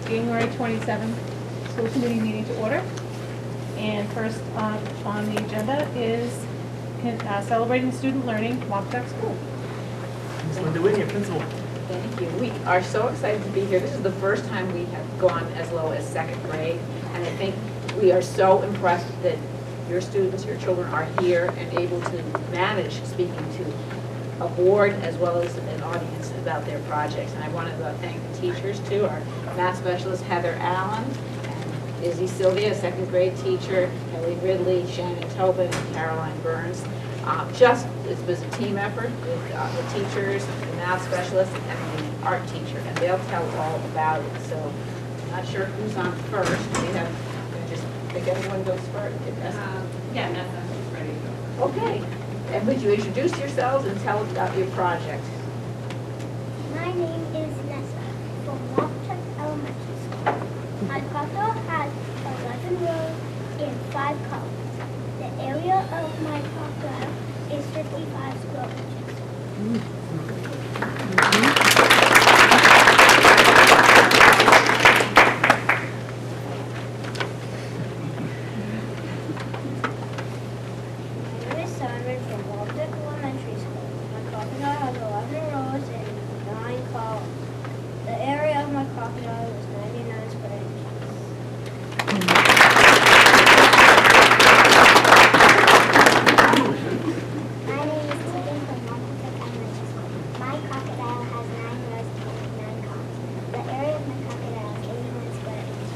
January 27th school committee meeting to order. And first on the agenda is celebrating student learning, Wampatuck School. Ms. Linda Whitney, principal. Thank you. We are so excited to be here. This is the first time we have gone as low as second grade, and I think we are so impressed that your students, your children are here and able to manage speaking to a board as well as an audience about their projects. And I want to thank the teachers too, our math specialist Heather Allen, and Izzy Sylvia, second grade teacher, Kelly Ridley, Shannon Tobin, and Caroline Burns. It was a team effort with the teachers, the math specialist, and the art teacher, and they'll tell all about it. So I'm not sure who's on first. We have, just pick anyone goes first. Yeah, Nessa, ready to go. Okay. And would you introduce yourselves and tell us about your project? My name is Nessa from Wampatuck Elementary School. My crocodile has 11 rows and 5 columns. The area of my crocodile is 55 square inches. My name is Simon from Wampatuck Elementary School. My crocodile has 11 rows and 9 columns. The area of my crocodile is 99 square inches. My name is Tegan from Wampatuck Elementary School. My crocodile has 9 rows and 9 columns. The area of my crocodile is 81 square inches.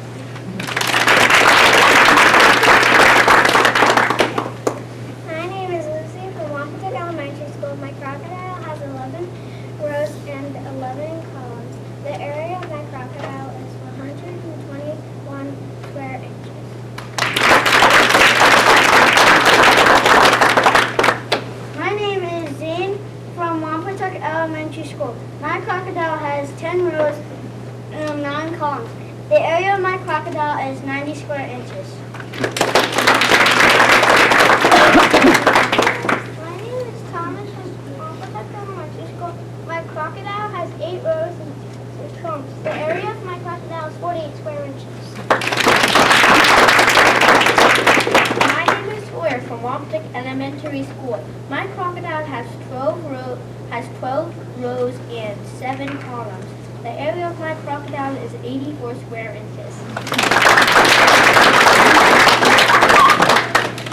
My name is Lucy from Wampatuck Elementary School. My crocodile has 11 rows and 11 columns. The area of my crocodile is 121 square inches. My name is Zane from Wampatuck Elementary School. My crocodile has 10 rows and 9 columns. The area of my crocodile is 90 square inches. My name is Thomas from Wampatuck Elementary School. My crocodile has 8 rows and 6 columns. The area of my crocodile is 48 square inches. My name is Sawyer from Wampatuck Elementary School. My crocodile has 12 rows and 7 columns. The area of my crocodile is 84 square inches.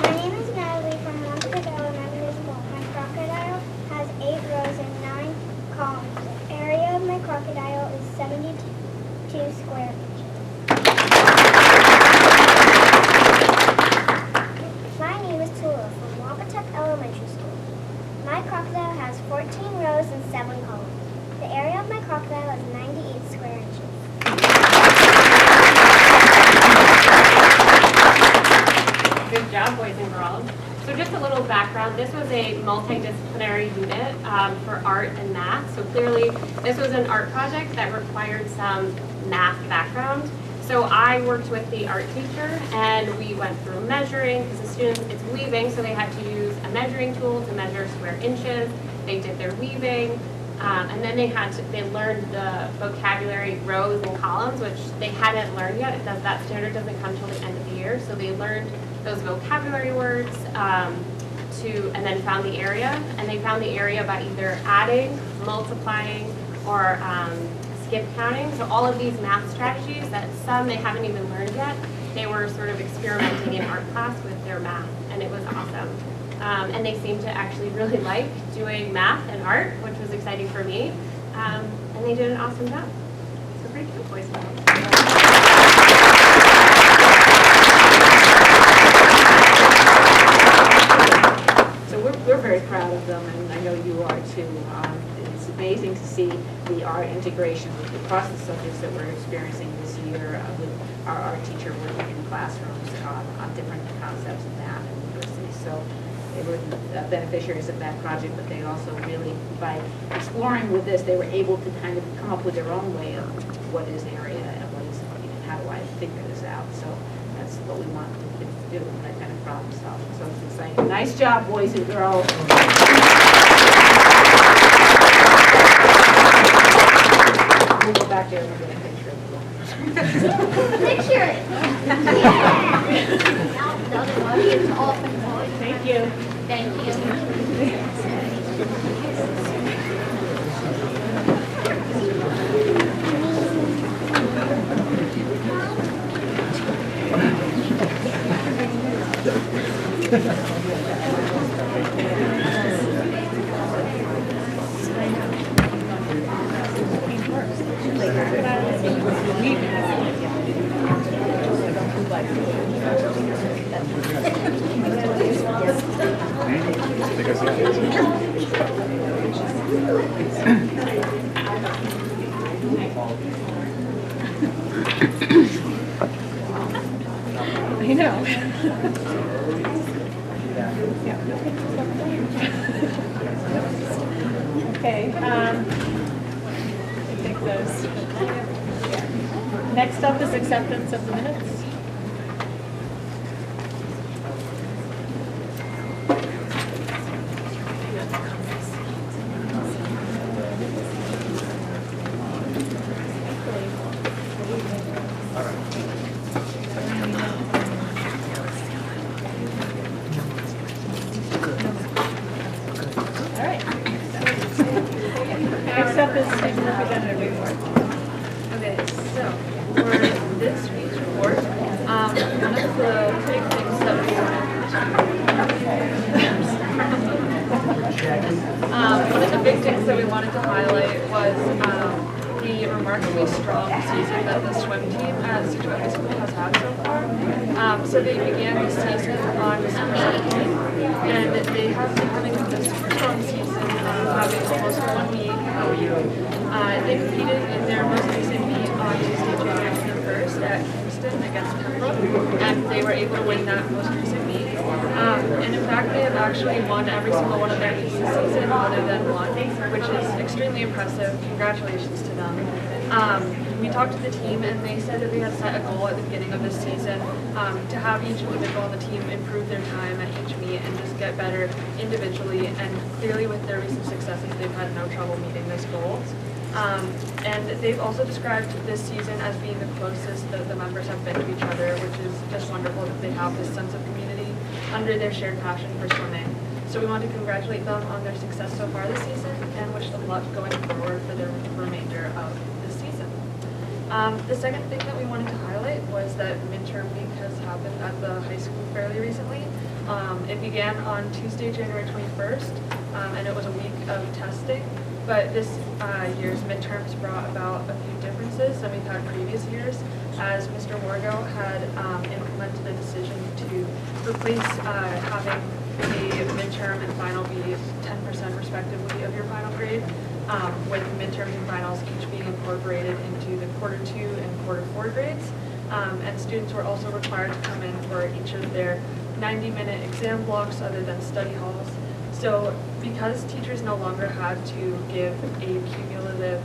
My name is Natalie from Wampatuck Elementary School. My crocodile has 8 rows and 9 columns. The area of my crocodile is 72 square inches. My name is Tula from Wampatuck Elementary School. My crocodile has 14 rows and 7 columns. The area of my crocodile is 98 square inches. Good job, boys and girls. So just a little background. This was a multidisciplinary unit for art and math. So clearly, this was an art project that required some math background. So I worked with the art teacher, and we went through measuring, because the students, it's weaving, so they had to use a measuring tool to measure square inches. They did their weaving, and then they learned the vocabulary rows and columns, which they hadn't learned yet. That standard doesn't come till the end of the year, so they learned those vocabulary words, and then found the area, and they found the area by either adding, multiplying, or skip counting. So all of these math strategies that some they haven't even learned yet, they were sort of experimenting in art class with their math, and it was awesome. And they seemed to actually really like doing math and art, which was exciting for me, and they did an awesome job. So great job, boys and girls. We're very proud of them, and I know you are too. It's amazing to see the art integration across the subjects that we're experiencing this year with our art teacher working in classrooms on different concepts of math and literacy. So they were beneficiaries of that project, but they also really, by exploring with this, they were able to kind of come up with their own way of what is area and what is, how do I figure this out. So that's what we want to do, that kind of problem solving. So it's exciting. Nice job, boys and girls. We'll go back there and get a picture of you. Picture it. Yeah. Now the other one is off and on. Thank you. Thank you. I know. Okay, I think those. Next up is acceptance of the minutes. All right. Next up is student representative report. Okay, so for this week's report, one of the big things that we wanted one of the big things that we wanted to highlight was the remarkably strong season that the swim team at Scituate High School has had so far. So they began the season on December 17th, and they have been having a super strong season, having almost 1 week. They competed in their most recent meet on Tuesday, January 21st at Kingston against Pembroke, and they were able to win that most recent meet. And in fact, they have actually won every single one of their meets this season other than one, which is extremely impressive. Congratulations to them. We talked to the team, and they said that they had set a goal at the beginning of this season to have each individual on the team improve their time at each meet and just get better individually. And clearly, with their recent successes, they've had no trouble meeting those goals. And they've also described this season as being the closest that the members have been to each other, which is just wonderful that they have this sense of community under their shared passion for swimming. So we want to congratulate them on their success so far this season and wish them luck going forward for the remainder of this season. The second thing that we wanted to highlight was that midterm week has happened at the high school fairly recently. It began on Tuesday, January 21st, and it was a week of testing. But this year's midterms brought about a few differences than we've had previous years, as Mr. Wargo had implemented a decision to replace having the midterm and final be 10% respectively of your final grade, with midterms and finals each being incorporated into the quarter 2 and quarter 4 grades. And students were also required to come in for each of their 90-minute exam blocks other than study halls. So because teachers no longer had to give a cumulative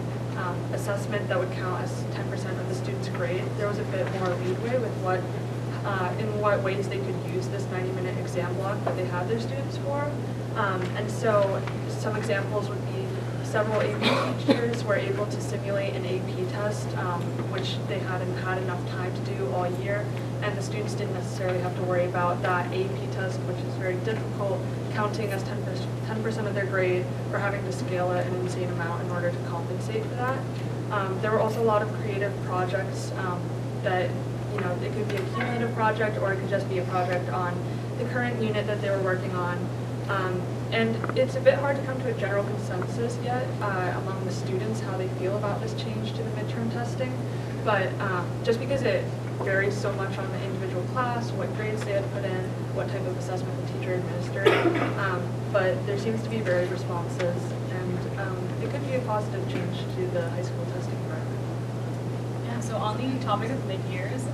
assessment that would count as 10% of the student's grade, there was a bit more leeway with in what ways they could use this 90-minute exam block that they had their students for. And so some examples would be several AP teachers were able to simulate an AP test, which they hadn't had enough time to do all year, and the students didn't necessarily have to worry about that AP test, which is very difficult, counting as 10% of their grade, or having to scale it an insane amount in order to compensate for that. There were also a lot of creative projects that, it could be a cumulative project, or it could just be a project on the current unit that they were working on. And it's a bit hard to come to a general consensus yet among the students how they feel about this change to the midterm testing. But just because it varies so much on the individual class, what grades they had put in, what type of assessment the teacher administered. But there seems to be varied responses, and it could be a positive change to the high school testing program. Yeah, so on the topic of mid-years,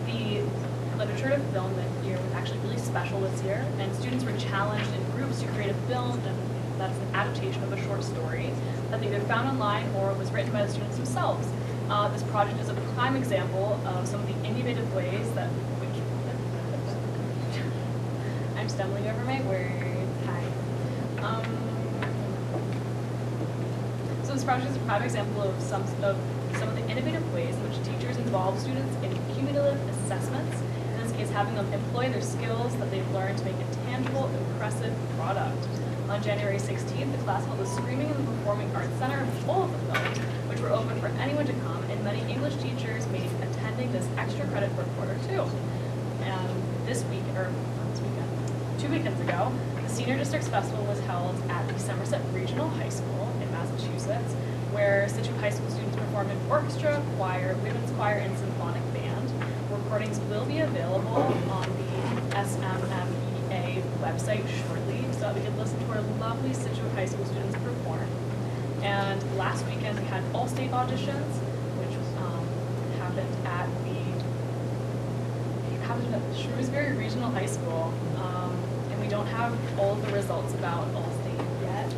the literature to film mid-year was actually really special this year, and students were challenged in groups to create a film that's an adaptation of a short story that they either found online or was written by the students themselves. This project is a prime example of some of the innovative ways that we can... I'm stumbling over my words. Hi. So this project is a prime example of some of the innovative ways in which teachers involve students in cumulative assessments, in this case having them employ their skills that they've learned to make a tangible, impressive product. On January 16th, the class held a Screaming in the Performing Arts Center full of the films, which were open for anyone to come, and many English teachers made attending this extra credit for a quarter too. And this week, or not this weekend, 2 weekends ago, the Senior Districts Festival was held at the Somerset Regional High School in Massachusetts, where Scituate High School students performed in orchestra, choir, women's choir, and symphonic band. Recordings will be available on the SMMEA website shortly, so that we can listen to our lovely Scituate High School students perform. And last weekend we had all-state auditions, which happened at Shrewsbury Regional High School. And we don't have all of the results about all-state yet.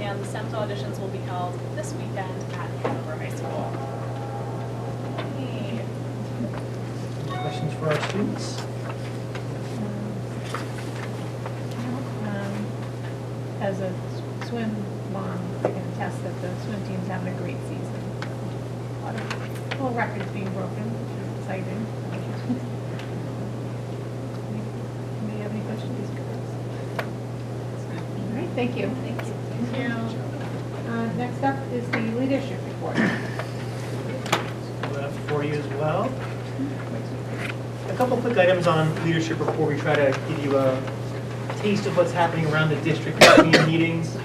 And the 7th auditions will be held this weekend at Hanover High School. Hey. Any questions for our students? As a swim mom, I can attest that the swim team's having a great season. A lot of world records being broken, which is exciting. Anybody have any questions? All right, thank you. Thank you. Next up is the leadership report. We'll have for you as well. A couple quick items on leadership before we try to give you a taste of what's happening around the district between meetings.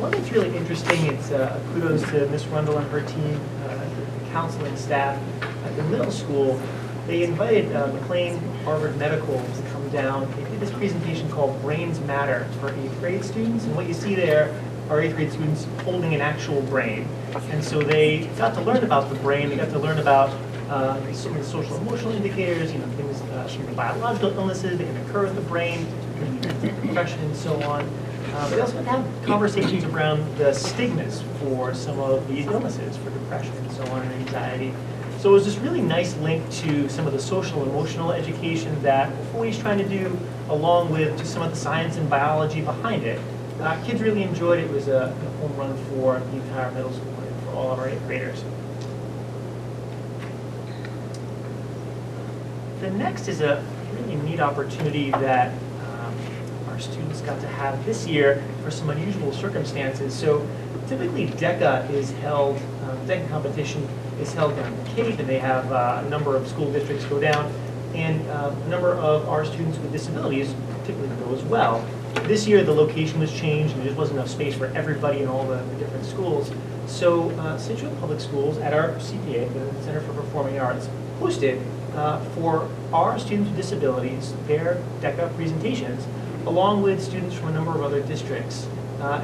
One that's really interesting, it's kudos to Ms. Rundle and her team, the counseling staff at the middle school. They invited McLean Harvard Medical to come down. They did this presentation called Brains Matter for 8th grade students, and what you see there are 8th grade students holding an actual brain. And so they got to learn about the brain, they got to learn about some of the social emotional indicators, things, some of the biological illnesses that can occur with the brain, depression and so on. But they also have conversations around the stigmas for some of these illnesses, for depression and so on, and anxiety. So it was this really nice link to some of the social emotional education that Foy's trying to do, along with just some of the science and biology behind it. Kids really enjoyed it. It was a home run for the entire middle school and for all of our 8th graders. The next is a really neat opportunity that our students got to have this year for some unusual circumstances. So typically DECA is held, DECA competition is held down in Cape, and they have a number of school districts go down, and a number of our students with disabilities typically go as well. This year the location was changed and there just wasn't enough space for everybody in all the different schools. So Scituate Public Schools at our CPA, the Center for Performing Arts, hosted for our students with disabilities their DECA presentations, along with students from a number of other districts.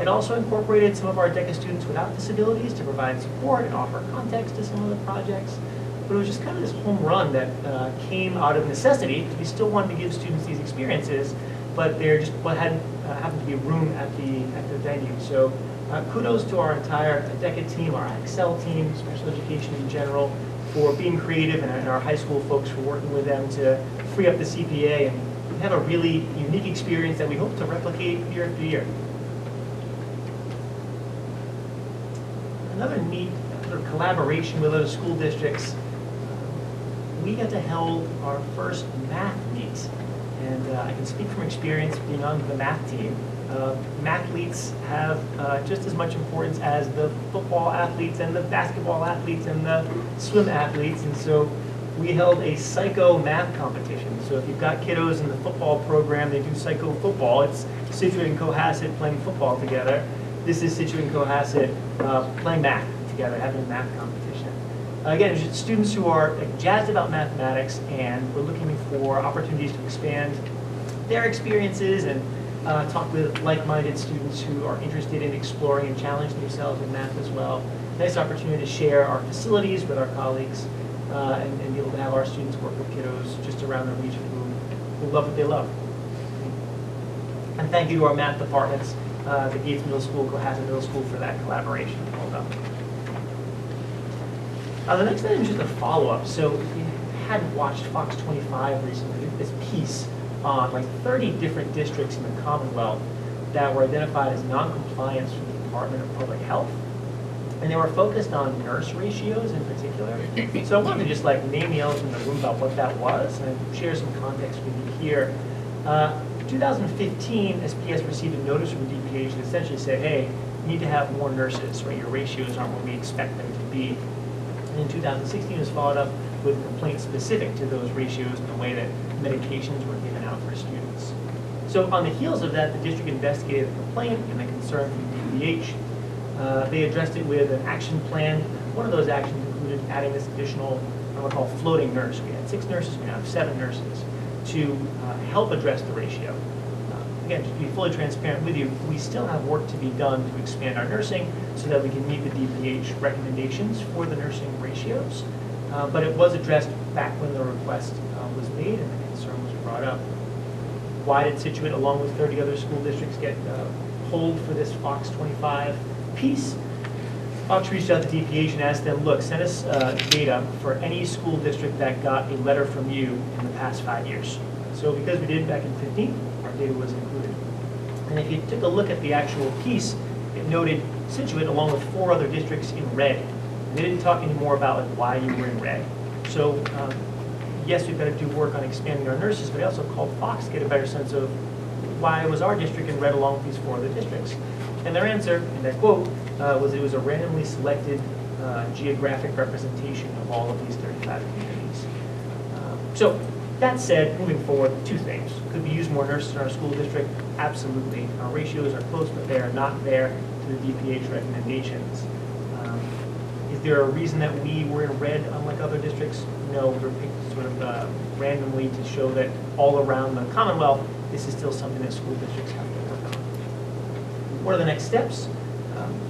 It also incorporated some of our DECA students without disabilities to provide support and offer context to some of the projects. But it was just kind of this home run that came out of necessity, because we still wanted to give students these experiences, but there just hadn't happened to be room at the venue. So kudos to our entire DECA team, our Excel team, special education in general, for being creative, and our high school folks for working with them to free up the CPA and have a really unique experience that we hope to replicate year after year. Another neat sort of collaboration with other school districts, we got to hold our first math meet. And I can speak from experience being on the math team. Mathletes have just as much importance as the football athletes and the basketball athletes and the swim athletes. And so we held a psycho math competition. So if you've got kiddos in the football program, they do psycho football. It's Scituate and Cohasset playing football together. This is Scituate and Cohasset playing math together, having a math competition. Again, it's just students who are jazzed about mathematics, and we're looking for opportunities to expand their experiences and talk with like-minded students who are interested in exploring and challenging themselves in math as well. Nice opportunity to share our facilities with our colleagues and be able to have our students work with kiddos just around the region who love what they love. And thank you to our math departments, the Gates Middle School, Cohasset Middle School, for that collaboration. Well done. The next item is just a follow-up. So if you hadn't watched Fox 25 recently, this piece on like 30 different districts in the Commonwealth that were identified as non-compliance from the Department of Public Health. and they were focused on nurse ratios in particular. So I wanted to just like name the elephant in the room about what that was and share some context with you here. 2015, SPS received a notice from the DPH that essentially said, hey, you need to have more nurses, right? Your ratios aren't what we expect them to be. And in 2016, it was followed up with a complaint specific to those ratios and the way that medications were given out for students. So on the heels of that, the district investigated the complaint and the concern from the DPH. They addressed it with an action plan. One of those actions included adding this additional, what I call floating nurse. We had 6 nurses, we now have 7 nurses to help address the ratio. Again, to be fully transparent with you, we still have work to be done to expand our nursing so that we can meet the DPH recommendations for the nursing ratios. But it was addressed back when the request was made and the concern was brought up. Why did Scituate, along with 30 other school districts, get pulled for this Fox 25 piece? Fox reached out to DPH and asked them, look, send us data for any school district that got a letter from you in the past 5 years. So because we did back in 15, our data was included. And if you took a look at the actual piece, it noted Scituate along with 4 other districts in red. They didn't talk anymore about like, why you were in red. So yes, we've got to do work on expanding our nurses, but I also called Fox to get a better sense of why was our district in red along with these 4 other districts. And their answer, and I quote, was it was a randomly selected geographic representation of all of these 35 communities. So that said, moving forward, 2 things. Could we use more nurses in our school district? Absolutely. Our ratios are close, but they are not there to the DPH recommendations. Is there a reason that we were in red unlike other districts? No, we were picked sort of randomly to show that all around the Commonwealth, this is still something that school districts have to work on. What are the next steps?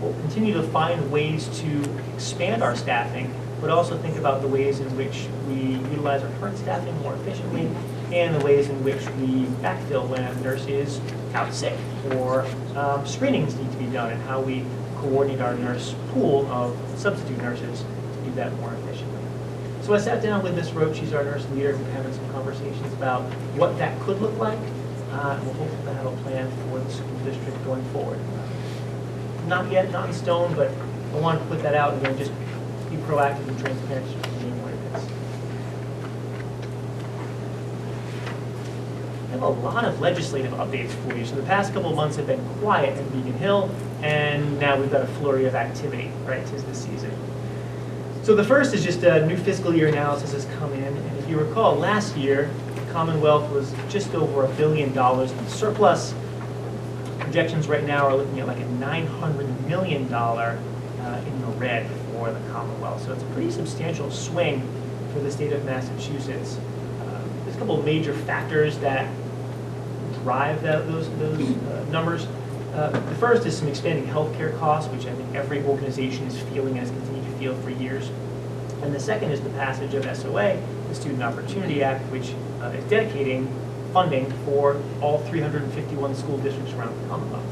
We'll continue to find ways to expand our staffing, but also think about the ways in which we utilize our current staffing more efficiently and the ways in which we backfill when a nurse is out sick or screenings need to be done and how we coordinate our nurse pool of substitute nurses to do that more efficiently. So I sat down with Ms. Roach, she's our nurse leader, and we're having some conversations about what that could look like. We'll hopefully have a plan for the school district going forward. Not yet, not in stone, but I wanted to put that out and then just be proactive and transparent to being what it is. I have a lot of legislative updates for you. So the past couple of months have been quiet in Beacon Hill, and now we've got a flurry of activity, right? 'Tis the season. So the first is just a new fiscal year analysis has come in, and if you recall, last year, the Commonwealth was just over $1 billion in surplus. Projections right now are looking at like a $900 million in the red for the Commonwealth. So it's a pretty substantial swing for the state of Massachusetts. There's a couple of major factors that drive those numbers. The first is some expanding healthcare costs, which I think every organization is feeling and has continued to feel for years. And the second is the passage of SOA, the Student Opportunity Act, which is dedicating funding for all 351 school districts around the Commonwealth.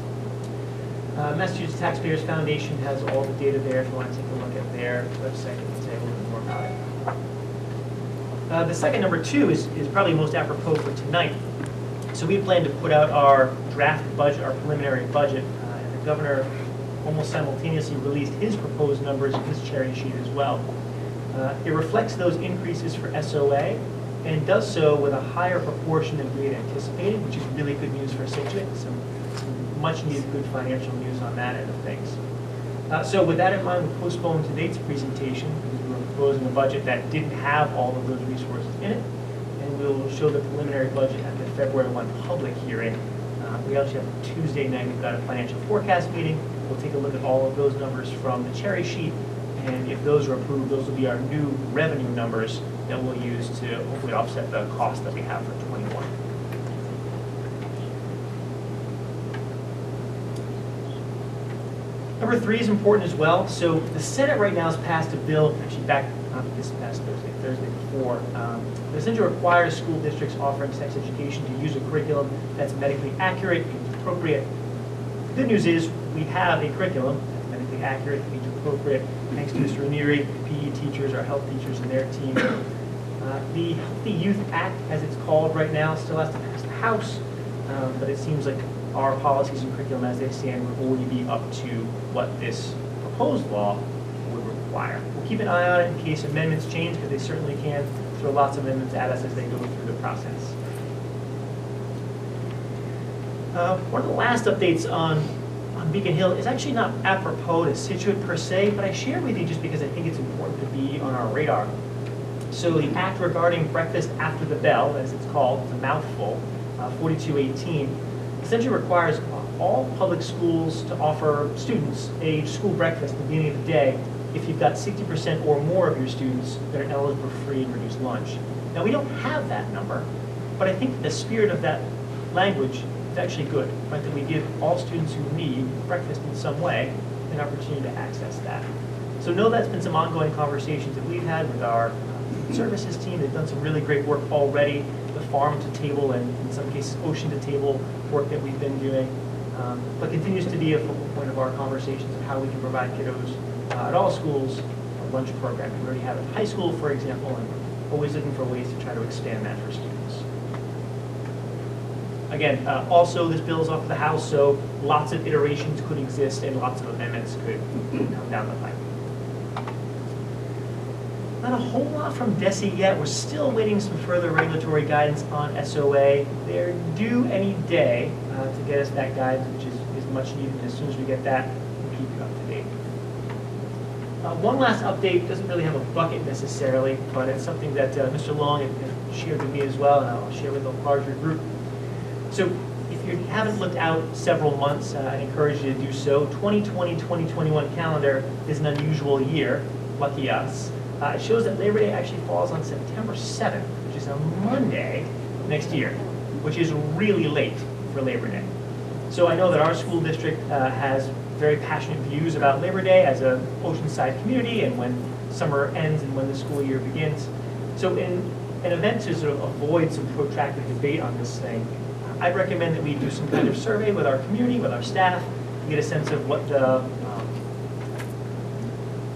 Massachusetts Taxpayers Foundation has all the data there. If you want to take a look at their website, you can say a little bit more about it. The second, number 2, is probably most apropos for tonight. So we plan to put out our draft budget, our preliminary budget, and the governor almost simultaneously released his proposed numbers in his cherry sheet as well. It reflects those increases for SOA, and it does so with a higher proportion than we had anticipated, which is really good news for Scituate. Some much needed good financial news on that end of things. So with that in mind, we postponed today's presentation because we were proposing a budget that didn't have all of those resources in it, and we'll show the preliminary budget at the February 1 public hearing. We actually have Tuesday night, we've got a financial forecast meeting. We'll take a look at all of those numbers from the cherry sheet, and if those are approved, those will be our new revenue numbers that we'll use to hopefully offset the cost that we have for 21. Number 3 is important as well. So the Senate right now has passed a bill, actually back, not this past Thursday, Thursday before, that essentially requires school districts offering sex education to use a curriculum that's medically accurate and appropriate. The good news is we have a curriculum that's medically accurate and age appropriate, thanks to Mr. Ranieri, PE teachers, our health teachers, and their team. The Healthy Youth Act, as it's called right now, still has to pass the House, but it seems like our policies and curriculum as they stand would already be up to what this proposed law would require. We'll keep an eye on it in case amendments change, because they certainly can throw lots of amendments at us as they go through the process. One of the last updates on Beacon Hill is actually not apropos to Scituate per se, but I share with you just because I think it's important to be on our radar. So the act regarding breakfast after the bell, as it's called, it's a mouthful, 4218, essentially requires all public schools to offer students a school breakfast at the beginning of the day if you've got 60% or more of your students that are eligible for free and reduced lunch. Now, we don't have that number, but I think the spirit of that language is actually good, right? That we give all students who need breakfast in some way an opportunity to access that. So know that's been some ongoing conversations that we've had with our services team. They've done some really great work already, the farm to table and in some cases ocean to table work that we've been doing, but continues to be a focal point of our conversations of how we can provide kiddos at all schools a lunch program. We already have it at high school, for example, and always looking for ways to try to expand that for students. Again, also this bill is off of the House, so lots of iterations could exist and lots of amendments could come down the pipe. Not a whole lot from DESE yet. We're still waiting some further regulatory guidance on SOA. They're due any day to get us that guidance, which is much needed. As soon as we get that, we'll keep you up to date. One last update, doesn't really have a bucket necessarily, but it's something that Mr. Long had shared with me as well, and I'll share with the larger group. So if you haven't looked out several months, I encourage you to do so. 2020-2021 calendar is an unusual year, lucky us. It shows that Labor Day actually falls on September 7th, which is a Monday next year, which is really late for Labor Day. So I know that our school district has very passionate views about Labor Day as an oceanside community and when summer ends and when the school year begins. So in an event to sort of avoid some protracted debate on this thing, I'd recommend that we do some kind of survey with our community, with our staff, to get a sense of what the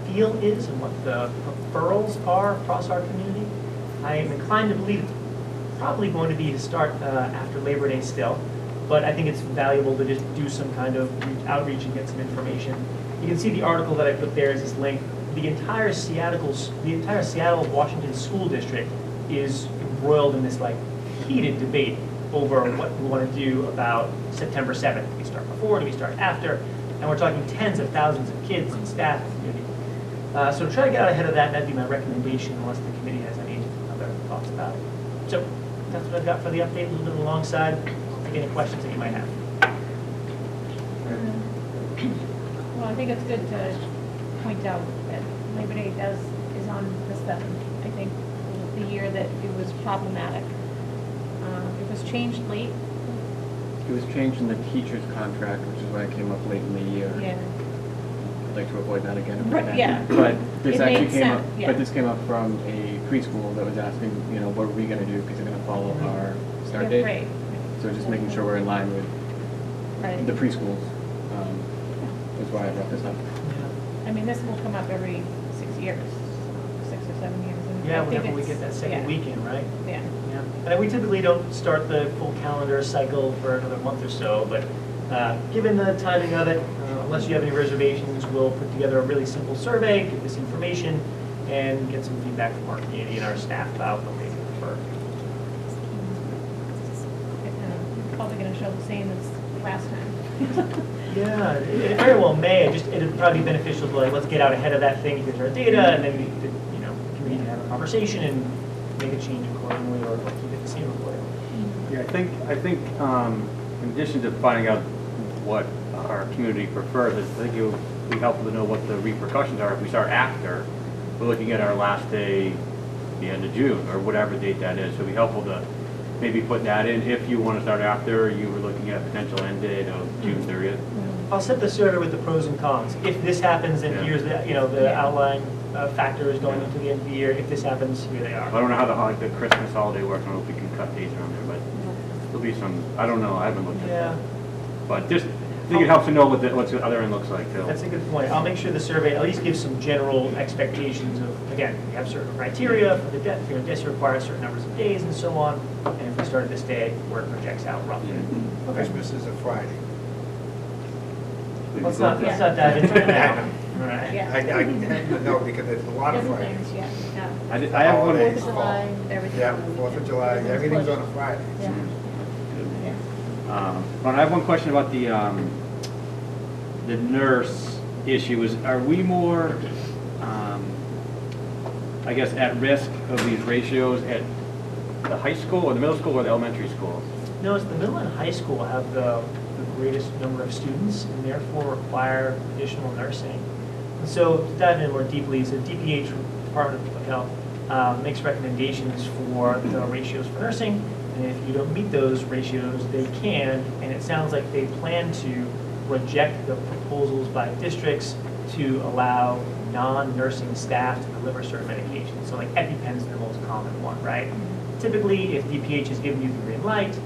feel is and what the referrals are across our community. I am inclined to believe it's probably going to be to start after Labor Day still, but I think it's valuable to just do some kind of outreach and get some information. You can see the article that I put there is this link. The entire Seattle Washington School District is embroiled in this like heated debate over what we want to do about September 7th. Do we start before? Do we start after? And we're talking tens of thousands of kids and staff and community. So to try to get out ahead of that, that'd be my recommendation, unless the committee has any other thoughts about it. So that's what I've got for the update, a little bit alongside. I'll take any questions that you might have. Well, I think it's good to point out that Labor Day is on the 7th. I think the year that it was problematic. It was changed late. It was changed in the teacher's contract, which is why it came up late in the year. Yeah. I'd like to avoid that again. Right, yeah. But this It actually made came up. sense, yeah. But this came up from a preschool that was asking, what are we going to do because they're going to follow our start date. Right. So just making sure we're in line with Right. the preschools. Is why I brought this up. I mean, this will come up every 6 years, 6 or 7 years. And Yeah, I think whenever we it's- get that second yeah. weekend, right? Yeah. Yeah. And we typically don't start the full calendar cycle for another month or so, but given the timing of it, unless you have any reservations, we'll put together a really simple survey, give this information, and get some feedback from our community and our staff about what they prefer. Probably going to show the same as last time. Yeah, it very well may. It'd probably be beneficial to let's get out ahead of that thing, get our data, and then the community can have a conversation and make a change accordingly, or keep it the same accordingly. Yeah, I think in addition to finding out what our community prefers, I think it would be helpful to know what the repercussions are if we start after. We're looking at our last day, the end of June, or whatever date that is. So it'd be helpful to maybe put that in. If you want to start after, you were looking at potential end date of June 30th. I'll set the survey with the pros and cons. If this happens, then Yeah. here's the outlying factors going into the end of the year. If this happens, here they I are. don't know how the Christmas holiday works. I don't know if we can cut dates around there, but there'll be some, I don't know, I haven't looked at Yeah. that. But just, I think it helps to know what the other end looks like too. That's a good point. I'll make sure the survey at least gives some general expectations of, again, we have certain criteria for the debt. DESE requires certain numbers of days and so on. And if we started this day, where it projects out roughly. Okay. Christmas is a Friday. Let's not dive into it now. Right. Yeah. I know, because there's a lot of Different Fridays. things, yeah. I have one. Fourth of July, everything. Yeah, 4th of July, everything's on a Friday. Yeah. Yeah. Ron, I have one question about the nurse issue. Are we more, I guess, at risk of these ratios at the high school or the middle school or the elementary school? No, it's the middle and high school have the greatest number of students and therefore require additional nursing. And so to dive in more deeply, so DPH, Department of Public Health, makes recommendations for the ratios for nursing. And if you don't meet those ratios, they can, and it sounds like they plan to reject the proposals by districts to allow non-nursing staff to deliver certain medications. So like EpiPen's the most common one, right? Typically, if DPH has given you the green light,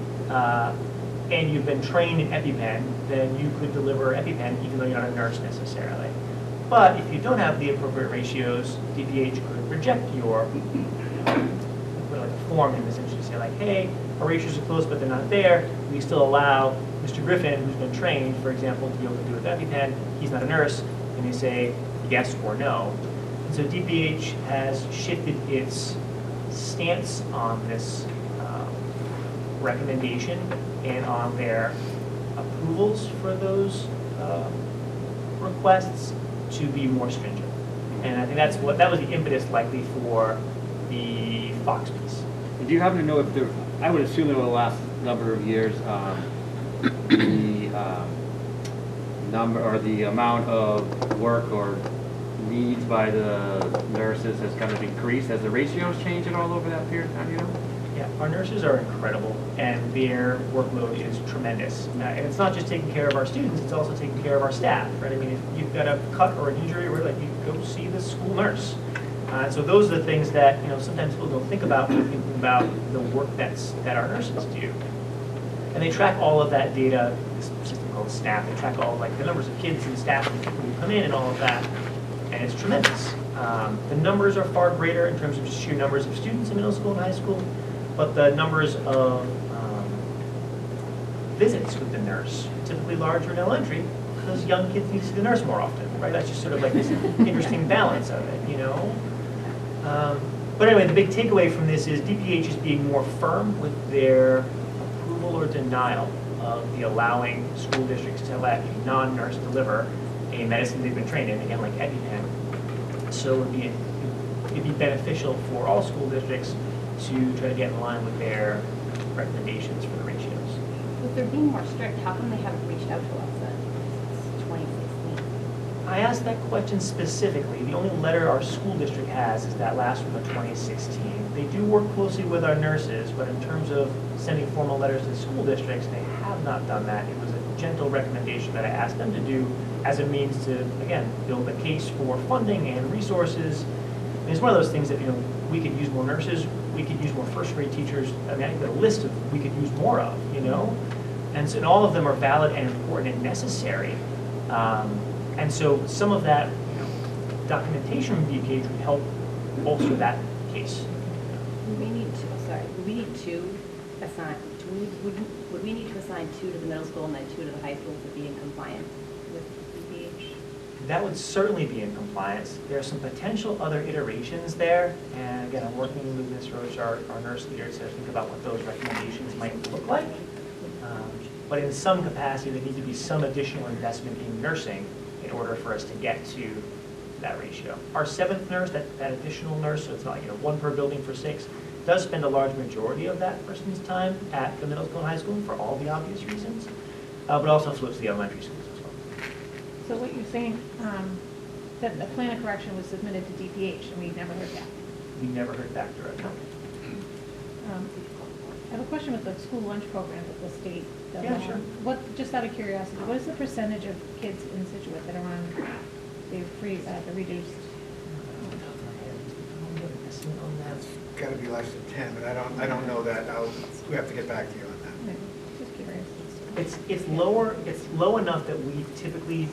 and you've been trained in EpiPen, then you could deliver EpiPen even though you're not a nurse necessarily. But if you don't have the appropriate ratios, DPH could reject your, put like a form in essentially say like, hey, our ratios are close but they're not there. We still allow Mr. Griffin, who's been trained, for example, to be able to do with EpiPen. He's not a nurse, and they say yes or no. And so DPH has shifted its stance on this recommendation and on their approvals for those requests to be more stringent. And I think that was the impetus likely for the Fox piece. Do you happen to know if there, I would assume that over the last number of years, the number or the amount of work or needs by the nurses has kind of increased? Has the ratios changed at all over that period of time, you know? Yeah, our nurses are incredible, and their workload is tremendous. And it's not just taking care of our students, it's also taking care of our staff, right? I mean, if you've got a cut or an injury, we're like, you go see the school nurse. So those are the things that, sometimes people don't think about when thinking about the work that our nurses do. And they track all of that data, this system called SNAP, they track all like the numbers of kids and staff and people who come in and all of that, and it's tremendous. The numbers are far greater in terms of just sheer numbers of students in middle school and high school, but the numbers of visits with the nurse are typically larger in elementary because young kids need to see the nurse more often, right? That's just sort of like this interesting balance of it, But anyway, the big takeaway from this is DPH is being more firm with their approval or denial of the allowing school districts to let a non-nurse deliver a medicine they've been trained in, again, like EpiPen. So it'd be beneficial for all school districts to try to get in line with their recommendations for the ratios. If they're being more strict, how come they haven't reached out to us since 2016? I asked that question specifically. The only letter our school district has is that last one of 2016. They do work closely with our nurses, but in terms of sending formal letters to school districts, they have not done that. It was a gentle recommendation that I asked them to do as a means to, again, build a case for funding and resources. And it's one of those things that, we could use more nurses, we could use more first grade teachers. I mean, I think the list of we could use more of, And so, and all of them are valid and important and necessary. And so some of that documentation from DPH would help bolster that case. Would we need to assign, would we need to assign 2 to the middle school and then 2 to the high school to be in compliance with DPH? That would certainly be in compliance. There are some potential other iterations there. And again, I'm working with Ms. Roach, our nurse leader, to think about what those recommendations might look like. But in some capacity, there needs to be some additional investment in nursing in order for us to get to that ratio. Our 7th nurse, that additional nurse, so it's not like 1 per building for 6, does spend a large majority of that person's time at the middle school and high school for all the obvious reasons, but also flips to the elementary schools as well. So what you're saying, that the plan of correction was submitted to DPH and we never heard back? We never heard back directly. I have a question with the school lunch program that the state does. Yeah, sure. Just out of curiosity, what is the percentage of kids in Scituate that are on the reduced? It's got to be less than 10, but I don't know that. We have to get back to you on that. Just curious. It's lower. It's low enough that we typically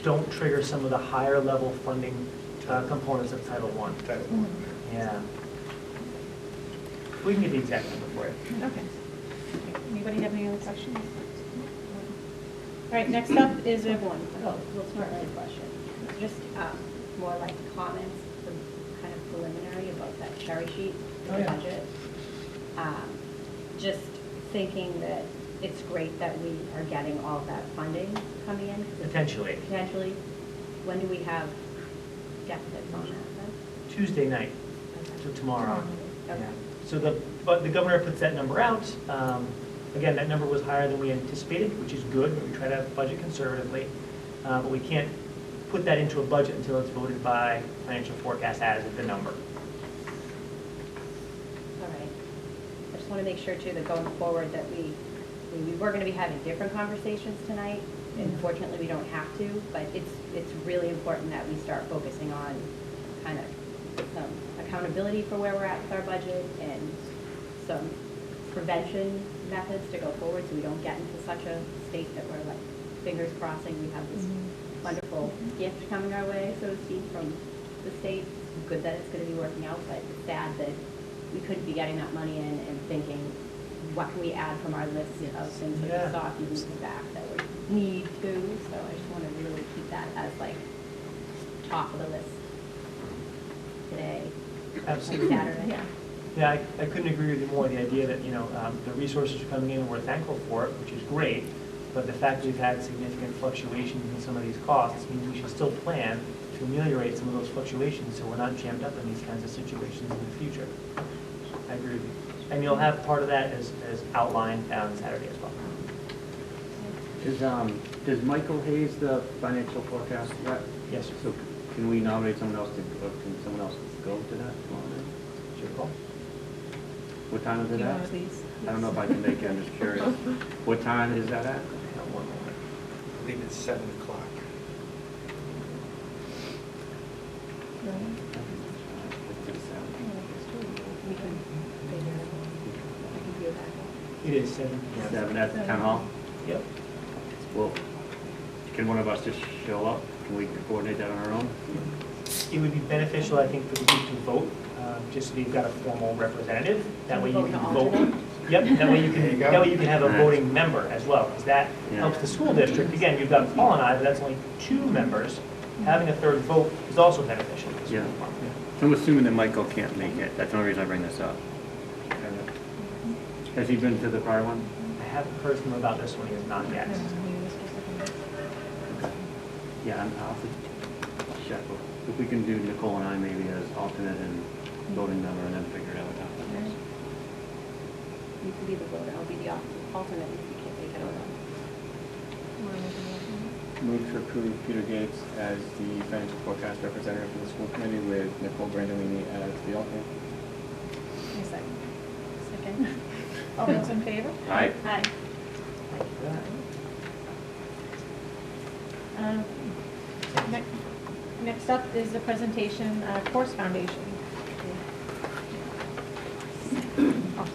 don't trigger some of the higher level funding components of Title I. Title I. Yeah. We can get the exact number for you. Okay. Anybody have any other questions? All right, next up is One. Let's start with a question. just more like comments, kind of preliminary about that cherry sheet for Oh, the yeah. budget. Just thinking that it's great that we are getting all of that funding coming in. 'cause it's Potentially. Potentially. When do we have deficits on that then? Tuesday night, so Okay. tomorrow. Okay. Yeah. So but the governor puts that number out. Again, that number was higher than we anticipated, which is good, but we try to budget conservatively. But we can't put that into a budget until it's voted by financial forecast as the number. All right. I just want to make sure too that going forward that we were going to be having different conversations tonight. And fortunately, we don't have to, but it's really important that we start focusing on kind of some accountability for where we're at with our budget and some prevention methods to go forward so we don't get into such a state that we're like fingers crossing we have this wonderful gift coming our way, so to speak, from the state. It's good that it's going to be working out, but it's sad that we couldn't be getting that money in and thinking, what can we add from our list of things that Yeah. we saw a few weeks back that we need to? So I just want to really keep that as like top of the list today, Absolutely. like Saturday. Yeah. Yeah, I couldn't agree with you more. The idea that, the resources are coming in and we're thankful for it, which is great, but the fact that we've had significant fluctuations in some of these costs means we should still plan to ameliorate some of those fluctuations so we're not jammed up in these kinds of situations in the future. I agree with you. And you'll have part of that as outlined on Saturday as well. Does Michael Hayes the financial forecast rep? Yes, sir. So can we nominate someone else or can someone else go to that tomorrow night? Sure, Paul? What time is it You at? want these? I don't know if I can make it, I'm just curious. What time is that at? I believe it's 7 o'clock. We can figure it out. I can do that. It is 7 p.m. 7 at the town hall? Yep. Well, can one of us just show up? Can we coordinate that on our own? It would be beneficial, I think, for the group to vote, just so you've got a formal representative. That way you Vote can to vote. alternate? Yep, that way you There you can, go. that way you can have a Alright. voting member as well, because that Yeah. helps the school district. Again, you've got Paul and I, but that's only 2 members. Having a third vote is also beneficial to the school Yeah. department. So I'm assuming that Michael can't make it. That's the only reason I bring this up. Has he been to the prior one? I haven't heard from him about this one, he has not yet. Yeah, I'll have to check. If we can do Nicole and I maybe as alternate and voting member and then figure it out after. You can be the voter, I'll be the alternate if you can't make it over. Move to approve Peter Gates as the financial forecast representative for the school committee with Nicole Brandolini as the alternate. Second. All those in favor? Aye. Hi. Thank you for that. Next up is the presentation, Course Foundation. Oh,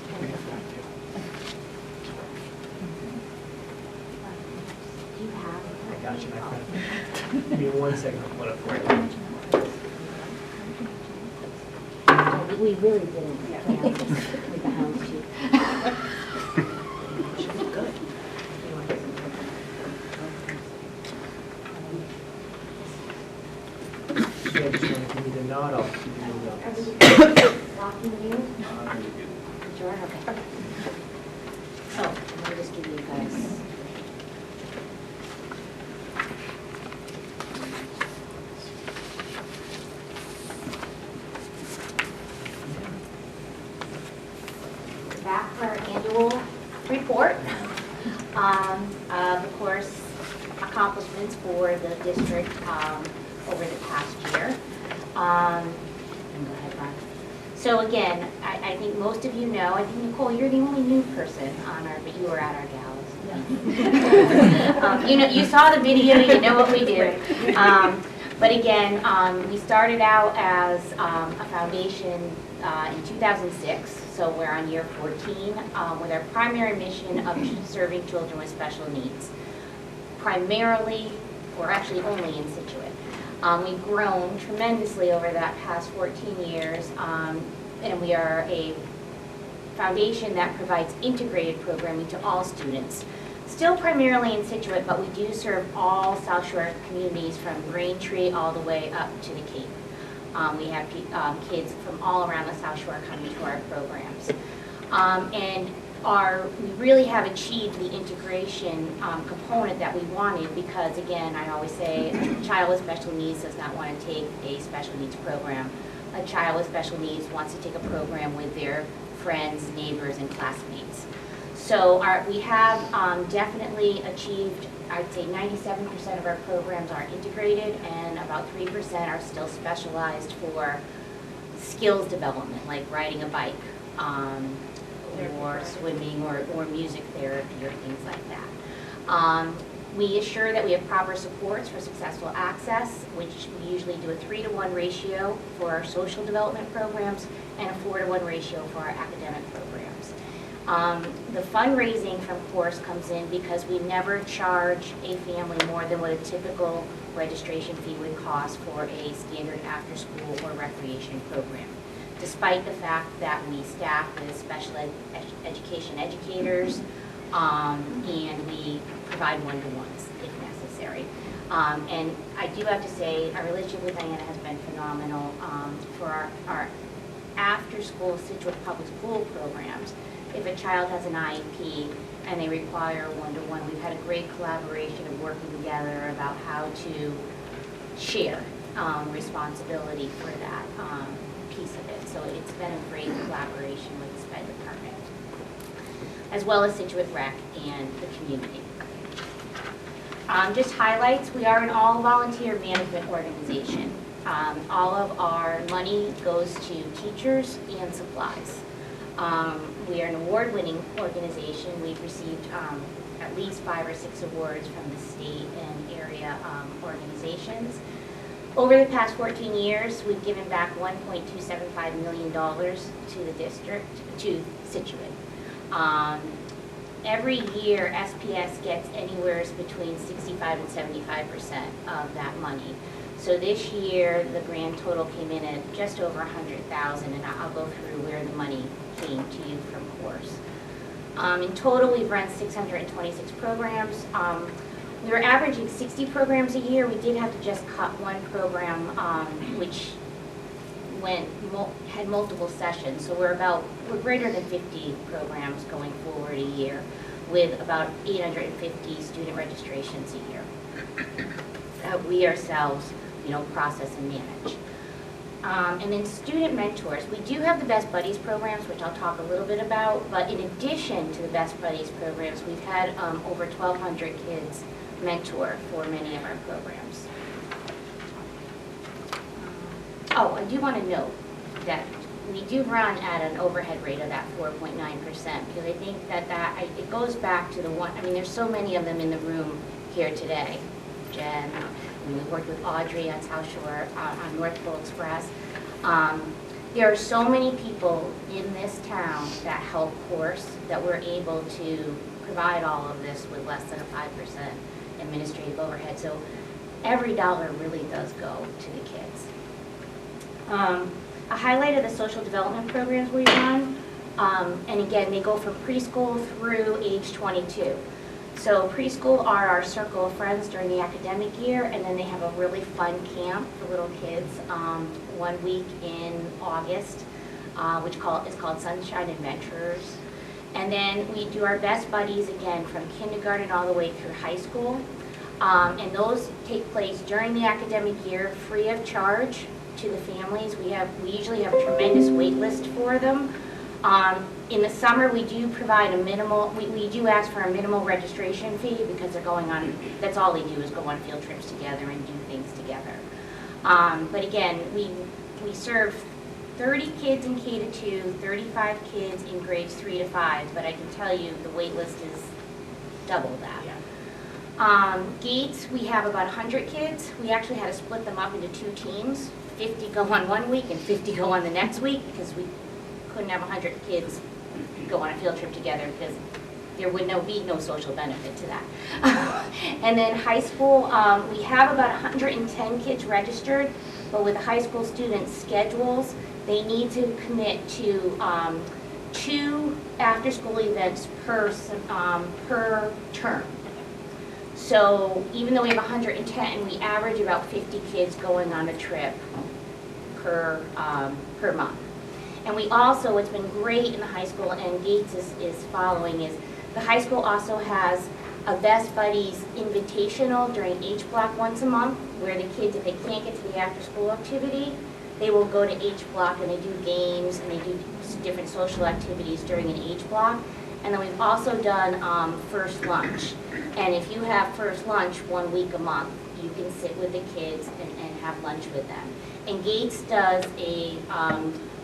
I got you, my friend. Give me 1 second, I'll pull it up for you. We really didn't plan this with the house chief. Should be good. So I just want to give you the nod, I'll keep you moving. Blocking you? Sure, okay. Oh, let me just give you guys. Back for our annual report of course accomplishments for the district over the past year. Go ahead, Barb. So again, I think most of you know, I think Nicole, you're the only new person on our, but you were at our galas. You saw the video, you know what we do. But again, we started out as a foundation in 2006, so we're on year 14, with our primary mission of serving children with special needs. Primarily, or actually only in Scituate. We've grown tremendously over that past 14 years, and we are a foundation that provides integrated programming to all students. Still primarily in Scituate, but we do serve all South Shore communities from Braintree all the way up to the Cape. We have kids from all around the South Shore coming to our programs. And we really have achieved the integration component that we wanted because, again, I always say a child with special needs does not want to take a special needs program. A child with special needs wants to take a program with their friends, neighbors, and classmates. So we have definitely achieved, I'd say 97% of our programs are integrated and about 3% are still specialized for skills development, like riding a bike, or swimming, or music therapy, or things like that. We assure that we have proper supports for successful access, which we usually do a 3-to-1 ratio for our social development programs and a 4-to-1 ratio for our academic programs. The fundraising from course comes in because we never charge a family more than what a typical registration fee would cost for a standard after-school or recreation program, despite the fact that we staff with special education educators, and we provide one-to-ones if necessary. And I do have to say, our relationship with Diana has been phenomenal for our after-school Scituate Public School programs. If a child has an IEP and they require one-to-one, we've had a great collaboration of working together about how to share responsibility for that piece of it. So it's been a great collaboration with the SPED department, as well as Scituate Rec and the community. Just highlights, we are an all-volunteer management organization. All of our money goes to teachers and supplies. We are an award-winning organization. We've received at least 5 or 6 awards from the state and area organizations. Over the past 14 years, we've given back $1.275 million to the district, to Scituate. Every year, SPS gets anywhere between 65 and 75% of that money. So this year, the grand total came in at just over $100,000, and I'll go through where the money came to you from course. In total, we've run 626 programs. We were averaging 60 programs a year. We did have to just cut one program, which had multiple sessions. So we're greater than 50 programs going forward a year, with about 850 student registrations a year. We ourselves, process and manage. And then student mentors. We do have the Best Buddies programs, which I'll talk a little bit about, but in addition to the Best Buddies programs, we've had over 1,200 kids mentor for many of our programs. I do want to note that we do run at an overhead rate of that 4.9%, because I think that it goes back to the one, there's so many of them in the room here today. Jen, we worked with Audrey on South Shore, on North Pole Express. There are so many people in this town that help course that we're able to provide all of this with less than a 5% administrative overhead. So every dollar really does go to the kids. A highlight of the social development programs we run, and again, they go from preschool through age 22. So preschool are our circle of friends during the academic year, and then they have a really fun camp for little kids 1 week in August, which is called Sunshine Adventurers. And then we do our Best Buddies again from kindergarten all the way through high school. And those take place during the academic year, free of charge to the families. We usually have a tremendous wait list for them. In the summer, we do provide we do ask for a minimal registration fee because they're going on, that's all they do is go on field trips together and do things together. But again, we serve 30 kids in K-2, 35 kids in grades 3 to 5, but I can tell you the wait list is double that. Yeah. Gates, we have about 100 kids. We actually had to split them up into 2 teams. 50 go on 1 week and 50 go on the next week because we couldn't have 100 kids go on a field trip together because there would be no social benefit to that. And then high school, we have about 110 kids registered, but with the high school students' schedules, they need to commit to 2 after-school events per term. So even though we have 110, we average about 50 kids going on a trip per month. And we also, what's been great in the high school, and Gates is following, is the high school also has a Best Buddies Invitational during H Block once a month, where the kids, if they can't get to the after-school activity, they will go to H Block and they do games and they do different social activities during an H Block. And then we've also done First Lunch. And if you have First Lunch 1 week a month, you can sit with the kids and have lunch with them. And Gates does a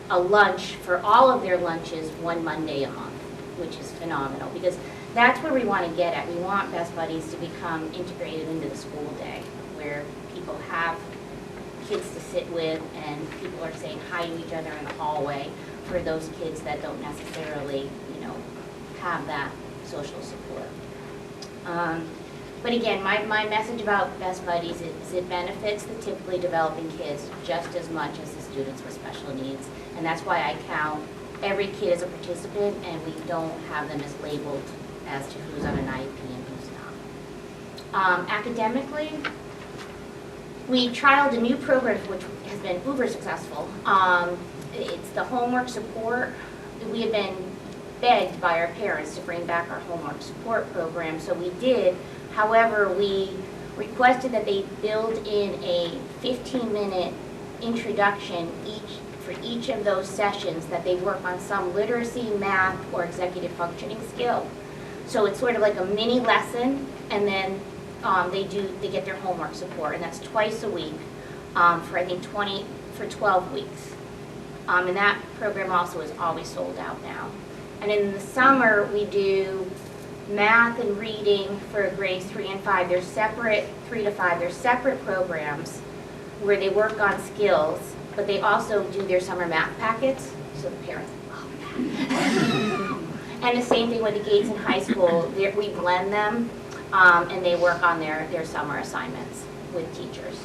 lunch for all of their lunches 1 Monday a month, which is phenomenal, because that's where we want to get at. We want Best Buddies to become integrated into the school day, where people have kids to sit with and people are saying hi to each other in the hallway for those kids that don't necessarily, have that social support. But again, my message about Best Buddies is it benefits the typically developing kids just as much as the students with special needs. And that's why I count every kid as a participant, and we don't have them as labeled as to who's on an IEP and who's not. Academically, we trialed a new program which has been uber successful. It's the homework support. We have been begged by our parents to bring back our homework support program, so we did. However, we requested that they build in a 15-minute introduction for each of those sessions, that they work on some literacy, math, or executive functioning skill. So it's sort of like a mini lesson, and then they get their homework support, and that's twice a week for I think 12 weeks. And that program also is always sold out now. And in the summer, we do math and reading for grades 3 and 5. They're separate, 3 to 5. They're separate programs where they work on skills, but they also do their summer math packets, so the parents love that. And the same thing with the Gates in high school. We blend them, and they work on their summer assignments with teachers.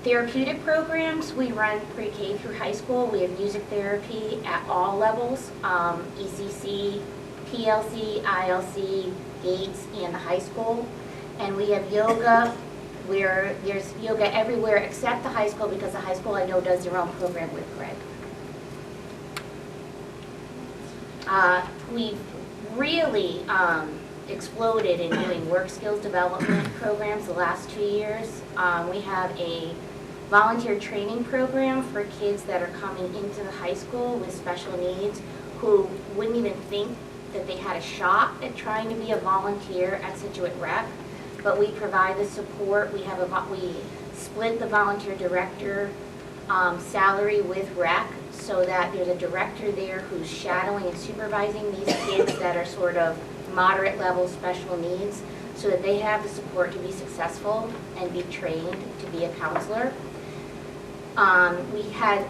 Therapeutic programs, we run pre-K through high school. We have music therapy at all levels, ECC, PLC, ILC, Gates, and the high school. And we have yoga, where there's yoga everywhere except the high school, because the high school I know does their own program with Greg. We've really exploded in doing work skills development programs the last 2 years. We have a volunteer training program for kids that are coming into the high school with special needs who wouldn't even think that they had a shot at trying to be a volunteer at Scituate Rec, but we provide the support. We split the volunteer director salary with Rec, so that there's a director there who's shadowing and supervising these kids that are sort of moderate level special needs, so that they have the support to be successful and be trained to be a counselor. We had,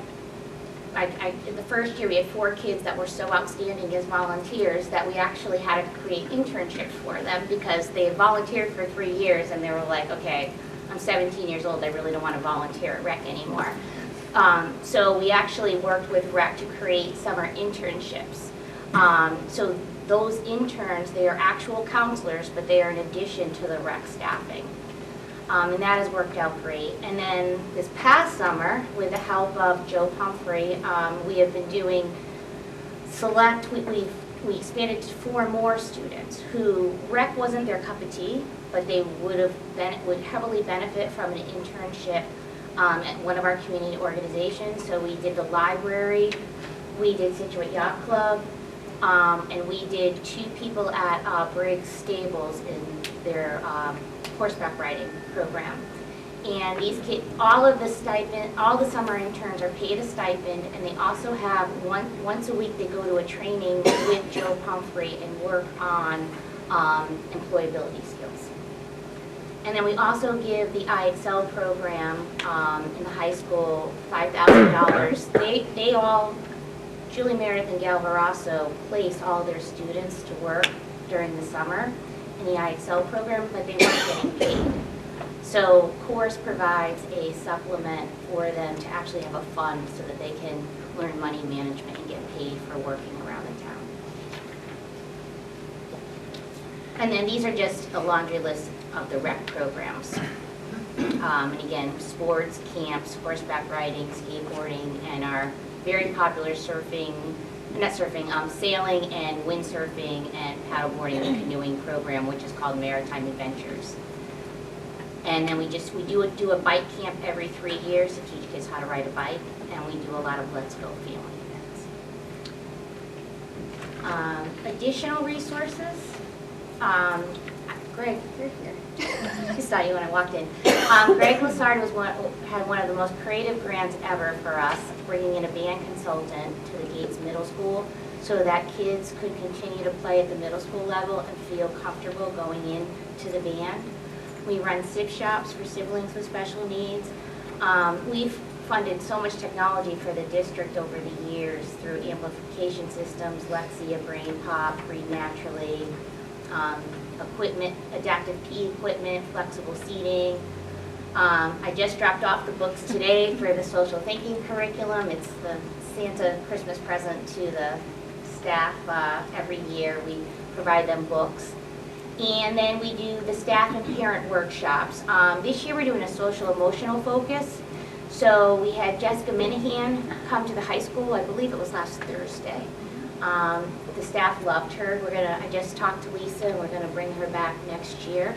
in the first year, we had 4 kids that were so outstanding as volunteers that we actually had to create internships for them, because they had volunteered for 3 years and they were like, okay, I'm 17 years old, I really don't want to volunteer at Rec anymore. So we actually worked with Rec to create summer internships. So those interns, they are actual counselors, but they are in addition to the Rec staffing. And that has worked out great. And then this past summer, with the help of Joe Pumphrey, we have been doing we expanded to 4 more students who Rec wasn't their cup of tea, but they would heavily benefit from an internship at one of our community organizations. So we did the library, we did Scituate Yacht Club, and we did 2 people at Briggs Stables in their horseback riding program. And these kids, all the summer interns are paid a stipend, and they also have once a week they go to a training with Joe Pumphrey and work on employability skills. And then we also give the IXL program in the high school $5,000. They all, Julie Meredith and Gal Verasso, place all their students to work during the summer in the IXL program, but they weren't getting paid. So Course provides a supplement for them to actually have a fund so that they can learn money management and get paid for working around the town. And then these are just a laundry list of the rec programs. And again, sports, camps, horseback riding, skateboarding, and our very popular sailing and windsurfing and paddleboarding and canoeing program, which is called Maritime Adventures. And then we do a bike camp every 3 years to teach kids how to ride a bike, and we do a lot of Let's Go family events. Additional resources. Greg, you're here. I saw you when I walked in. Greg Lassard had one of the most creative grants ever for us, bringing in a band consultant to the Gates Middle School so that kids could continue to play at the middle school level and feel comfortable going into the band. We run SIP shops for siblings with special needs. We've funded so much technology for the district over the years through amplification systems, Lexia, Brain Pop, Read Naturally, equipment, adaptive PE equipment, flexible seating. I just dropped off the books today for the social thinking curriculum. It's the Santa Christmas present to the staff every year. We provide them books. And then we do the staff and parent workshops. This year we're doing a social emotional focus. So we had Jessica Minahan come to the high school, I believe it was last Thursday. The staff loved her. I just talked to Lisa and we're gonna bring her back next year.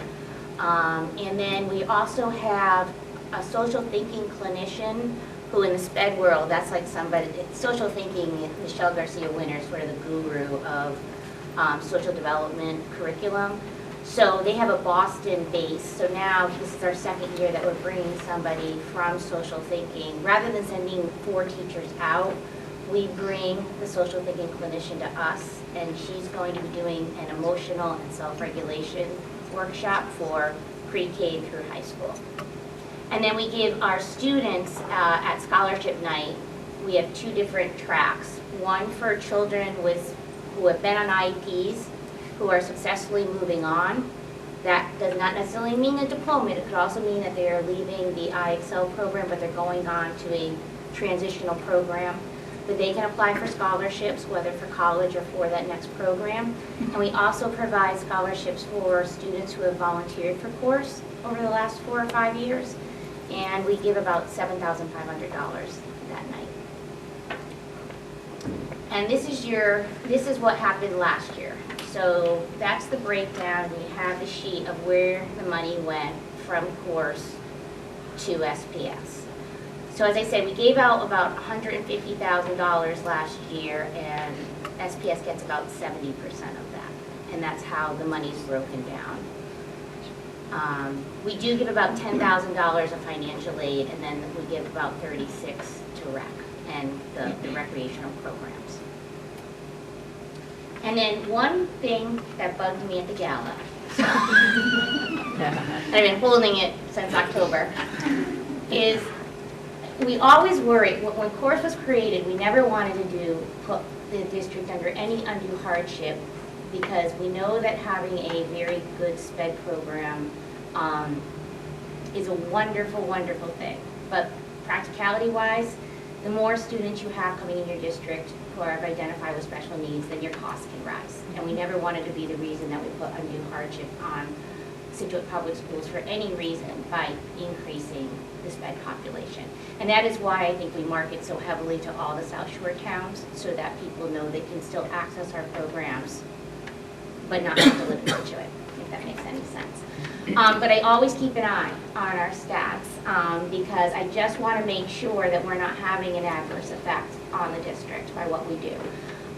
And then we also have a social thinking clinician who in the SPED world, that's like somebody, social thinking, Michelle Garcia Winter is sort of the guru of social development curriculum. So they have a Boston base. So now this is our second year that we're bringing somebody from social thinking. Rather than sending 4 teachers out, we bring the social thinking clinician to us, and she's going to be doing an emotional and self-regulation workshop for pre-K through high school. And then we give our students at scholarship night, we have 2 different tracks. One for children who have been on IEPs, who are successfully moving on. That does not necessarily mean a diploma. It could also mean that they are leaving the IXL program, but they're going on to a transitional program. But they can apply for scholarships, whether for college or for that next program. And we also provide scholarships for students who have volunteered for course over the last 4 or 5 years. And we give about $7,500 that night. And this is what happened last year. So that's the breakdown. We have the sheet of where the money went from course to SPS. So as I said, we gave out about $150,000 last year, and SPS gets about 70% of that. And that's how the money's broken down. We do give about $10,000 of financial aid, and then we give about $36,000 to rec and the recreational programs. And then one thing that bugged me at the gala, I've been holding it since October, is we always worry, when course was created, we never wanted to put the district under any undue hardship, because we know that having a very good SPED program is a wonderful, wonderful thing. But practicality-wise, the more students you have coming in your district who are identified with special needs, then your costs can rise. And we never wanted to be the reason that we put undue hardship on Scituate Public Schools for any reason by increasing the SPED population. And that is why I think we market so heavily to all the South Shore towns, so that people know they can still access our programs, but not have to live in Scituate, if that makes any sense. But I always keep an eye on our stats because I just want to make sure that we're not having an adverse effect on the district by what we do.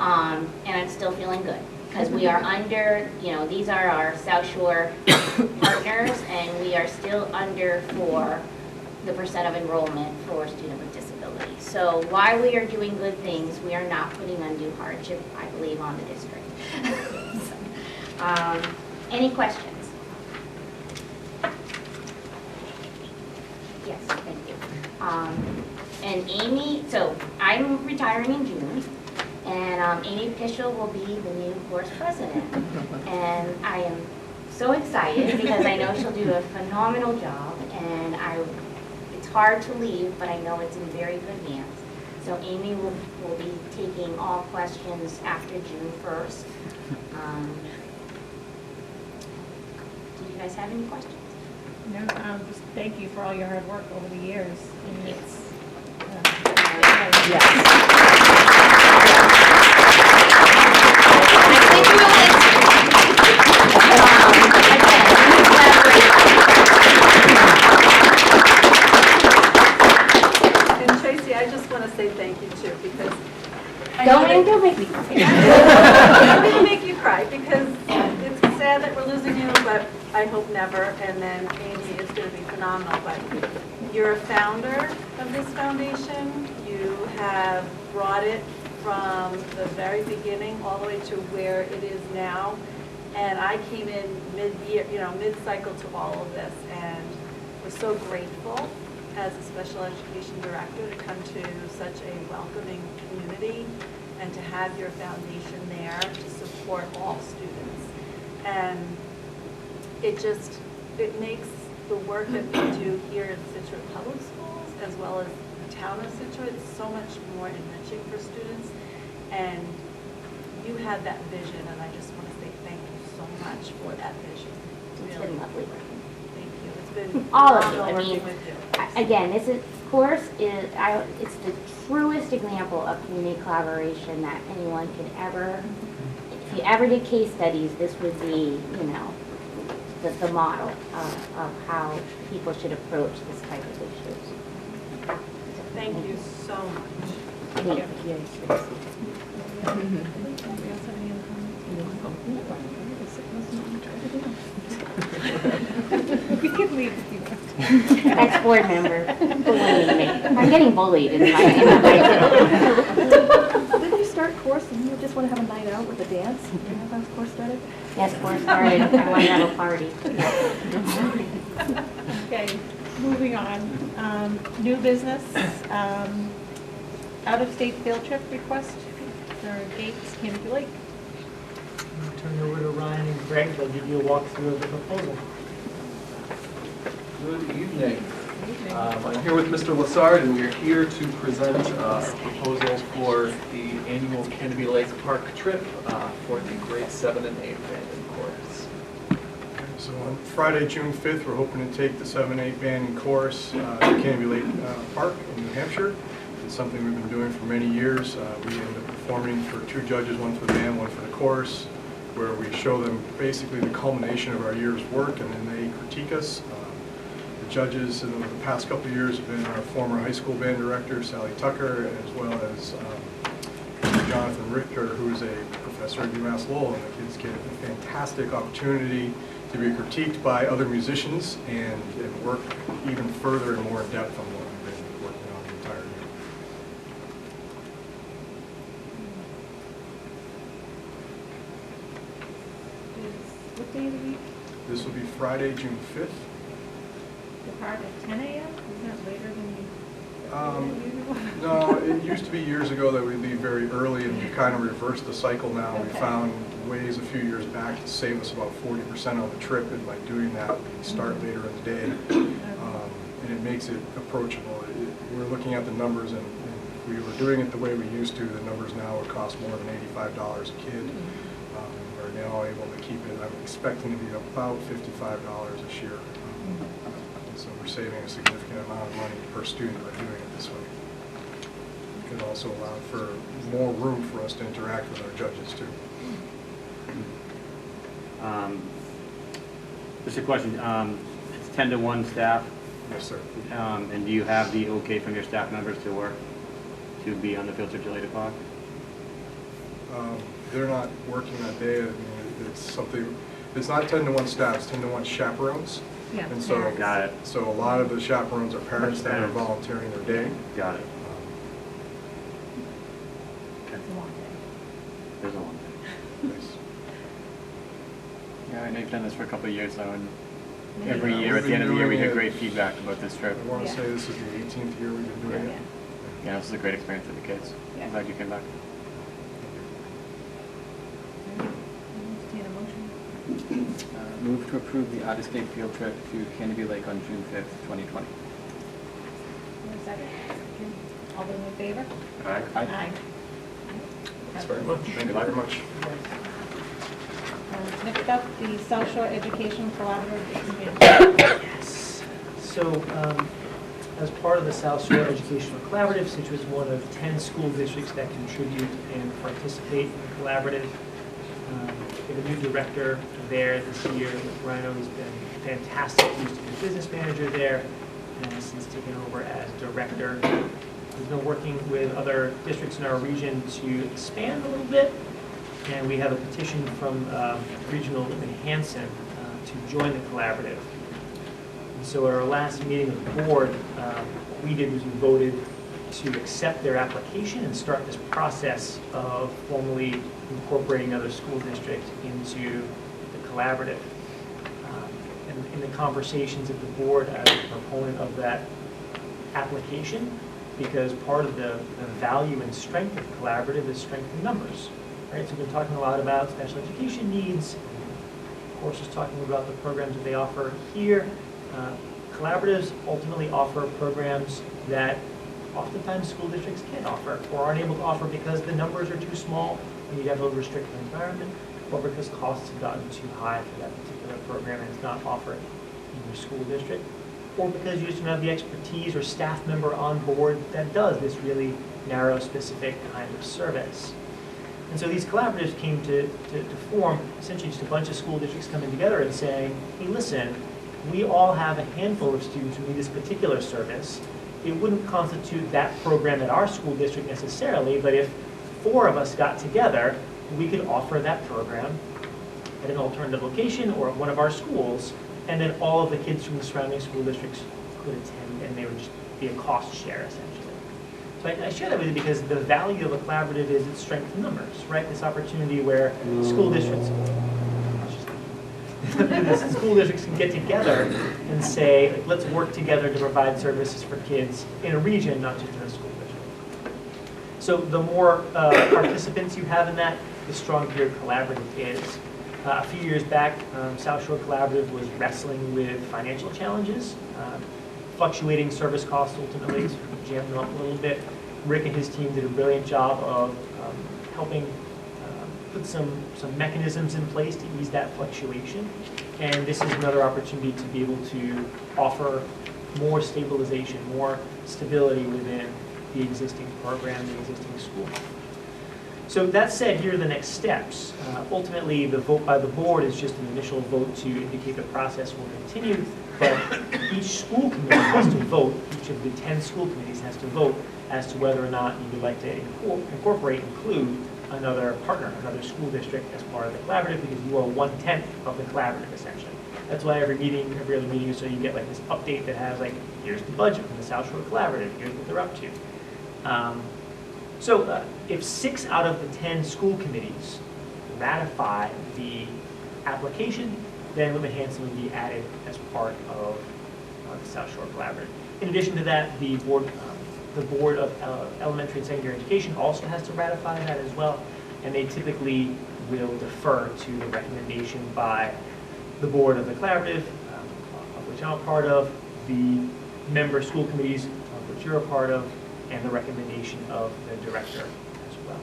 And I'm still feeling good because we are under, these are our South Shore partners, and we are still under for the % of enrollment for student with disability. So while we are doing good things, we are not putting undue hardship, I believe, on the district. Any questions? Yes, thank you. And Amy, so I'm retiring in June, and Amy Pischel will be the new course president. And I am so excited because I know she'll do a phenomenal job, and it's hard to leave, but I know it's in very good hands. So Amy will be taking all questions after June 1st. Do you guys have any questions? No, just thank you for all your hard work over the years. And it's, And Tracy, I just want to say thank you too, because Don't make me cry. I'm going to make you cry because it's sad that we're losing you, but I hope never. And then Amy is going to be phenomenal. But you're a founder of this foundation. You have brought it from the very beginning all the way to where it is now. And I came in mid-year, mid-cycle to all of this, and we're so grateful as a special education director to come to such a welcoming community and to have your foundation there to support all students. And it makes the work that we do here in Scituate Public Schools as well as the town of Scituate so much more enriching for students. And you had that vision, and I just want to say thank you so much for that vision. It's been lovely working. Thank you. It's been All of you. phenomenal I working mean, with you. again, this course is it's the truest example of community collaboration that anyone could ever. If you ever did case studies, this would be, the model of how people should approach this type of issues. Thank you so much. Thank you. we can leave if you want. Ex-board member bullying me. I'm getting bullied in my Didn't you start course and you just want to have a night out with a dance? You know how that course started? Yes, course started. I want to have a party. Okay, moving on. New business, out-of-state field trip request for Gates, Canopy Lake. I'll turn it over to Ryan and Greg. They'll give you a walkthrough of the proposal. Good evening. I'm here with Mr. Lassard, and we are here to present a proposal for the annual Canopy Lake Park trip for the grade 7 and 8 band and chorus. So on Friday, June 5th, we're hoping to take the 7-8 band and chorus to Canopy Lake Park in New Hampshire. It's something we've been doing for many years. We end up performing for 2 judges, one for the band, one for the chorus, where we show them basically the culmination of our year's work, and then they critique us. The judges in the past couple of years have been our former high school band director, Sally Tucker, as well as Jonathan Richter, who's a professor at UMass Lowell, and the kids get a fantastic opportunity to be critiqued by other musicians and work even further and more in depth on what we've been working on the entire year. What day of the week? This will be Friday, June 5th. Depart at 10 a.m.? Isn't that later than usual? No, it used to be years ago that we'd leave very early, and we've kind of reversed the cycle now. We found ways a few years back to save us about 40% on the trip, and by doing that, we start later in the day, and it makes it approachable. We're looking at the numbers, and if we were doing it the way we used to, the numbers now would cost more than $85 a kid. We're now able to keep it, I'm expecting to be about $55 this year. So we're saving a significant amount of money per student by doing it this way. It could also allow for more room for us to interact with our judges too. Just a question, it's 10-to-1 staff? Yes, sir. And do you have the okay from your staff members to be on the field trip to Lake Park? They're not working that day. I mean, it's something, it's not 10-to-1 staff, it's 10-to-1 chaperones. Yeah. And so, got it. So a lot of the chaperones are parents that are volunteering their day. Got it. It's a long day. There's a long Nice. Yeah, I know you've done this for a couple of years now, and Yeah. every year, at the end of the year, we get great feedback about this trip. I want to Yeah. say this is the 18th year we've been doing it. Yeah, this is a great experience for the kids. Yeah. I'm glad you came back. Entertain a motion. Move to approve the out-of-state field trip to Canopy Lake on June 5th, 2020. Second. All those in favor? Aye. Aye. Thanks very much. Thank you very much. Next up, the South Shore Education Collaborative Expansion. Yes. So, as part of the South Shore Educational Collaborative, Scituate is one of 10 school districts that contribute and participate in the collaborative. We have a new director there this year, Rhino. He's been fantastic. He used to be the business manager there, and has since taken over as director. He's been working with other districts in our region to expand a little bit, and we have a petition from Regional Manhattan to join the collaborative. And so at our last meeting of the board, what we did was we voted to accept their application and start this process of formally incorporating another school district into the collaborative. And in the conversations at the board, I was a proponent of that application because part of the value and strength of the collaborative is strength in numbers. Right? So we've been talking a lot about special education needs. Of course, just talking about the programs that they offer here. Collaboratives ultimately offer programs that oftentimes school districts can't offer or aren't able to offer because the numbers are too small and you have a restricted environment, or because costs have gotten too high for that particular program and it's not offered in your school district, or because you just don't have the expertise or staff member on board that does this really narrow, specific kind of service. And so these collaboratives came to form essentially just a bunch of school districts coming together and saying, hey, listen, we all have a handful of students who need this particular service. It wouldn't constitute that program at our school district necessarily, but if 4 of us got together, we could offer that program at an alternative location or at one of our schools, and then all of the kids from the surrounding school districts could attend, and they would just be a cost share, essentially. So I share that with you because the value of a collaborative is its strength in numbers, right? This opportunity where school districts, the school districts can get together and say, like, let's work together to provide services for kids in a region, not just in a school district. So the more participants you have in that, the stronger your collaborative is. A few years back, South Shore Collaborative was wrestling with financial challenges. Fluctuating service costs ultimately jammed them up a little bit. Rick and his team did a brilliant job of helping put some mechanisms in place to ease that fluctuation. And this is another opportunity to be able to offer more stabilization, more stability within the existing program, the existing school. So that said, here are the next steps. Ultimately, the vote by the board is just an initial vote to indicate the process will continue, but each school committee has to vote, each of the 10 school committees has to vote as to whether or not you would like to include another partner, another school district as part of the collaborative, because you are 1/10 of the collaborative, essentially. That's why every other meeting, so you get like this update that has like, here's the budget from the South Shore Collaborative, here's what they're up to. So if 6 out of the 10 school committees ratify the application, then Whitman Hanson would be added as part of the South Shore Collaborative. In addition to that, the board of Elementary and Secondary Education also has to ratify that as well, and they typically will defer to the recommendation by the board of the collaborative, of which I'm a part of, the member school committees, of which you're a part of, and the recommendation of the director as well.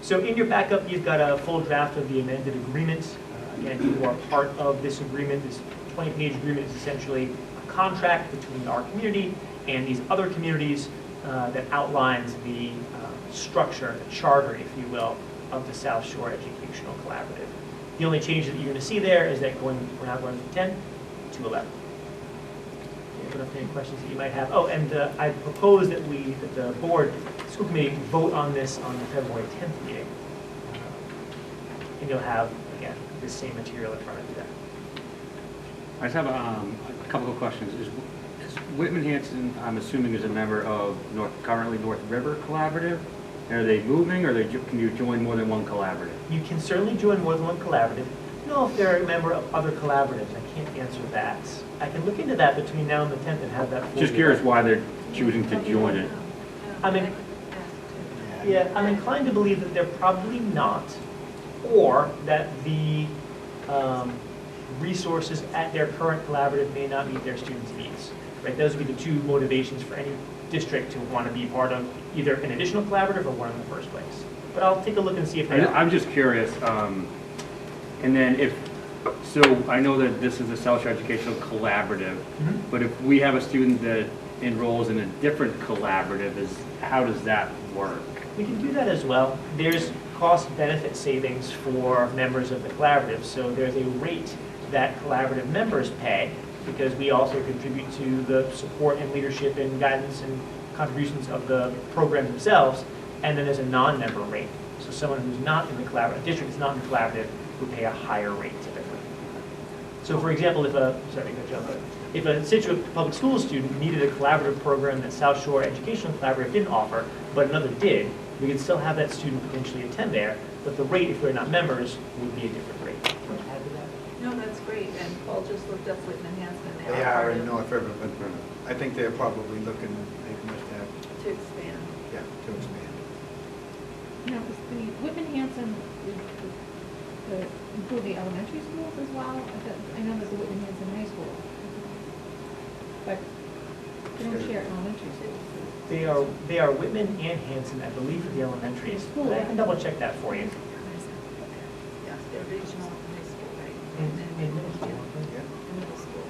So in your backup, you've got a full draft of the amended agreement. Again, you are part of this agreement. This 20-page agreement is essentially a contract between our community and these other communities that outlines the structure, the charter, if you will, of the South Shore Educational Collaborative. The only change that you're going to see there is that we're now going from 10 to 11. Open up to any questions that you might have. Oh, and I propose that the board, school committee, vote on this on the February 10th meeting. And you'll have, again, this same material in front of you there. I just have a couple of questions. Is Whitman Hanson, I'm assuming, is a member of currently North River Collaborative? Are they moving, or can you join more than one collaborative? You can certainly join more than one collaborative. I don't know if they're a member of other collaboratives. I can't answer that. I can look into that between now and the 10th and have that for you. Just curious why they're choosing to join it. I'm inclined to believe that they're probably not, or that the resources at their current collaborative may not meet their students' needs. Right? Those would be the two motivations for any district to want to be part of either an additional collaborative or one in the first place. But I'll take a look and see if they are. I'm just curious, and then so I know that this is a South Shore Educational Collaborative, but if we have a student that enrolls in a different collaborative, how does that work? We can do that as well. There's cost-benefit savings for members of the collaborative, so there's a rate that collaborative members pay because we also contribute to the support and leadership and guidance and contributions of the program themselves, and then there's a non-member rate. So someone who's not in the collaborative, district is not in the collaborative, would pay a higher rate typically. So for example, if a Scituate Public Schools student needed a collaborative program that South Shore Educational Collaborative didn't offer, but another did, we could still have that student potentially attend there, but the rate, if we're not members, would be a different rate. Do you want to add to that? No, that's great, and Paul just looked up Whitman Hanson. They are in North River, but I think they're probably looking, they must have, To expand. yeah, to expand. You know, 'cause the Whitman Hanson include the elementary schools as well. I know there's the Whitman Hanson High School, but they don't share elementary schools. They are Whitman and Hanson, I believe, for the elementaries. But I can double check that for you. Yes, they're regional high school, right? In middle school, I think. Middle school.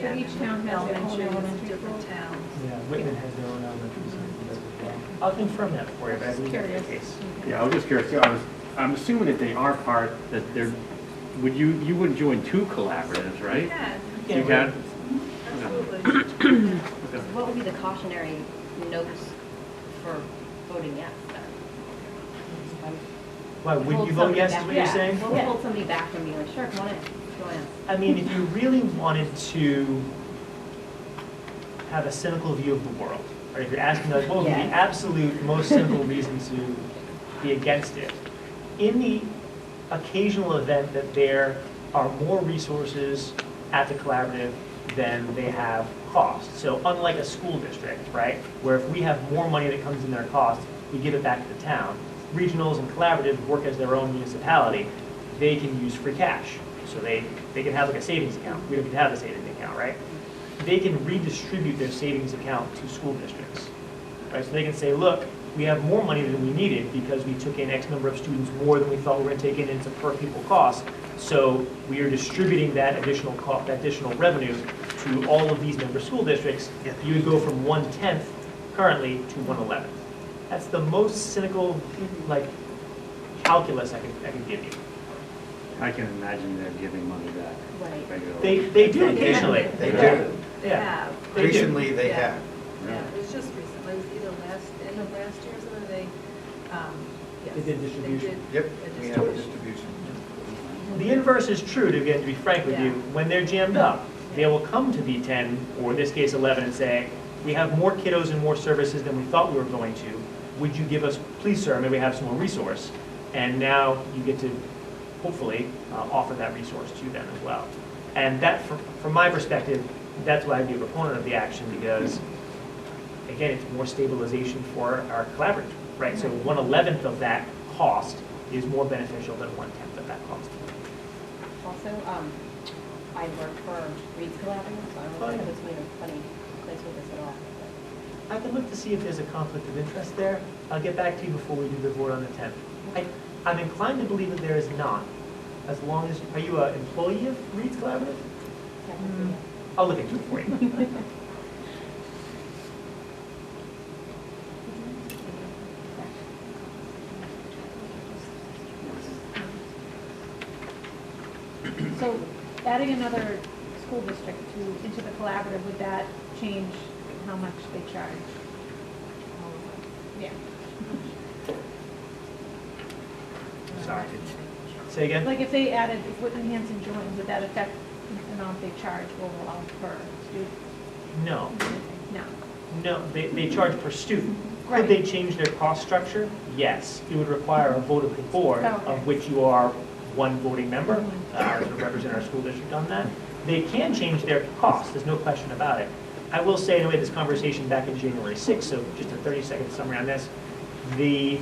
Yeah. But each town has their own elementary Different school. towns. Yeah, Whitman has their own elementary schools as well. I'll confirm that for you, but I believe that's the case. Yeah, I was just curious, too. I'm assuming that they are that you wouldn't join two collaboratives, right? You can. You can? Absolutely. What would be the cautionary notes for voting yes then? Why, would you vote yes, is what you're saying? We'll hold somebody back from being like, sure, come on in, join us. I mean, if you really wanted to have a cynical view of the world, or if you're asking like, what would be the absolute most simple reason to be against it? In the occasional event that there are more resources at the collaborative than they have cost. So unlike a school district, right, where if we have more money that comes in their cost, we give it back to the town. Regionals and collaboratives work as their own municipality. They can use free cash. So they can have like a savings account. We don't need to have a savings account, right? They can redistribute their savings account to school districts, right? So they can say, look, we have more money than we needed because we took in X number of students more than we thought we were going to take in into per pupil cost. So we are distributing that additional cost, that additional revenue to all of these member school districts. You would go from 1/10 currently to 1/11. That's the most cynical, like, calculus I can give you. I can imagine they're giving money back regularly. They do occasionally. They do. They have. Recently, they Yeah. have. Yeah, it was just recently, it was either end of last year or something, yes. They did distribution. Yep, we have a distribution. The inverse is true, to be frank with you. When they're jammed up, they will come to the 10, or in this case 11, and say, we have more kiddos and more services than we thought we were going to. Would you give us, please sir, may we have some more resource? And now you get to, hopefully, offer that resource to them as well. And that, from my perspective, that's why I'd be a proponent of the action, because, again, it's more stabilization for our collaborative, right? So 1/11 of that cost is more beneficial than 1/10 of that cost. Also, I work for Reed's Collaborative, so I don't know if it's maybe a funny place with this at all. I can look to see if there's a conflict of interest there. I'll get back to you before we do the vote on the 10th. I'm inclined to believe that there is not, as long as, are you an employee of Reed's Collaborative? I'll look into it for you. So adding another school district into the collaborative, would that change how much they charge? Yeah. Sorry. Say again? Like if they added, if Whitman Hanson joined, would that affect the amount they charge overall per student? No. No. No, they charge per student. Right. Could they change their cost structure? Yes. It would require a vote of the board, Oh, okay. of which you are one voting member, to represent our school district on that. They can change their cost, there's no question about it. I will say, and we had this conversation back in January 6th, so just a 30-second summary on this. The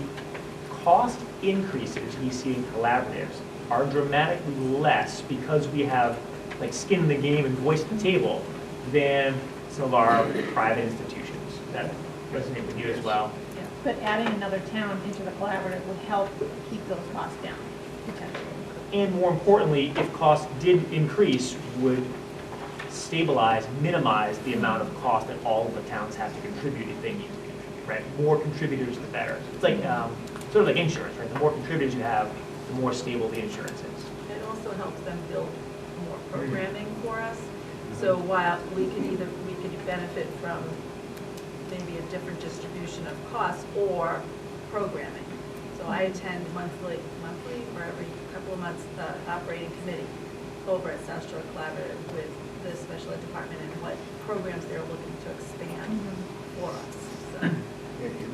cost increases we see in collaboratives are dramatically less because we have like skin in the game and voice at the table than some of our private institutions that resonate with you as well. But adding another town into the collaborative would help keep those costs down, potentially. And more importantly, if costs did increase, would stabilize, minimize the amount of cost that all of the towns have to contribute if they need to contribute, right? More contributors, the better. It's like, sort of like insurance, right? The more contributors you have, the more stable the insurance is. It also helps them build more programming for us. So while we could benefit from maybe a different distribution of costs or programming. So I attend monthly or every couple of months, the operating committee over at South Shore Collaborative with the special ed department and what programs they're looking to expand for us. So.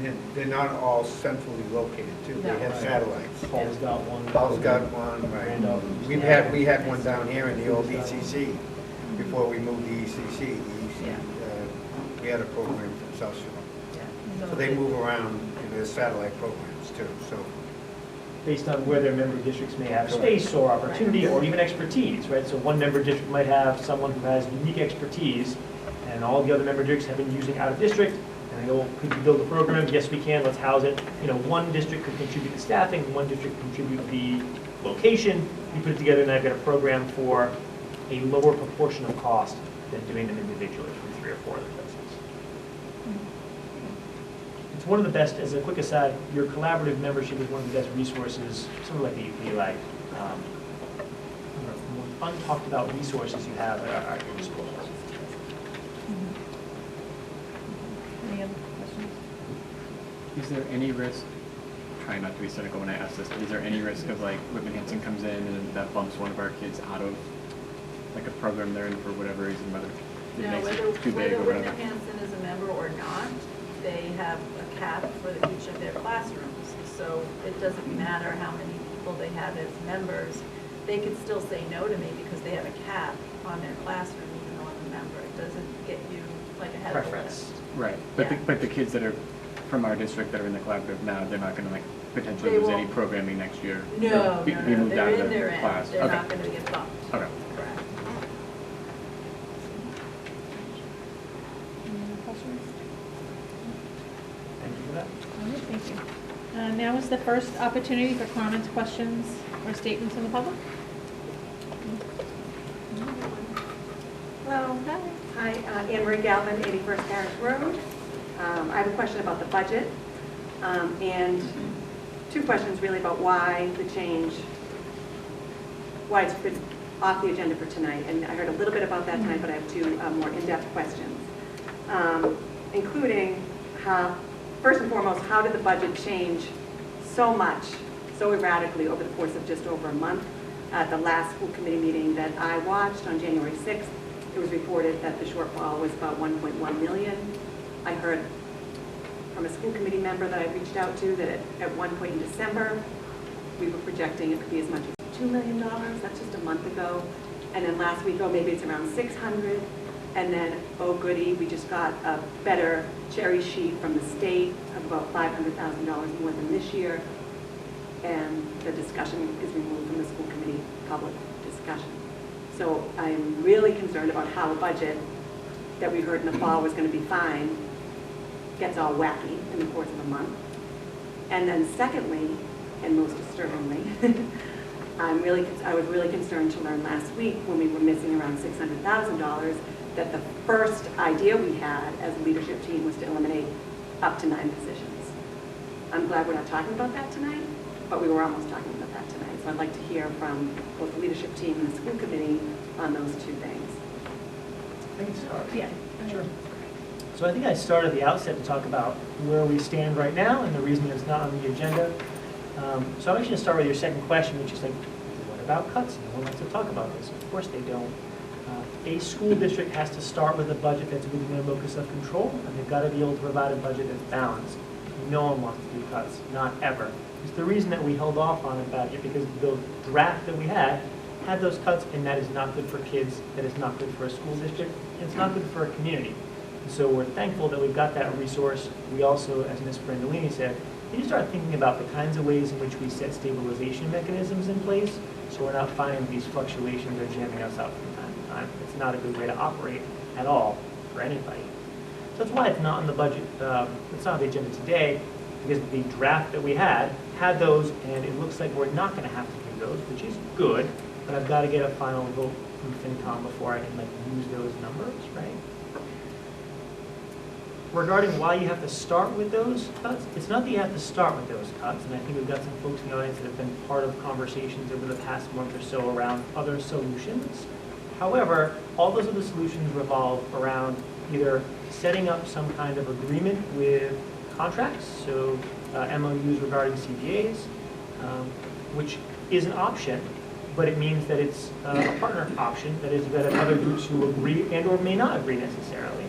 And they're not all centrally located too. They have satellites. Paul's got one. Paul's got one, right. We had one down here in the old ECC before we moved to ECC. We had a program from South Shore. So they move around in their satellite programs too. So Based on where their member districts may have space or opportunity or even expertise, right? So one member district might have someone who has unique expertise, and all the other member districts have been using out of district, and they go, could you build a program? Yes, we can, let's house it. You know, one district could contribute the staffing, one district could contribute the location. You put it together and I've got a program for a lower proportion of cost than doing them individually from 3 or 4 other places. It's one of the best, as a quick aside, your collaborative membership is one of the best resources, sort of like the more untalked about resources you have at your schools. Any other questions? Is there any risk, trying not to be cynical when I ask this, but is there any risk of like Whitman-Hanson comes in and that bumps one of our kids out of like a program they're in for whatever reason, whether it makes it too big or whether whatever? Whitman-Hanson is a member or not, they have a cap for each of their classrooms. So it doesn't matter how many people they have as members. They could still say no to me because they have a cap on their classroom, even though I'm a member. It doesn't get you like ahead of the list. Right, but Yeah. but the kids that are from our district that are in the collaborative now, they're not gonna like potentially They lose any won't. programming next year? No, Or be moved they're out of in, the they're in. class? They're Okay. not going to get bumped. Okay. Correct. Any other questions? Thank you for that. All right, thank you. Now is the first opportunity for comments, questions, or statements from the public. Hello. Hi, Anne Marie Galvin, 81st Parish Road. I have a question about the budget, and 2 questions really about why the change, why it's been off the agenda for tonight. And I heard a little bit about that tonight, but I have 2 more in-depth questions, including how, first and foremost, how did the budget change so much, so erratically over the course of just over a month? At the last school committee meeting that I watched on January 6th, it was reported that the shortfall was about 1.1 million. I heard from a school committee member that I reached out to that at one point in December, we were projecting it could be as much as $2 million. That's just a month ago. And then last week, oh, maybe it's around 600. And then, oh goody, we just got a better cherry sheet from the state of about $500,000 more than this year. And the discussion is removed from the school committee public discussion. So I'm really concerned about how a budget that we heard in the fall was going to be fine gets all wacky in the course of a month. And then secondly, and most disturbingly, I was really concerned to learn last week when we were missing around $600,000 that the first idea we had as a leadership team was to eliminate up to 9 positions. I'm glad we're not talking about that tonight, but we were almost talking about that tonight. So I'd like to hear from both the leadership team and the school committee on those 2 things. I can start. Yeah. Sure. So I think I started at the outset to talk about where we stand right now and the reason it's not on the agenda. So I'm actually going to start with your second question, which is like, what about cuts? No one wants to talk about this. Of course they don't. A school district has to start with a budget that's within their locus of control, and they've got to be able to provide a budget that's balanced. No one wants to do cuts, not ever. It's the reason that we held off on a budget, because the draft that we had those cuts, and that is not good for kids, that is not good for a school district, and it's not good for a community. And so we're thankful that we've got that resource. We also, as Ms. Brandolini said, need to start thinking about the kinds of ways in which we set stabilization mechanisms in place, so we're not finding these fluctuations or jamming us out from time to time. It's not a good way to operate at all for anybody. That's why it's not on the budget, it's not on the agenda today, because the draft that we had those, and it looks like we're not gonna have to do those, which is good, but I've got to get a final vote from FinCom before I can like use those numbers, right? Regarding why you have to start with those cuts, it's not that you have to start with those cuts, and I think we've got some folks in the audience that have been part of conversations over the past month or so around other solutions. However, all those other solutions revolve around either setting up some kind of agreement with contracts, so MOUs regarding CBAs, which is an option, but it means that it's a partner option, that is that other groups who agree and or may not agree necessarily,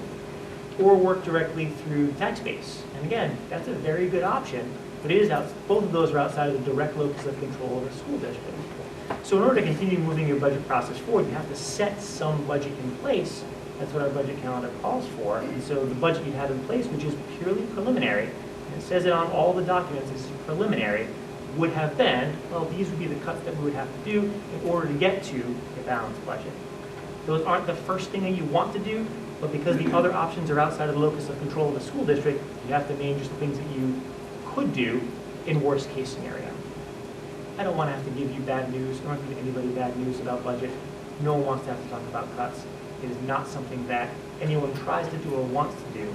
or work directly through tax base. And again, that's a very good option, but it is both of those are outside of the direct locus of control of the school district. So in order to continue moving your budget process forward, you have to set some budget in place. That's what our budget calendar calls for. And so the budget you have in place, which is purely preliminary, and it says it on all the documents, this is preliminary, would have been, well, these would be the cuts that we would have to do in order to get to a balanced budget. Those aren't the first thing that you want to do, but because the other options are outside of the locus of control of the school district, you have to name just the things that you could do in worst case scenario. I don't want to have to give you bad news. I don't want to give anybody bad news about budget. No one wants to have to talk about cuts. It is not something that anyone tries to do or wants to do.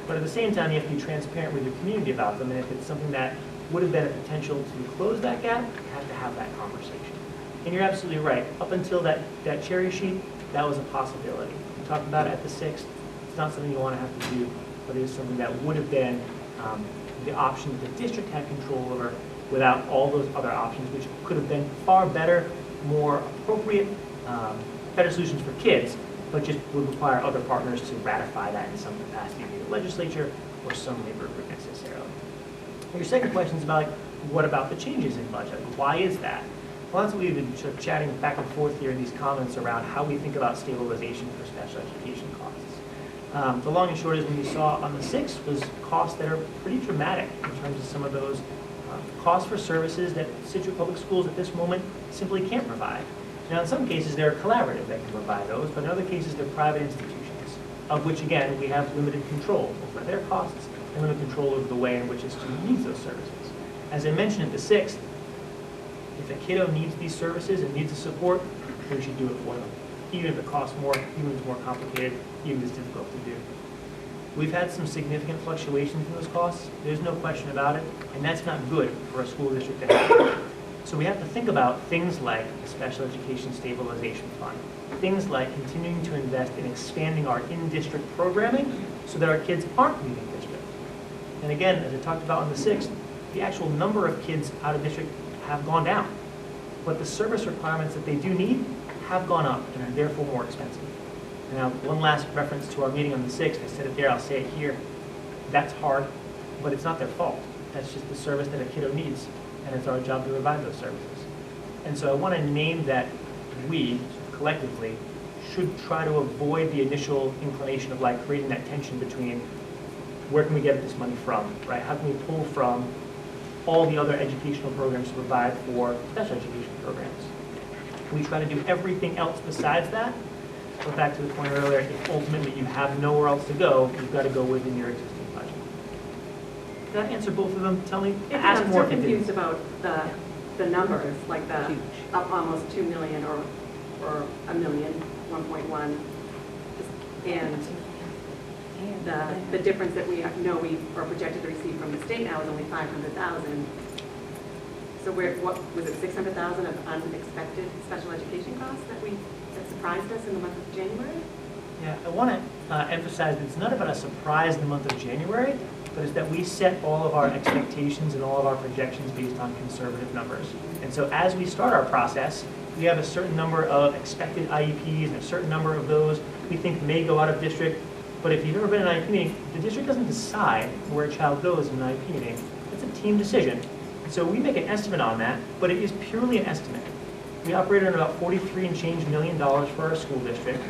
But at the same time, you have to be transparent with your community about them. And if it's something that would have been a potential to close that gap, you have to have that conversation. And you're absolutely right. Up until that cherry sheet, that was a possibility. We talked about it at the 6th. It's not something you want to have to do, but it is something that would have been the option that the district had control over without all those other options, which could have been far better, more appropriate, better solutions for kids, but just would require other partners to ratify that in some capacity, either the legislature or some labor group necessarily. And your second question is about, like, what about the changes in budget? Why is that? Well, that's what we've been sort of chatting back and forth here in these comments around how we think about stabilization for special education costs. The long and short is, when you saw on the 6th was costs that are pretty dramatic in terms of some of those costs for services that Scituate Public Schools at this moment simply can't provide. Now, in some cases, they're collaborative that can provide those, but in other cases, they're private institutions, of which, again, we have limited control over their costs and limited control over the way in which a student needs those services. As I mentioned at the 6th, if a kiddo needs these services and needs the support, we should do it for them, even if it costs more, even if it's more complicated, even if it's difficult to do. We've had some significant fluctuations in those costs. There's no question about it, and that's not good for a school district to have. So we have to think about things like the Special Education Stabilization Fund, things like continuing to invest in expanding our in-district programming so that our kids aren't leaving district. And again, as I talked about on the 6th, the actual number of kids out of district have gone down, but the service requirements that they do need have gone up and are therefore more expensive. Now, one last reference to our meeting on the 6th, I said it there, I'll say it here. That's hard, but it's not their fault. That's just the service that a kiddo needs, and it's our job to provide those services. And so I want to name that we, collectively, should try to avoid the initial inclination of like creating that tension between where can we get this money from, right? How can we pull from all the other educational programs to provide for special education programs? We try to do everything else besides that. But back to the point earlier, if ultimately you have nowhere else to go, you've got to go within your existing budget. Did that answer both of them? Tell me, ask more. I'm so confused about the numbers, like the up almost 2 million or a million, 1.1, and the difference that we know we are projected to receive from the state now is only 500,000. So what was it, 600,000 of unexpected special education costs that surprised us in the month of January? Yeah, I want to emphasize that it's not about a surprise in the month of January, but it's that we set all of our expectations and all of our projections based on conservative numbers. And so as we start our process, we have a certain number of expected IEPs and a certain number of those we think may go out of district. But if you've ever been in an IEP meeting, the district doesn't decide where a child goes in an IEP meeting. It's a team decision. So we make an estimate on that, but it is purely an estimate. We operate on about $43 and change million for our school district.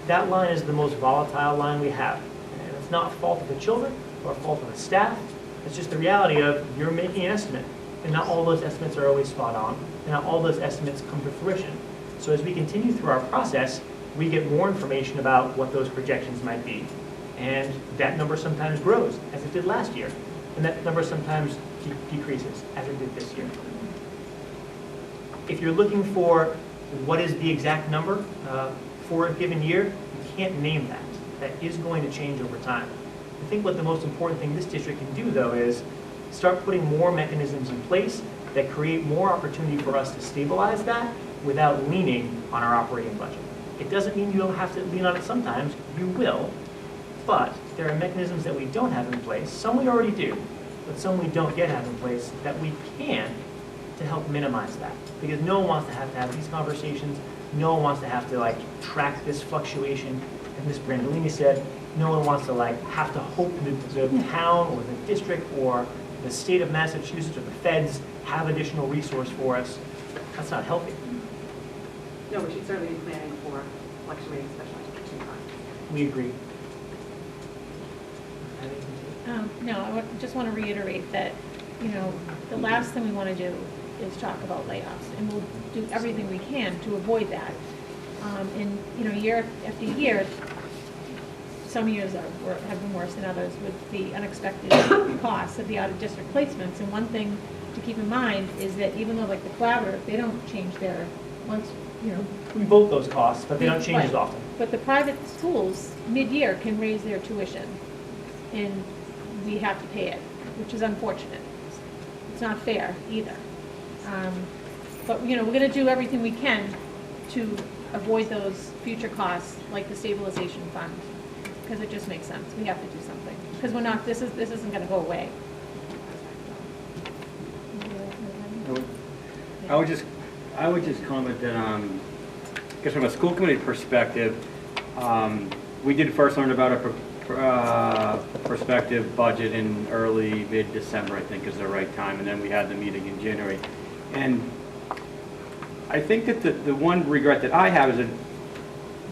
That line is the most volatile line we have. And it's not a fault of the children or a fault of the staff. It's just the reality of you're making an estimate. And not all those estimates are always spot on. And not all those estimates come to fruition. So as we continue through our process, we get more information about what those projections might be. And that number sometimes grows, as it did last year. And that number sometimes decreases, as it did this year. If you're looking for what is the exact number for a given year, you can't name that. That is going to change over time. I think what the most important thing this district can do, though, is start putting more mechanisms in place that create more opportunity for us to stabilize that without leaning on our operating budget. It doesn't mean you don't have to lean on it sometimes. You will. But there are mechanisms that we don't have in place. Some we already do, but some we don't yet have in place that we can to help minimize that. Because no one wants to have these conversations. No one wants to have to track this fluctuation. And Ms. Brandolini said, no one wants to have to hope that the town or the district or the state of Massachusetts or the feds have additional resource for us. That's not healthy. No, we should certainly be planning for fluctuating special education costs. We agree. No, just want to reiterate that, the last thing we want to do is talk about layoffs, and we'll do everything we can to avoid that. And, year after year, some years have been worse than others with the unexpected costs of the out-of-district placements. And one thing to keep in mind is that even though the collaborative, they don't change their, We vote those costs, but they don't change as Right. often. But the private schools, mid-year, can raise their tuition, and we have to pay it, which is unfortunate. It's not fair either. But, we're going to do everything we can to avoid those future costs, like the stabilization fund, because it just makes sense. We have to do something, because this isn't going to go away. I would just comment that, because from a school committee perspective, we did first learn about a prospective budget in early, mid-December, I think is the right time, and then we had the meeting in January. And I think that the one regret that I have is that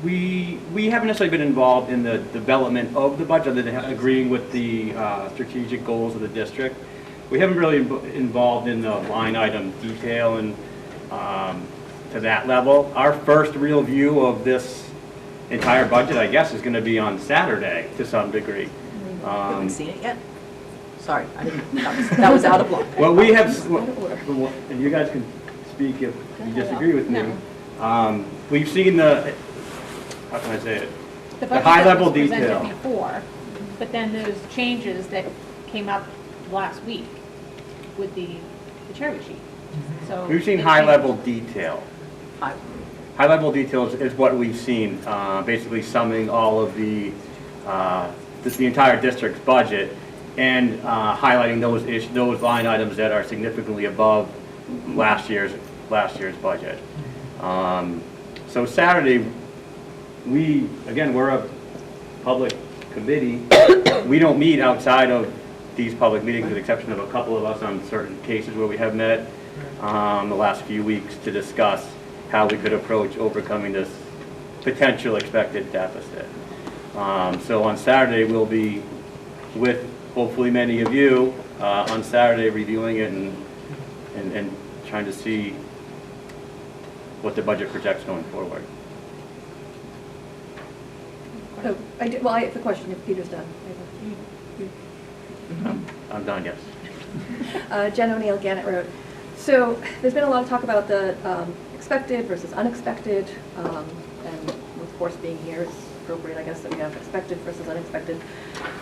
we haven't necessarily been involved in the development of the budget, other than agreeing with the strategic goals of the district. We haven't really involved in the line item detail and to that level. Our first real view of this entire budget, I guess, is going to be on Saturday to some degree. Haven't seen it yet? Sorry, I didn't, that was out of line. Well, we have, and you guys can speak if you disagree with me. We've seen how can I say it? The The high-level budget that was detail. presented before, but then there's changes that came up last week with the cherry sheet. So We've seen they high-level changed. detail. High-level detail is what we've seen, basically summing all of the entire district's budget and highlighting those line items that are significantly above last year's budget. So Saturday, we're a public committee. We don't meet outside of these public meetings, with the exception of a couple of us on certain cases where we have met the last few weeks to discuss how we could approach overcoming this potential expected deficit. So on Saturday, we'll be with hopefully many of you on Saturday reviewing it and trying to see what the budget projects going forward. So, I have a question if Peter's done. I'm done, yes. Jen O'Neill, Gannett Road. So there's been a lot of talk about the expected versus unexpected, and of course being here, it's appropriate, I guess, that we have expected versus unexpected.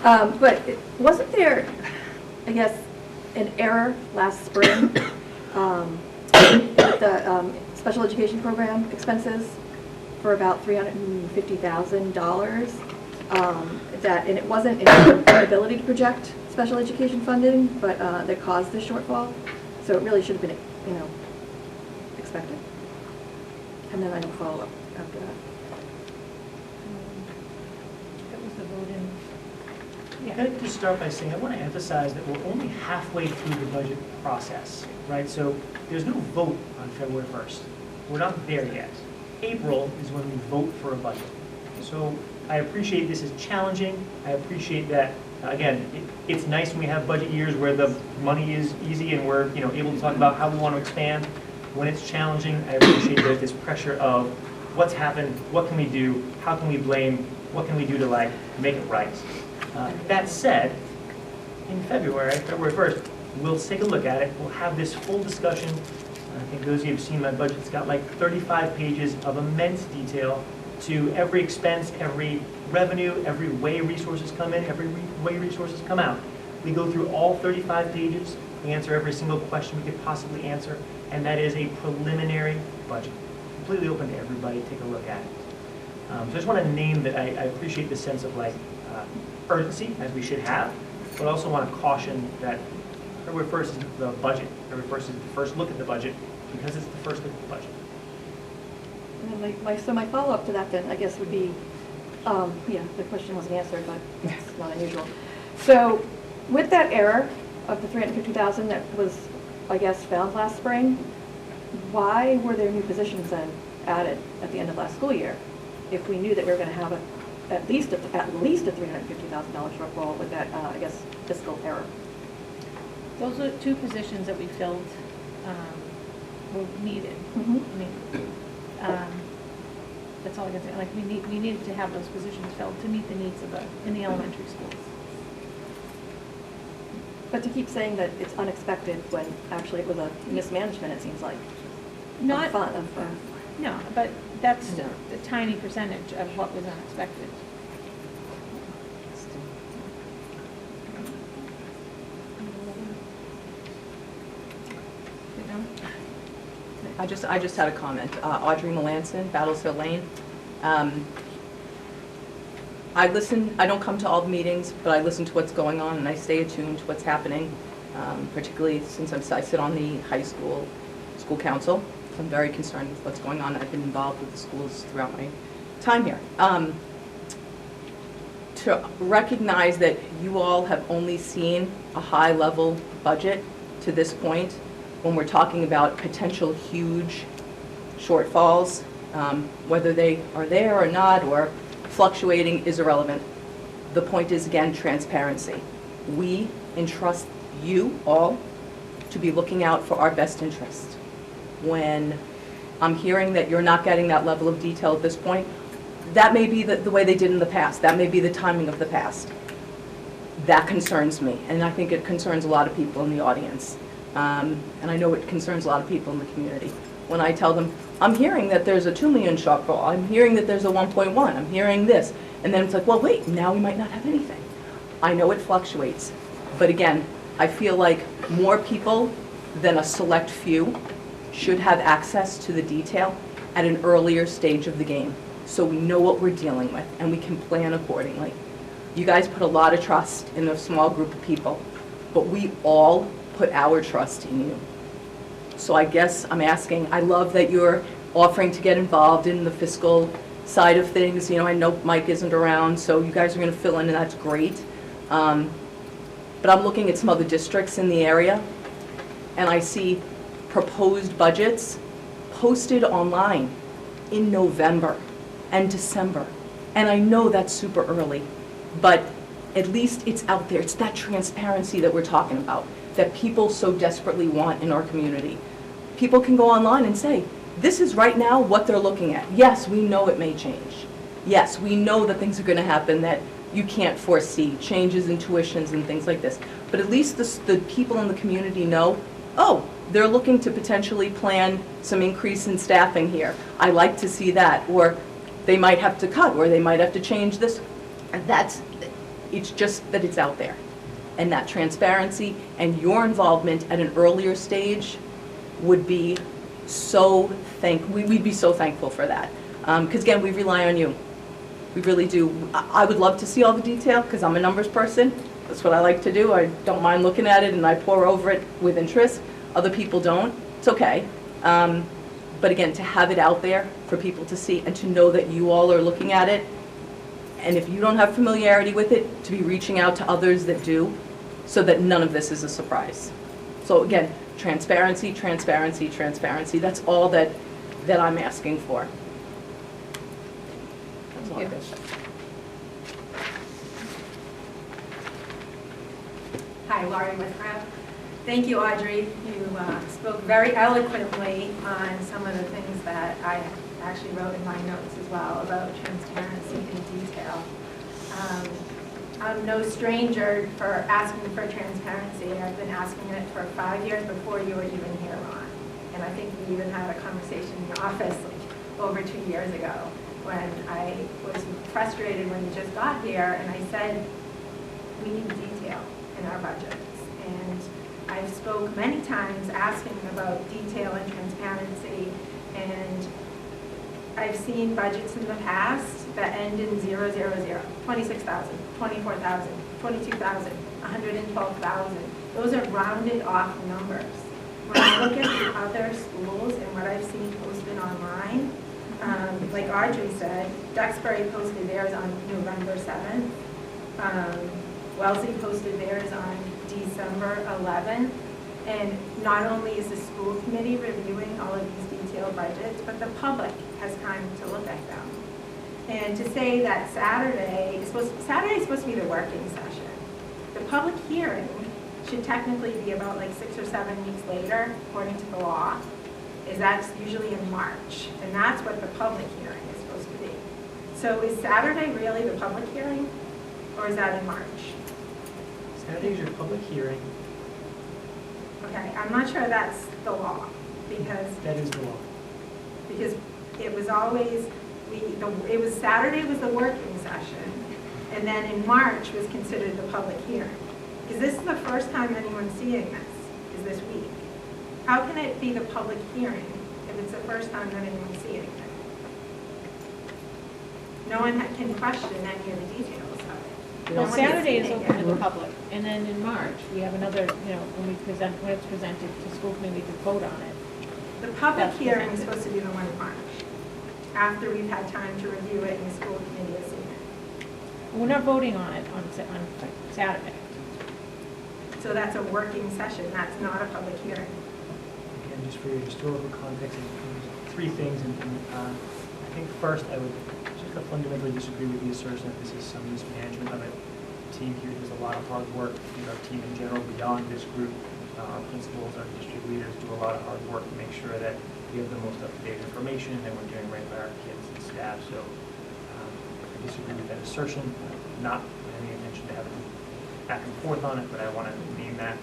But wasn't there, I guess, an error last spring with the special education program expenses for about $350,000? And it wasn't in our ability to project special education funding, but that caused the shortfall. So it really should have been, expected. And then I will follow up after that. That was the vote in. I'd like to start by saying I want to emphasize that we're only halfway through the budget process, right? So there's no vote on February 1st. We're not there yet. April is when we vote for a budget. So I appreciate this is challenging. I appreciate that, again, it's nice when we have budget years where the money is easy and we're able to talk about how we want to expand. When it's challenging, I appreciate that this pressure of what's happened, what can we do, how can we blame what can we do to like make it right? That said, in February 1st, we'll take a look at it. We'll have this full discussion. I think those of you who've seen my budget, it's got like 35 pages of immense detail to every expense, every revenue, every way resources come in, every way resources come out. We go through all 35 pages, we answer every single question we could possibly answer, and that is a preliminary budget. Completely open to everybody, take a look at it. So I just want to name that I appreciate the sense of like urgency, as we should have, but I also want to caution that February 1st is the budget. February 1st is the first look at the budget, because it's the first look at the budget. And then so my follow-up to that then, I guess, would be, yeah, the question wasn't answered, but it's not unusual. So with that error of the 350,000 that was, I guess, found last spring, why were there new positions then added at the end of last school year if we knew that we were going to have at least a $350,000 shortfall with that, I guess, fiscal error? Those are two positions that we filled, were needed. Mm-hmm. I mean, that's all I can say. Like, we needed to have those positions filled to meet the needs of in the elementary schools. But to keep saying that it's unexpected when actually it was a mismanagement, it seems like. Not fun. No, but that's a tiny percentage of what was unexpected. I just had a comment. Audrey Melanson, Battlesville Lane. I don't come to all the meetings, but I listen to what's going on and I stay attuned to what's happening, particularly since I sit on the high school council. So I'm very concerned with what's going on. I've been involved with the schools throughout my time here. To recognize that you all have only seen a high-level budget to this point, when we're talking about potential huge shortfalls, whether they are there or not or fluctuating is irrelevant. The point is, again, transparency. We entrust you all to be looking out for our best interest. When I'm hearing that you're not getting that level of detail at this point, that may be the way they did in the past. That may be the timing of the past. That concerns me, and I think it concerns a lot of people in the audience. And I know it concerns a lot of people in the community. When I tell them, I'm hearing that there's a $2 million shortfall, I'm hearing that there's a 1.1, I'm hearing this, and then it's like, well, wait, now we might not have anything. I know it fluctuates, but again, I feel like more people than a select few should have access to the detail at an earlier stage of the game, so we know what we're dealing with and we can plan accordingly. You guys put a lot of trust in a small group of people, but we all put our trust in you. So I guess I'm asking, I love that you're offering to get involved in the fiscal side of things. You know, I know Mike isn't around, so you guys are going to fill in, and that's great. But I'm looking at some other districts in the area, and I see proposed budgets posted online in November and December. And I know that's super early, but at least it's out there. It's that transparency that we're talking about, that people so desperately want in our community. People can go online and say, this is right now what they're looking at. Yes, we know it may change. Yes, we know that things are going to happen that you can't foresee, changes in tuitions and things like this. But at least the people in the community know, oh, they're looking to potentially plan some increase in staffing here. I like to see that. Or they might have to cut, or they might have to change this. And it's just that it's out there. And that transparency and your involvement at an earlier stage would be so we'd be so thankful for that. Because again, we rely on you. We really do. I would love to see all the detail because I'm a numbers person. That's what I like to do. I don't mind looking at it and I pour over it with interest. Other people don't. It's okay. But again, to have it out there for people to see and to know that you all are looking at it, and if you don't have familiarity with it, to be reaching out to others that do, so that none of this is a surprise. So again, transparency, transparency, transparency. That's all that I'm asking for. That's all I can say. Hi, Laurie Withcraft. Thank you, Audrey. You spoke very eloquently on some of the things that I actually wrote in my notes as well about transparency and detail. I'm no stranger for asking for transparency. I've been asking it for 5 years before you were even here, Ron. And I think we even had a conversation in the office like over 2 years ago when I was frustrated when you just got here, and I said, we need detail in our budgets. And I've spoke many times asking about detail and transparency, and I've seen budgets in the past that end in 0, 0, 0, 26,000, 24,000, 22,000, 112,000. Those are rounded off numbers. When I look at the other schools and what I've seen posted online, like Audrey said, Duxbury posted theirs on November 7th. Wellesley posted theirs on December 11th. And not only is the school committee reviewing all of these detailed budgets, but the public has time to look at them. And to say that Saturday is supposed to be the working session. The public hearing should technically be about like 6 or 7 weeks later, according to the law, is that's usually in March. And that's what the public hearing is supposed to be. So is Saturday really the public hearing, or is that in March? Saturday is your public hearing. Okay, I'm not sure that's the law, because That is the law. because it was always, it was Saturday was the working session, and then in March was considered the public hearing. Because this is the first time anyone's seeing this, is this week. How can it be the public hearing if it's the first time that anyone's seeing it? No one can question any of the details of it. Well, No one has Saturday is seen it open to yet. the public, and then in March, we have another, when it's presented to school committee to vote on it. The public That's hearing is presented. supposed to be the one in March, after we've had time to review it and the school committee has seen it. We're not voting on it on Saturday. So that's a working session, that's not a public hearing. Again, just for your historical context, there's 3 things. And I think first, I would just fundamentally disagree with the assertion that this is some mismanagement of it. The team here does a lot of hard work. Our team in general, beyond this group, our principals, our district leaders do a lot of hard work to make sure that we have the most up-to-date information and we're doing right by our kids and staff. So I disagree with that assertion. Not any intention to have it back and forth on it, but I want to name that.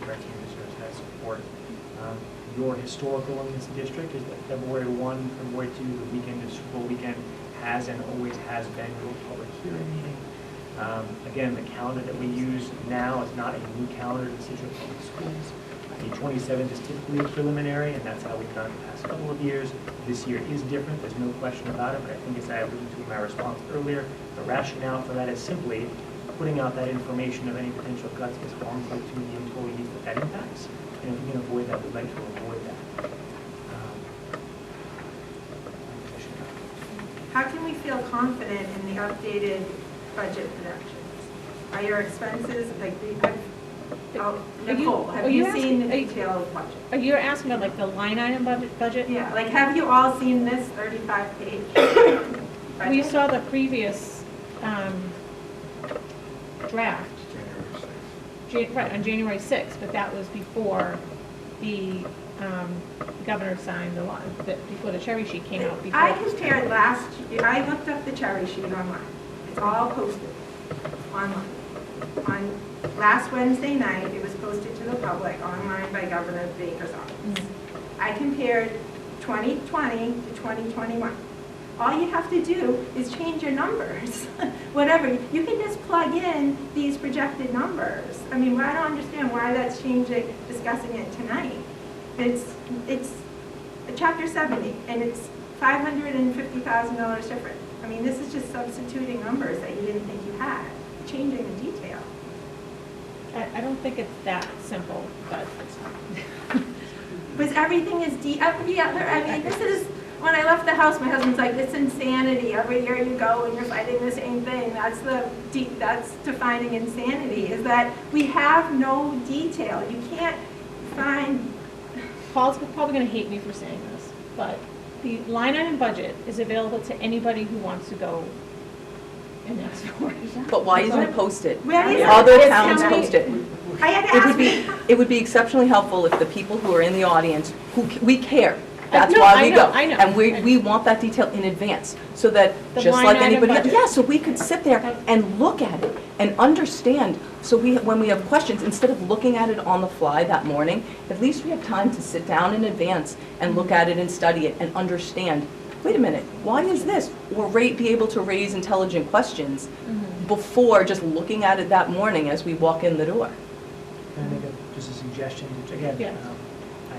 Our team deserves that support. Your historical in this district is that February 1, February 2, the weekend is Super Bowl weekend, has and always has been your public hearing meeting. Again, the calendar that we use now is not a new calendar to Scituate Public Schools. The 27th is typically a preliminary, and that's how we've done it the past couple of years. This year is different, there's no question about it, but I think as I alluded to in my response earlier, the rationale for that is simply putting out that information of any potential cuts is harmful to the employees that impacts. And if we can avoid that, we'd like to avoid that. How can we feel confident in the updated budget projections? Are your expenses, Nicole, have you seen the detailed budget? Are you asking about like the line item budget? Yeah, like have you all seen this 35-page budget? We saw the previous draft. Right, on January 6th, but that was before the governor signed the law, before the cherry sheet came out. I compared I looked up the cherry sheet online. It's all posted online. On last Wednesday night, it was posted to the public online by Governor Baker's office. I compared 2020 to 2021. All you have to do is change your numbers. Whatever. You can just plug in these projected numbers. I mean, I don't understand why that's changing, discussing it tonight. It's Chapter 70, and it's $550,000 different. I mean, this is just substituting numbers that you didn't think you had, changing the detail. I don't think it's that simple, but. Because everything is every other, I mean, this is, when I left the house, my husband's like, it's insanity. Every year you go and you're fighting the same thing. That's defining insanity, is that we have no detail. You can't find. Paul's probably going to hate me for saying this, but the line item budget is available to anybody who wants to go and ask for it. But why isn't it posted? Where is it? Other towns post it. I had to ask It would be exceptionally helpful if the people who are in the audience, we care. That's No, why I we know, go. I know. And we want that detail in advance, so that The just line like item anybody else. budget. Yeah, so we could sit there and look at it and understand. So when we have questions, instead of looking at it on the fly that morning, at least we have time to sit down in advance and look at it and study it and understand, wait a minute, why is this? Or be able to raise intelligent questions before just looking at it that morning as we walk in the door. Can I make just a suggestion? Again, Yeah. I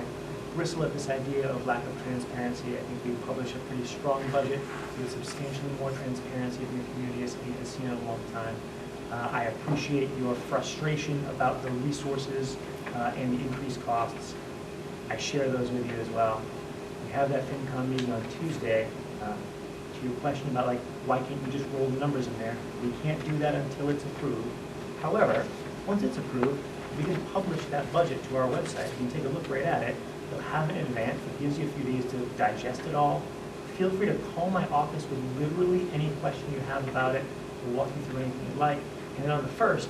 bristle at this idea of lack of transparency. I think we publish a pretty strong budget with substantially more transparency in the community as we have seen in a long time. I appreciate your frustration about the resources and the increased costs. I share those with you as well. We have that FinCom meeting on Tuesday. To your question about like, why can't you just roll the numbers in there? We can't do that until it's approved. However, once it's approved, we can publish that budget to our website. You can take a look right at it. You'll have it in advance. It gives you a few days to digest it all. Feel free to call my office with literally any question you have about it. We'll walk you through anything you'd like. And then on the first,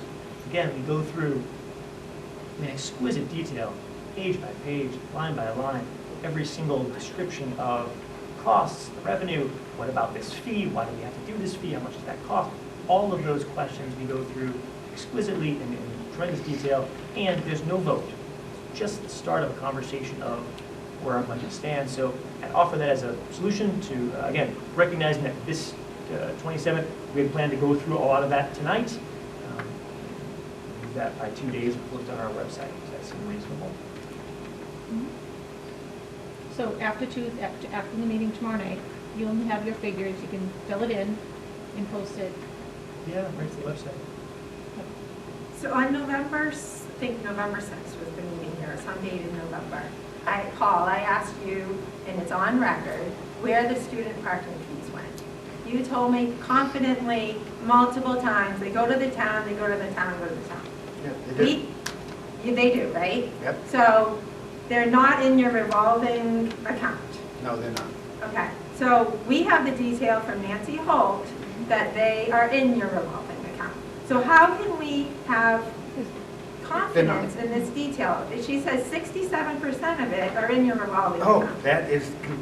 again, we go through in exquisite detail, page by page, line by line, every single description of costs, the revenue, what about this fee, why do we have to do this fee, how much does that cost? All of those questions we go through exquisitely and in tremendous detail, and there's no vote. It's just the start of a conversation of where our budget stands. So I offer that as a solution to, again, recognizing that this 27th, we had planned to go through a lot of that tonight. Do that by 2 days, we looked on our website. Does that seem reasonable? So after the meeting tomorrow night, you'll have your figures, you can fill it in and post it. Yeah, right to the website. So on November 6th was the meeting here, some date in November. Paul, I asked you, and it's on record, where the student parking fees went. You told me confidently multiple times, they go to the town, they go to the town, go to the town. Yeah, they do. They do, right? Yep. So they're not in your revolving account. No, they're not. Okay, so we have the detail from Nancy Holt that they are in your revolving account. So how can we have confidence in this detail? She says 67% of it are in your revolving Oh, account.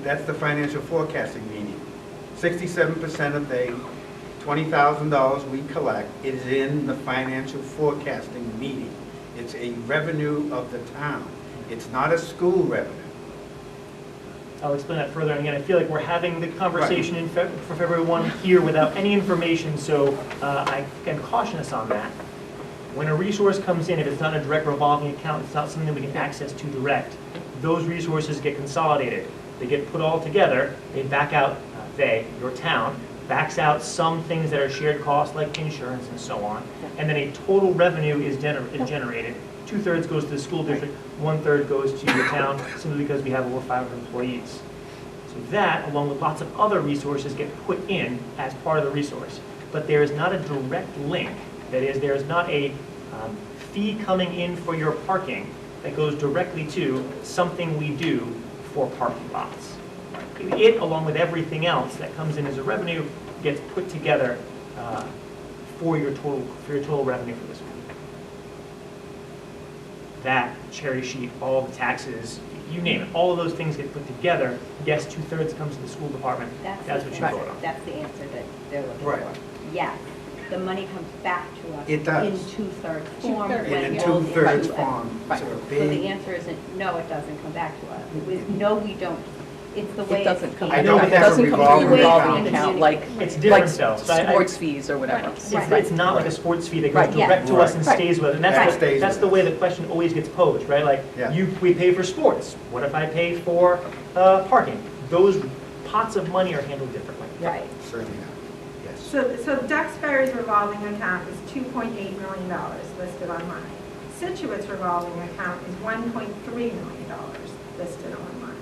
that's the financial forecasting meeting. 67% of the $20,000 we collect is in the financial forecasting meeting. It's a revenue of the town. It's not a school revenue. I'll explain that further. And again, I feel like we're having the conversation for February 1 here without any information, so I can caution us on that. When a resource comes in, if it's not a direct revolving account, it's not something that we can access to direct. Those resources get consolidated. They get put all together. They back out, your town, backs out some things that are shared costs like insurance and so on. And then a total revenue is generated. 2/3 goes to the school district, 1/3 goes to the town, simply because we have over 500 employees. So that, along with lots of other resources, get put in as part of the resource. But there is not a direct link. That is, there is not a fee coming in for your parking that goes directly to something we do for parking lots. It, along with everything else that comes in as a revenue, gets put together for your total revenue for this week. That cherry sheet, all the taxes, you name it, all of those things get put together. Yes, 2/3 comes to the school department. That's what you vote on. That's the answer that they're looking Right. for. Yes, the money comes back to us. It does. In 2/3 form. Two-thirds. when In it a rolls 2/3 into it. form. Right. So a So big- the answer isn't, no, it doesn't come back to us. It was, no, we don't. It's the way It doesn't it's come, I handled. know it we have a doesn't come through revolving revolving account. account like, It's different like though. So I- sports fees or whatever. It's not like a sports fee that goes Right. direct to us and Right. stays with us. And Right. that's, Stays that's with the us. way the question always gets posed, right? Like, Yeah. we pay for sports. What if I pay for parking? Those pots of money are handled differently. Right. Certainly not, yes. So Duxbury's revolving account is $2.8 million listed online. Scituate's revolving account is $1.3 million listed online,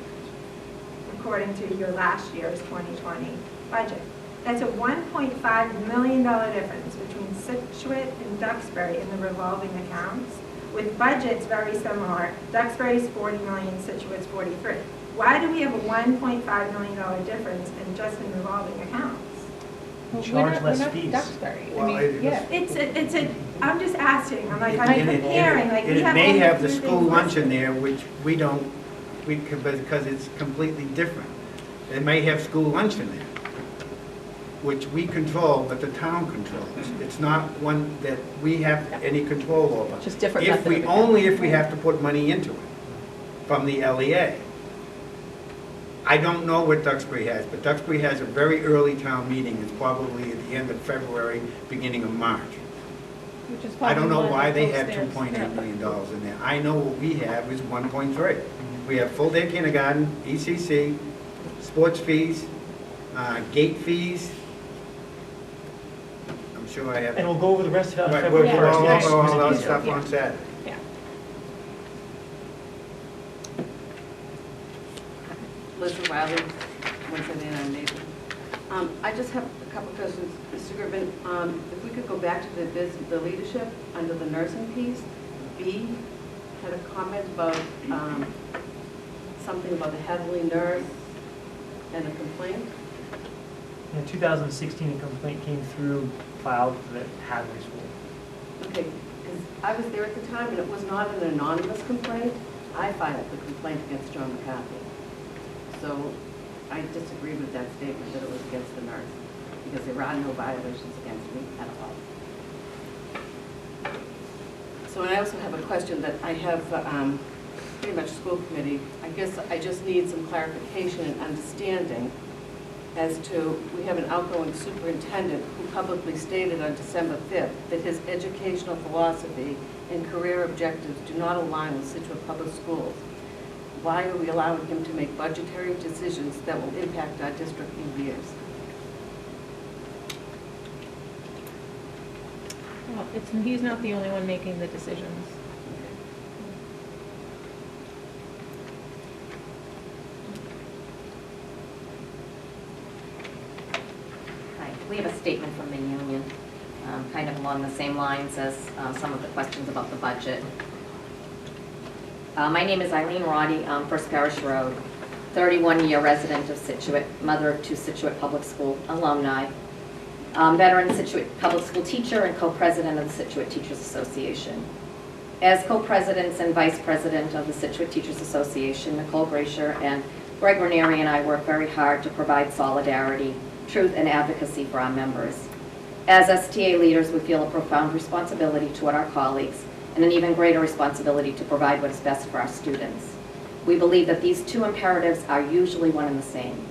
according to your last year's 2020 budget. That's a $1.5 million difference between Scituate and Duxbury in the revolving accounts, with budgets very similar. Duxbury's 40 million, Scituate's 43. Why do we have a $1.5 million difference in just in revolving accounts? We charge less fees. Duxbury. I Well, mean, it- yeah. I'm just asking, I'm And comparing, like we it have. may all have the these school things lunch in listed. there, which we don't because it's completely different. They may have school lunch in there, which we control, but the town controls. It's not one that we have any control over. Just different If we, method of only if we have to put money into it from the LEA. I don't know what Duxbury has, but Duxbury has a very early town meeting. It's probably at the end of February, beginning of March. Which is I don't know probably why they folks have there. $2.8 million in there. I know what we have is 1.3. We have full-day kindergarten, ECC, sports fees, gate fees. I'm sure I have. And we'll go over the rest of it on Right, February we'll 1st. go Next over all that Tuesday. stuff on Saturday. Yeah. Melissa Wiley, 179 Maple. I just have a couple of questions. Mr. Griffin, if we could go back to the leadership under the nursing piece. B had a comment about something about the Headley nurse and a complaint. In 2016, a complaint came through, filed for the Hadley School. Okay, because I was there at the time, and it was not an anonymous complaint. I filed the complaint against John McCarthy. So I disagree with that statement that it was against the nurse, because there are no violations against me at all. So and I also have a question that I have pretty much school committee. I guess I just need some clarification and understanding as to, we have an outgoing superintendent who publicly stated on December 5th that his educational philosophy and career objectives do not align with Scituate Public Schools. Why are we allowing him to make budgetary decisions that will impact our district in years? Well, he's not the only one making the decisions. Hi, we have a statement from the union, kind of along the same lines as some of the questions about the budget. My name is Eileen Roddy, First Parish Road, 31-year resident of Scituate, mother of 2 Scituate Public School alumni, veteran Scituate Public School teacher and co-president of the Scituate Teachers Association. As co-presidents and vice president of the Scituate Teachers Association, Nicole Brasher and Greg Ranieri and I work very hard to provide solidarity, truth, and advocacy for our members. As STA leaders, we feel a profound responsibility toward our colleagues and an even greater responsibility to provide what is best for our students. We believe that these two imperatives are usually one and the same.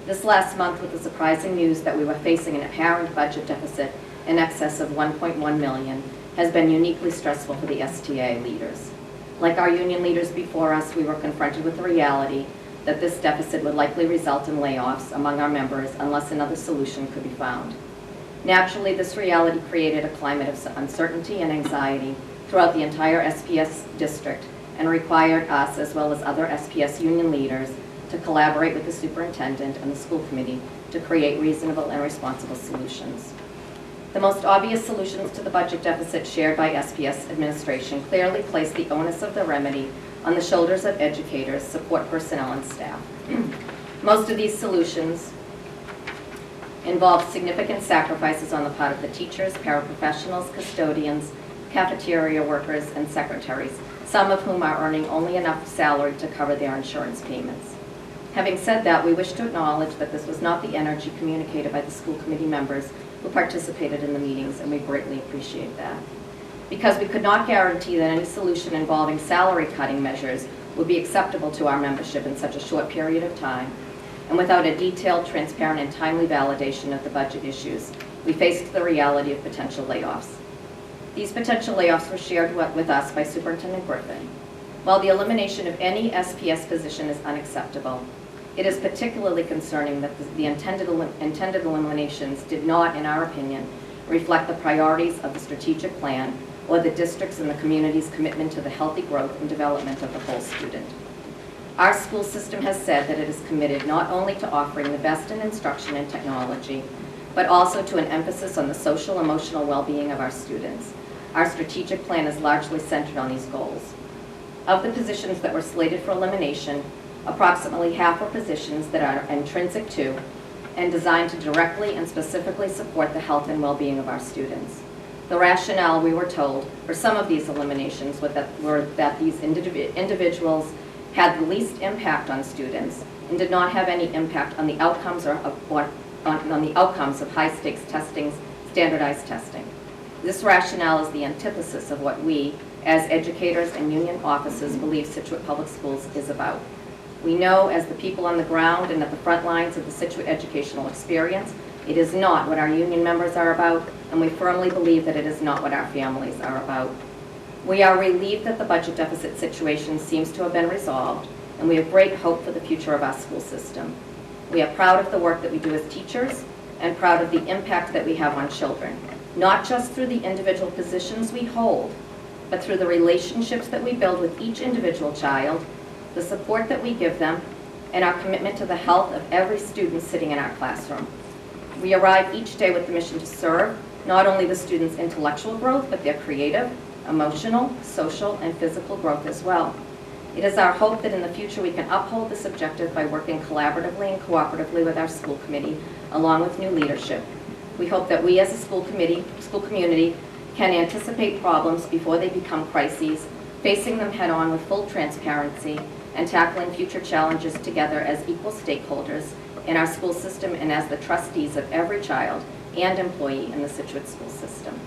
This last month, with the surprising news that we were facing an apparent budget deficit in excess of $1.1 million, has been uniquely stressful for the STA leaders. Like our union leaders before us, we were confronted with the reality that this deficit would likely result in layoffs among our members unless another solution could be found. Naturally, this reality created a climate of uncertainty and anxiety throughout the entire SPS district and required us, as well as other SPS union leaders, to collaborate with the superintendent and the school committee to create reasonable and responsible solutions. The most obvious solutions to the budget deficit shared by SPS administration clearly place the onus of the remedy on the shoulders of educators, support personnel, and staff. Most of these solutions involve significant sacrifices on the part of the teachers, paraprofessionals, custodians, cafeteria workers, and secretaries, some of whom are earning only enough salary to cover their insurance payments. Having said that, we wish to acknowledge that this was not the energy communicated by the school committee members who participated in the meetings, and we greatly appreciate that. Because we could not guarantee that any solution involving salary cutting measures would be acceptable to our membership in such a short period of time, and without a detailed, transparent, and timely validation of the budget issues, we faced the reality of potential layoffs. These potential layoffs were shared with us by Superintendent Griffin. While the elimination of any SPS position is unacceptable, it is particularly concerning that the intended eliminations did not, in our opinion, reflect the priorities of the strategic plan or the district's and the community's commitment to the healthy growth and development of the whole student. Our school system has said that it is committed not only to offering the best in instruction and technology, but also to an emphasis on the social, emotional well-being of our students. Our strategic plan is largely centered on these goals. Of the positions that were slated for elimination, approximately half are positions that are intrinsic to and designed to directly and specifically support the health and well-being of our students. The rationale, we were told, for some of these eliminations were that these individuals had the least impact on students, and did not have any impact on the outcomes on the outcomes of high-stakes testing, standardized testing. This rationale is the antithesis of what we, as educators and union officers, believe Scituate Public Schools is about. We know, as the people on the ground and at the front lines of the Scituate educational experience, it is not what our union members are about, and we firmly believe that it is not what our families are about. We are relieved that the budget deficit situation seems to have been resolved, and we have great hope for the future of our school system. We are proud of the work that we do as teachers and proud of the impact that we have on children, not just through the individual positions we hold, but through the relationships that we build with each individual child, the support that we give them, and our commitment to the health of every student sitting in our classroom. We arrive each day with the mission to serve not only the students' intellectual growth, but their creative, emotional, social, and physical growth as well. It is our hope that in the future we can uphold this objective by working collaboratively and cooperatively with our school committee, along with new leadership. We hope that we as a school community can anticipate problems before they become crises, facing them head-on with full transparency, and tackling future challenges together as equal stakeholders in our school system and as the trustees of every child and employee in the Scituate school system.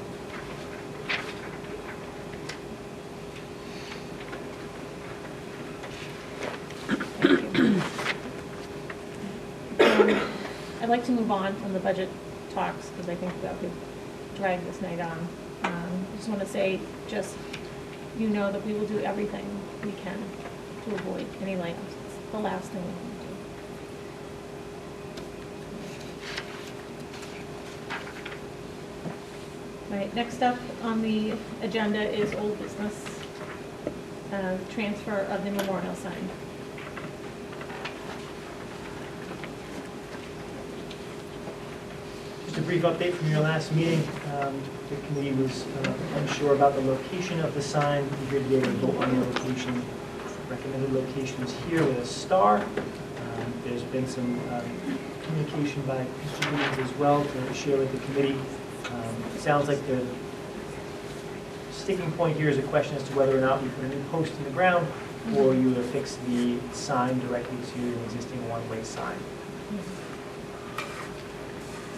I'd like to move on from the budget talks, because I think that could drag this night on. I just want to say, you know that we will do everything we can to avoid any layoffs. It's the last thing we want to do. All right, next up on the agenda is old business, transfer of the memorial sign. Just a brief update from your last meeting. The committee was unsure about the location of the sign. We did be able to vote on the location. Recommended location is here with a star. There's been some communication by Mr. Williams as well to share with the committee. It sounds like the sticking point here is a question as to whether or not we put a new post in the ground or you would affix the sign directly to an existing one-way sign.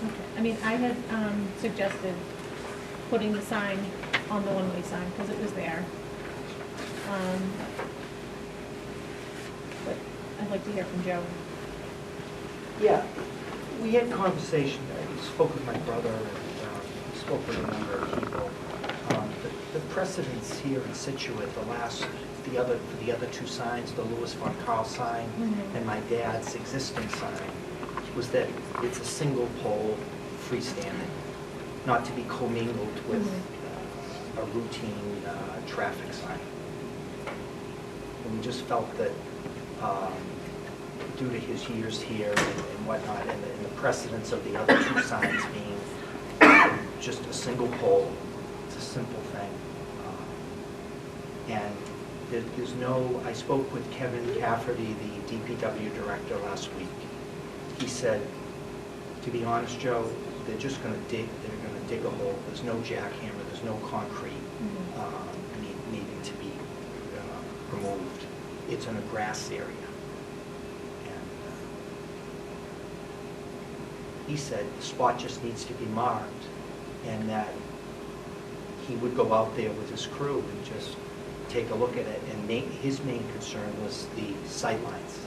Okay. I mean, I had suggested putting the sign on the one-way sign because it was there. But I'd like to hear from Joe. Yeah, we had conversation, I spoke with my brother and spoke with a number of people. The precedence here in Scituate, the other two signs, the Louis von Carl sign and my dad's existing sign, was that it's a single pole, freestanding, not to be commingled with a routine traffic sign. And we just felt that due to his years here and whatnot, and the precedence of the other two signs being just a single pole, it's a simple thing. And there's no, I spoke with Kevin Cafferty, the DPW director, last week. He said, to be honest, Joe, they're just going to dig a hole. There's no jackhammer, there's no concrete needing to be removed. It's in a grass area. And he said the spot just needs to be marked, and that he would go out there with his crew and just take a look at it. And his main concern was the sight lines,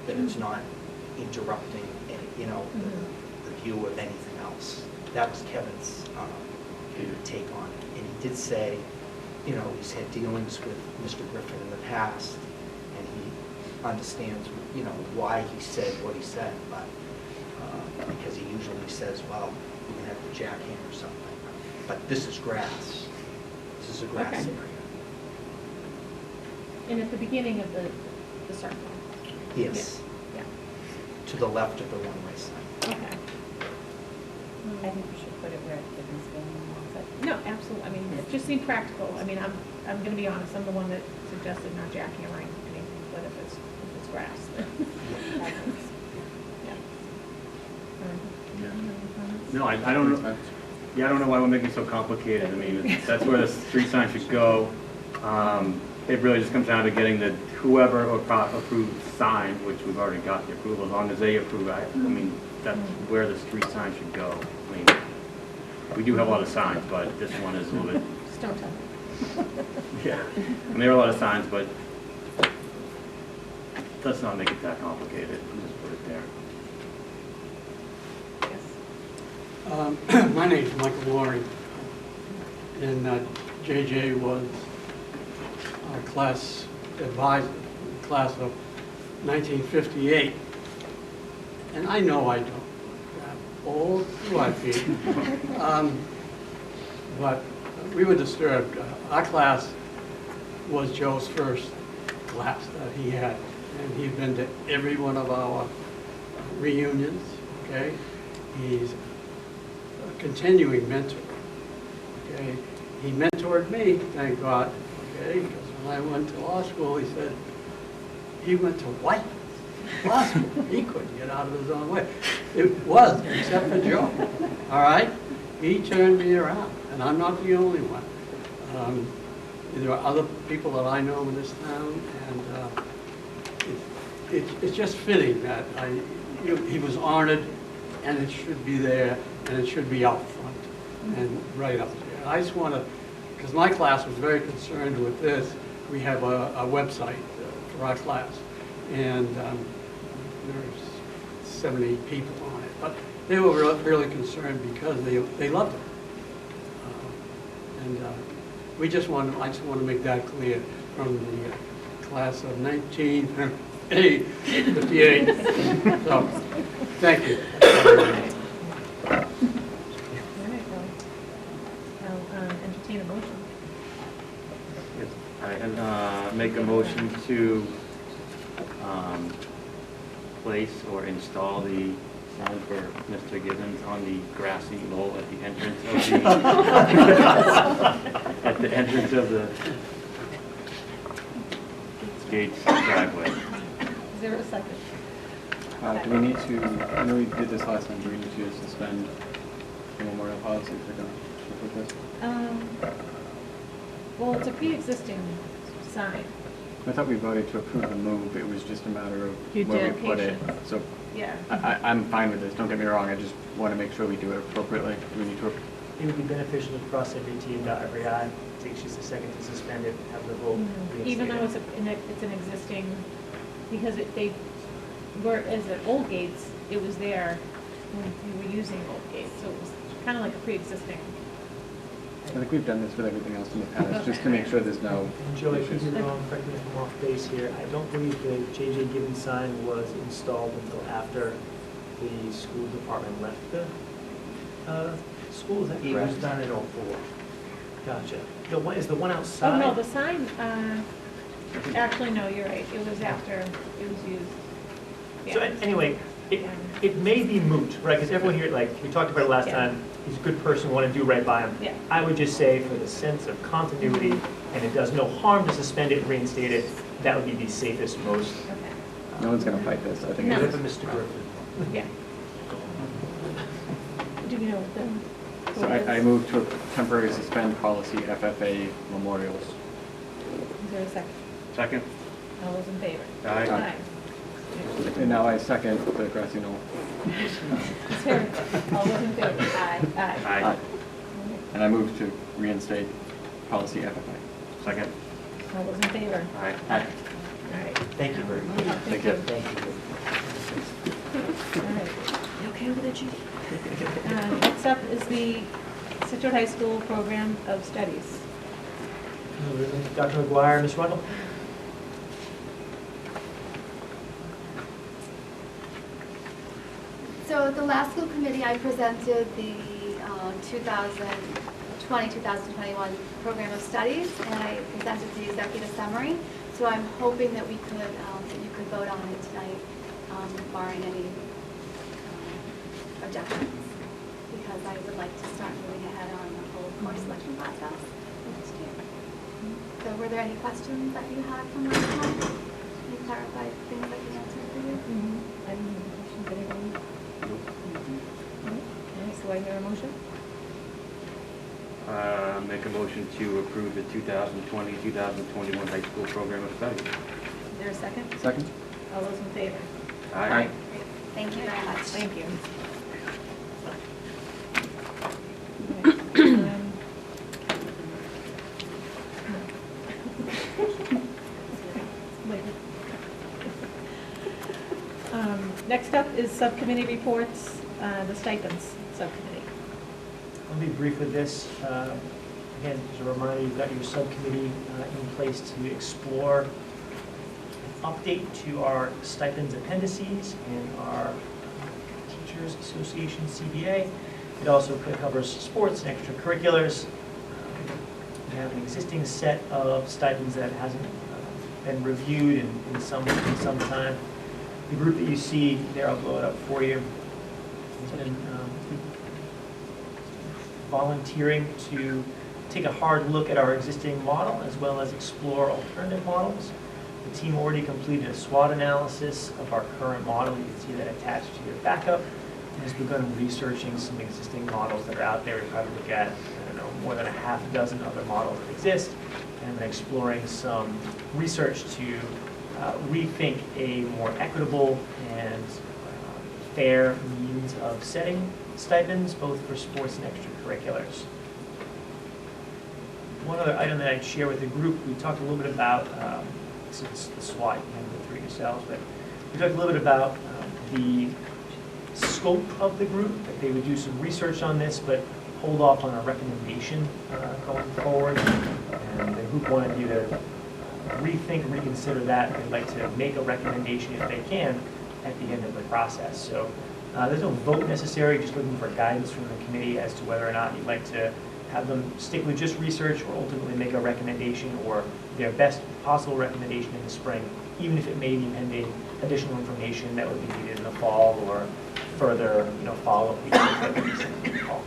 that it's not interrupting the view of anything else. That was Kevin's take on it. And he did say, he's had dealings with Mr. Griffin in the past, and he understands, why he said what he said, but because he usually says, well, we can have the jackhammer or something. But this is grass. This is a grass area. And at the beginning of the circle? Yes. Yeah. To the left of the one-way sign. Okay. I think we should put it where it didn't spill in. No, absolutely. I mean, it just seemed practical. I mean, I'm going to be honest. I'm the one that suggested not jackhammering anything, but if it's grass, No, I don't know. Yeah, I don't know why we're making it so complicated. I mean, that's where the street sign should go. It really just comes down to getting the whoever approves signs, which we've already got the approval, as long as they approve, I mean, that's where the street sign should go. I mean, we do have a lot of signs, but this one is a little bit, Stone Town. yeah. I mean, there are a lot of signs, but let's not make it that complicated. Just put it there. My name's Michael Loring, and JJ was our class advisor, class of 1958. And I know I don't that old, do I, Pete? But we were disturbed. Our class was Joe's first class that he had, and he'd been to every one of our reunions, okay? He's a continuing mentor, okay? He mentored me, thank God, okay? Because when I went to law school, he said, he went to what? Law school. He couldn't get out of his own way. It was, except for Joe, all right? He turned me around, and I'm not the only one. There are other people that I know in this town, and it's just fitting that he was honored, and it should be there, and it should be out front and right up there. I just want to, because my class was very concerned with this. We have a website for our class, and there's 70 people on it, but they were really concerned because they loved it. And I just want to make that clear from the class of 1958. So, thank you. I'll entertain a motion. I make a motion to place or install the sign for Mr. Gibbons on the grassy knoll at the entrance of the at the entrance of the Gates driveway. Is there a second? Do we need to, I know we did this last time, do we need to suspend the memorial policy if we're going to this? Well, it's a pre-existing sign. I thought we voted to approve the move, it was just a matter of You where did, we put it. patience. So Yeah. I'm fine with this, don't get me wrong, I just want to make sure we do it appropriately. Do we need to? It would be beneficial to cross every T and dot every I. It takes just a second to suspend it, have the vote. Even though reinstated. it's an existing, because they were, as at Old Gates, it was there when we were using Old Gates, so it was kind of like a pre-existing. I think we've done this with everything else in the past, just to make sure there's no And Joe, I issues. could be wrong, correct me if I'm off base here. I don't believe the J.J. Gibbons sign was installed until after the school department left the school. Is that It correct? was done in '04. Gotcha. The one, is the one Oh, outside? no, the sign, actually, no, you're right, it was after it was used. So Yeah. anyway, it may be moot, right? Because everyone here, like, we talked about it last Yeah. time, he's a good person, want to do right by him. Yeah. I would just say for the sense of continuity, and it does no harm to suspend it and reinstate it, that would be the safest, most. Okay. No one's going to fight this, I think. No. it's- Except for Mr. Griffin. Yeah. Do we know what the? So I move to temporarily suspend policy FFA memorials. Is there a second? Second? All those in favor? Aye. And now I second the grassy knoll. Sarah, all those in favor? Aye. Aye. And I move to reinstate policy FFA. Second? All those in favor? Aye. All right. Thank you very much. Thank you. Thank you. All right. You okay with it, Judy? Next up is the Scituate High School Program of Studies. Dr. McGuire, Ms. Rundle? So at the last school committee, I presented the 2020-2021 program of studies, and I presented the executive summary. So I'm hoping that we could, that you could vote on it tonight, barring any objections, because I would like to start moving ahead on the whole course selection process next year. So were there any questions that you had from last time? Any clarified things I can answer for you? I don't have any questions, anybody? Okay, so I hear a motion? Make a motion to approve the 2020-2021 high school program of study. Is Is there a second? Second? All those in favor? Aye. Thank you very much. Thank you. Okay, next up is subcommittee reports, the stipends subcommittee. I'll be brief with this. Again, as a reminder, you've got your subcommittee in place to explore an update to our stipends appendices in our Teachers Association CBA. It also covers sports and extracurriculars. We have an existing set of stipends that hasn't been reviewed in some time. The group that you see there, I'll blow it up for you, has been volunteering to take a hard look at our existing model as well as explore alternative models. The team already completed a SWOT analysis of our current model. You can see that attached to your backup. And has begun researching some existing models that are out there. We probably look at, I don't know, more than a half dozen other models that exist, and then exploring some research to rethink a more equitable and fair means of setting stipends, both for sports and extracurriculars. One other item that I'd share with the group, we talked a little bit about, since the SWOT, you can go through it yourselves, but we talked a little bit about the scope of the group, that they would do some research on this, but hold off on a recommendation going forward. And the group wanted you to rethink, reconsider that. They'd like to make a recommendation if they can at the end of the process. So there's no vote necessary, just looking for guidance from the committee as to whether or not you'd like to have them stick with just research or ultimately make a recommendation or their best possible recommendation in the spring, even if it may be pending additional information that would be needed in the fall or further, follow-up meetings that would be sent in the fall.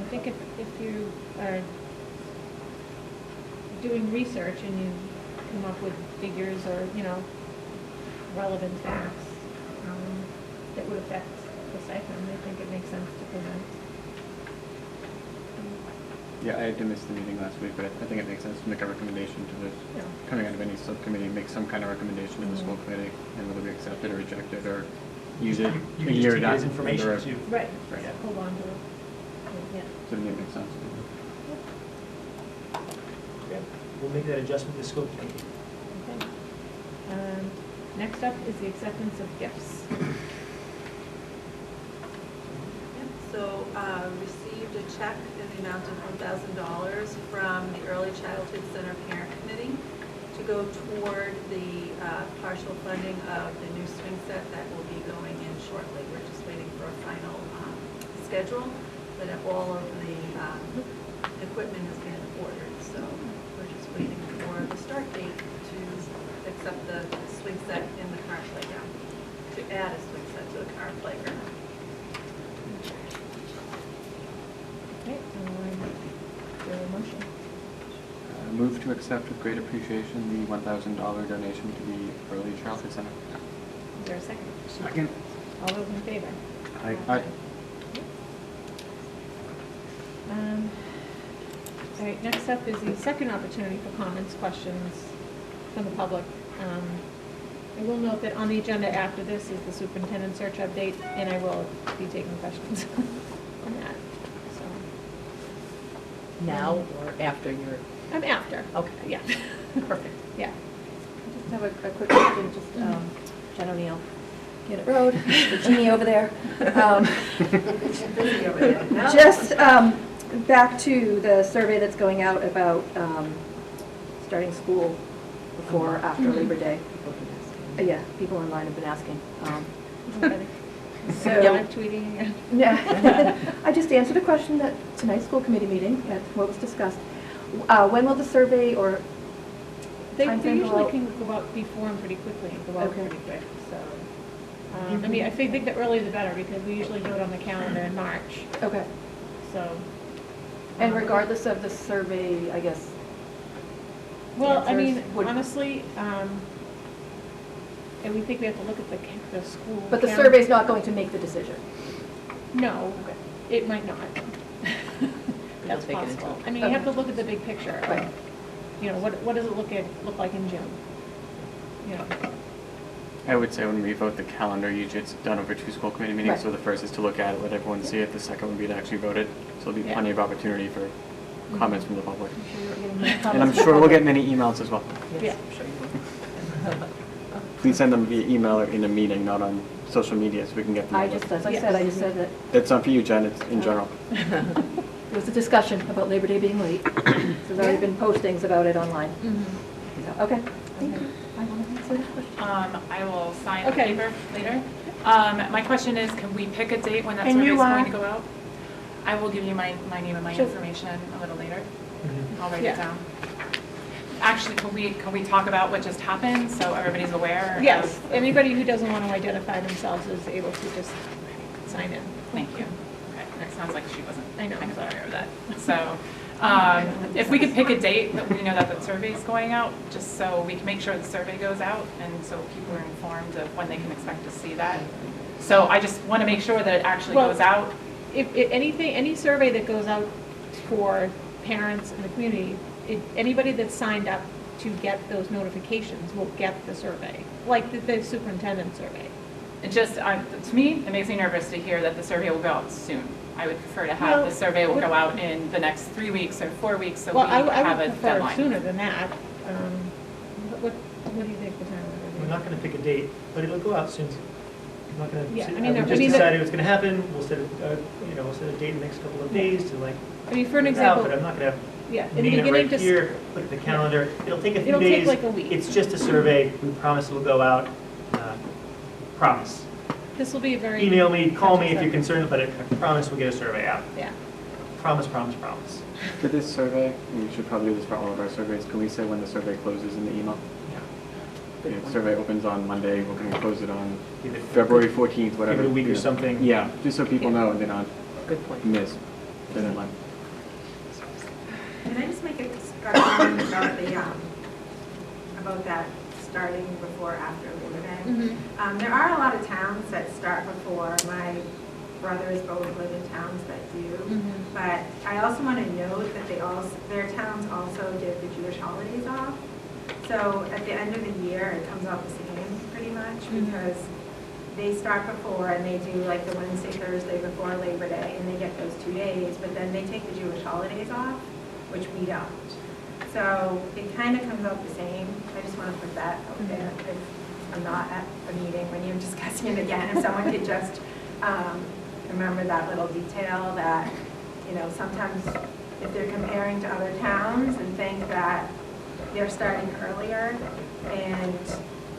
I think if you are doing research and you come up with figures or, relevant facts that would affect the stipend, I think it makes sense to present. Yeah, I did miss the meeting last week, but I think it makes sense to make a recommendation to the, Yeah. coming out of any subcommittee, make some kind of recommendation to the school committee, and whether we accept it or reject it, or use it You a can year just take it down. as information or- too. Right, Right. hold on to it. Yeah. So to me, it makes sense. Okay. We'll make that adjustment to scope committee. Okay. Next up is the acceptance of gifts. So, received a check in the amount of $1,000 from the Early Childhood Center Parent Committee to go toward the partial funding of the new swing set that will be going in shortly. We're just waiting for a final schedule, but all of the equipment has been ordered, so we're just waiting for the start date to accept the swing set in the current playground, to add a swing set to the current playground. Okay, do a motion. Move to accept with great appreciation the $1,000 donation to the Early Childhood Center. Is there a second? Second. All those in favor? Aye. All right, next up is the second opportunity for comments, questions from the public. I will note that on the agenda after this is the superintendent search update, and I will be taking questions on that, so. Now or after your? After. Okay. Yeah. Perfect. Yeah. I just have a quick question, just Jen O'Neill, Gannett Road, the genie over there. Just back to the survey that's going out about starting school before, after Labor Day. Yeah, people online have been asking. So, Live tweeting again. yeah, I just answered a question at tonight's school committee meeting, that's what was discussed. When will the survey or They timeframe go usually out? can go out before them pretty quickly and go out Okay. pretty quick, so. I mean, I think the earlier the better, because we usually do it on the calendar in March, Okay. so. And regardless of the survey, I guess. Well, I mean, answers would- honestly, and we think we have to look at the school. But the calendar. survey's not going to make the decision? No, it might not. That's take it into possible. account. I mean, you have to look at the big picture. Right. you know, what does it look like in June? You know, I would say when we vote the calendar, usually it's done over 2 school committee meetings. Right. So the first is to look at it, let everyone see it. The second would be to actually vote it. So there'll be Yeah. plenty of opportunity for comments from the public. I'm sure you're getting more And I'm comments from sure we'll the get many emails as well. Yeah. Please send them via email or in a meeting, not on social media, so we can get them. all. As I said, I just said that That's not for you, Jen, it's in general. there was a discussion about Labor Day being late. There's already been postings about it online. So, okay, thank you. I want to answer that question. I will sign the Okay. paper later. My question is, can we pick a date when that And survey you is are? going to go out? I will give you my name and my Sure. information a little later. Mhm. I'll write Yeah. it down. Actually, can we talk about what just happened so everybody's aware? of- Yes, anybody who doesn't want to identify themselves is able to just sign in. Thank you. Okay, that sounds like she wasn't. I know. I'm sorry of that. So, if we could pick a date that we know that the survey is going out, just so we can make sure the survey goes out and so people are informed of when they can expect to see that. So I just want to make sure that it actually Well, goes out. If any survey that goes out for parents in the community, anybody that's signed up to get those notifications will get the survey, like the superintendent survey. It just, to me, it makes me nervous to hear that the survey will go out soon. I would prefer to have Well, the survey will what- go out in the next 3 weeks or 4 weeks, so we Well, I have a would prefer deadline. sooner than that. What do you think the time We're would not going to pick a date, but it'll go out soon. I'm not going to, Yeah, I we mean, just decided what's going to happen. We'll set we'll set a date in the next couple of days to like. I mean, for an put it out, example. But I'm not going to Yeah, in the name it beginning, right just. here, look at the calendar. It'll take a few It'll days. take like a week. It's just a survey. We promise it'll go out. Promise. This will be a very. Email me, call me if touchy you're concerned, but I promise we'll get a survey out. Yeah. Promise, promise, promise. For this survey, we should probably do this for all of our surveys. Can we say when the survey closes in the email? Yeah. The survey opens on Monday, we're going to close it on Give it- February 14th, whatever. Give it a week or you know. something. Yeah, just so people know and they don't Good point. miss the deadline. Can I just make a comment about that starting before, after Labor Day? There are a lot of towns that start before. My brothers both live in towns that do. But I also want to note that their towns also give the Jewish holidays off. So at the end of the year, it comes out the same pretty much because they start before and they do like the Wednesday, Thursday before Labor Day and they get those 2 days, but then they take the Jewish holidays off, which we don't. So it kind of comes out the same. I just want to put that out there. If I'm not at a meeting when you're discussing it again, if someone could just remember that little detail that, you know, sometimes if they're comparing to other towns and think that they're starting earlier and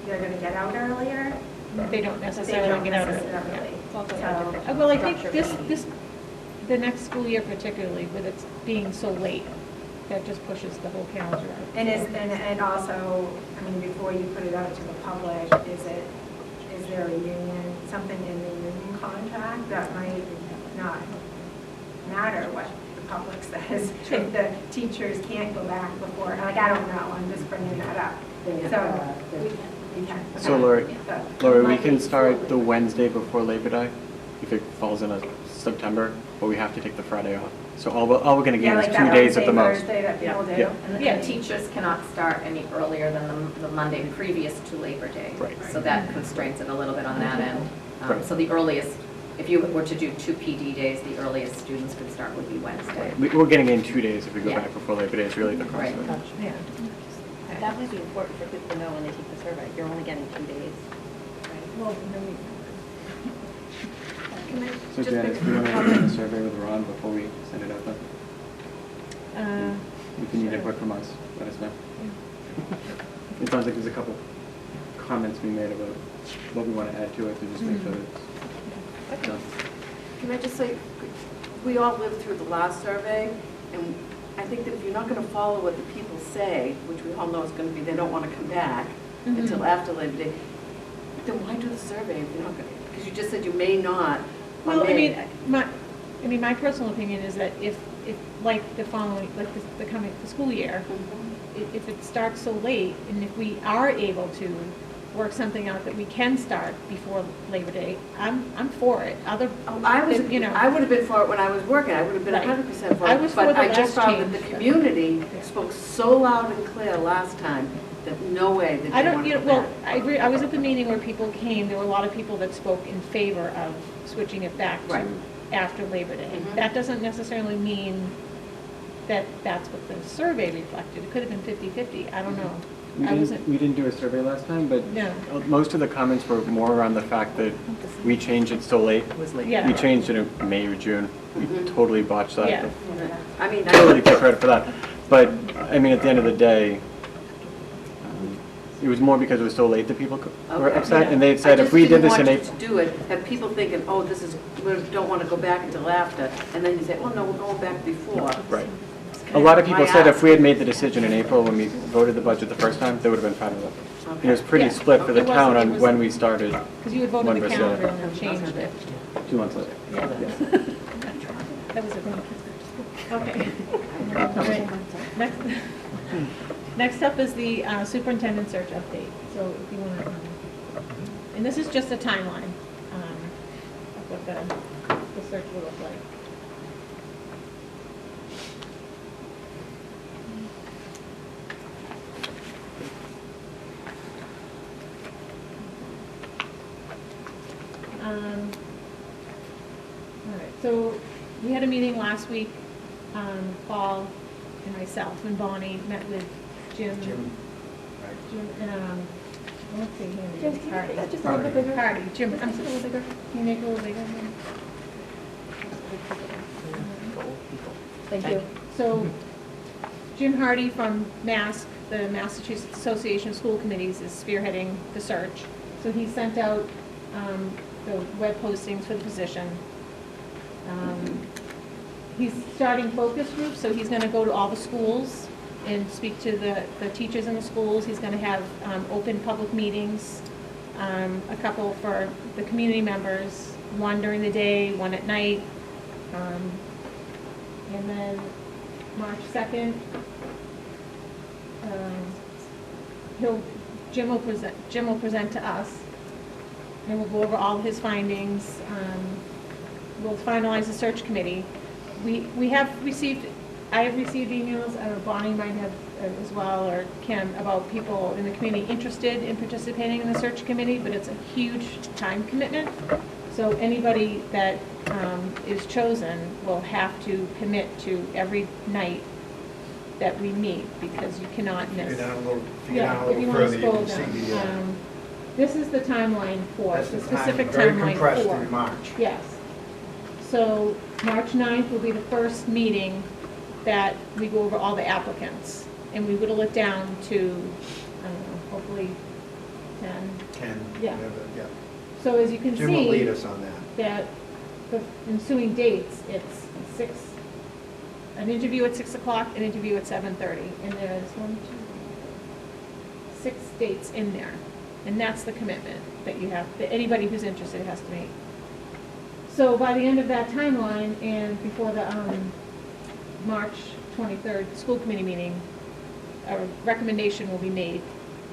they're going to get out earlier, They don't necessarily get out early. necessarily. So, well, I think the next school year particularly, with it being so late, that just pushes the whole calendar out. And also, I mean, before you put it out to the public, is there a union, something in the union contract that might not matter what the public says? If the teachers can't go back before, like, I don't know, I'm just bringing that up. So, we can. So Lori, So- we can start the Wednesday before Labor Day if it falls in September, but we have to take the Friday off. So all we're going to gain Yeah, is like 2 that days at the Wednesday, most. Thursday that people do. Yeah. And the teachers cannot start any earlier than the Monday previous to Labor Day. Right. So that constrains it a little bit on that end. Right. So the earliest, if you were to do 2 PD days, the earliest students could start would be Wednesday. We're getting in 2 days if we go Yeah. back before Labor Day. It's really the crux Right. of it. Yeah. That might be important for people to know when they take the survey. You're only getting 2 days. Well, Can I So just Janice, do you want to have a survey with Ron before we send it out then? If you need input from us, let us know. It sounds like there's a couple comments we made about what we want to add to it to just make sure that it's done. Can I just say, we all lived through the last survey, and I think that if you're not going to follow what the people say, which we all know is going to be they don't want to come back until after Labor Day, then why do the survey if you're not going to? Because you just said you may not. Well, I mean, my personal opinion is that if like the following, like the school year, if it starts so late, and if we are able to work something out that we can start before Labor Day, I'm for it. Other, I was, you know. I would have been for it when I was working, I would have been Right. 100% for I it. was But for the I just last found that the change, but- community spoke so loud and clear last time that no way that I they don't, want you to know, go well, back. I agree, I was at the meeting where people came, there were a lot of people that spoke in favor of switching it back to Right. after Labor Day. Mhm. That doesn't necessarily mean that that's what the survey reflected. It could have been 50-50, I don't know. I wasn't, We didn't do a survey last time, but No. most of the comments were more around the fact that we changed it so late. It was late. Yeah. We changed it in May or June. We Mhm. totally botched that. Yeah. I mean, Totally take credit for that. But, I mean, at the end of the day, it was more because it was so late that people were Okay. upset. Yeah. And they said, if we did this in I April. just didn't want you to do it, have people thinking, oh, this is, we don't want to go back until after, and then you say, oh, no, we're going back before. Right. It's A kind lot of of people my said if ask. we had made the decision in April when we voted the budget the first time, they would have been fine with it. Okay. It was pretty Yeah. split for the It wasn't- town it on was- when we started, because you had voted One the versus calendar the and then changed it. 2 months later. Yeah. That was a thing. Okay. All right. Next up is the superintendent search update. So if you want to, and this is just a timeline of what the search will look like. All right, so we had a meeting last week, Paul and myself and Bonnie met with Jim. Jim, Jim, and, let's see, Jim, Hardy. can you make that just a little bit bigger? Hardy, Jim, I'm sorry, a little bigger. Can you make it a little bigger? Thank you. So, Jim Hardy from MASC, the Massachusetts Association of School Committees, is spearheading the search. So he sent out the web postings for the position. He's starting focus groups, so he's going to go to all the schools and speak to the teachers in the schools. He's going to have open public meetings, a couple for the community members, one during the day, one at night. And then March 2nd, Jim will present to us, and we'll go over all of his findings. We'll finalize the search committee. I have received emails, Bonnie might have as well, or Kim, about people in the community interested in participating in the search committee, but it's a huge time commitment. So anybody that is chosen will have to commit to every night that we meet, because you cannot if you miss. go down a little, if you go Yeah, down a if you little want further, to you scroll can see down. the, This is the timeline for, that's the the time, specific very timeline compressed for. in March. Yes. So March 9th will be the first meeting that we go over all the applicants. And we whittle it down to, I don't know, hopefully 10. 10, Yeah. whatever, yeah. So as you can Jim will lead see, us on that. that the ensuing dates, it's an interview at 6 o'clock, an interview at 7:30. And there's 6 dates in there. And that's the commitment that you have, that anybody who's interested has to make. So by the end of that timeline, and before the March 23rd school committee meeting, a recommendation will be made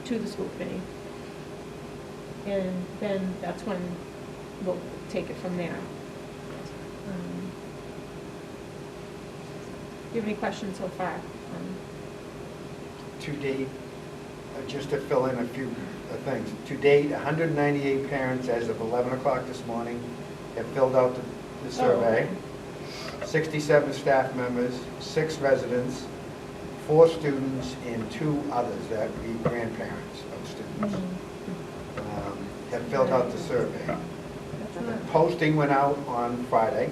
to the school committee. And then that's when we'll take it from there. Do you have any questions so far? To date, just to fill in a few things, to date, 198 parents as of 11 o'clock this morning have filled out the survey. 67 staff members, 6 residents, 4 students, and 2 others, that would be grandparents of students, have filled out the survey. The posting went out on Friday.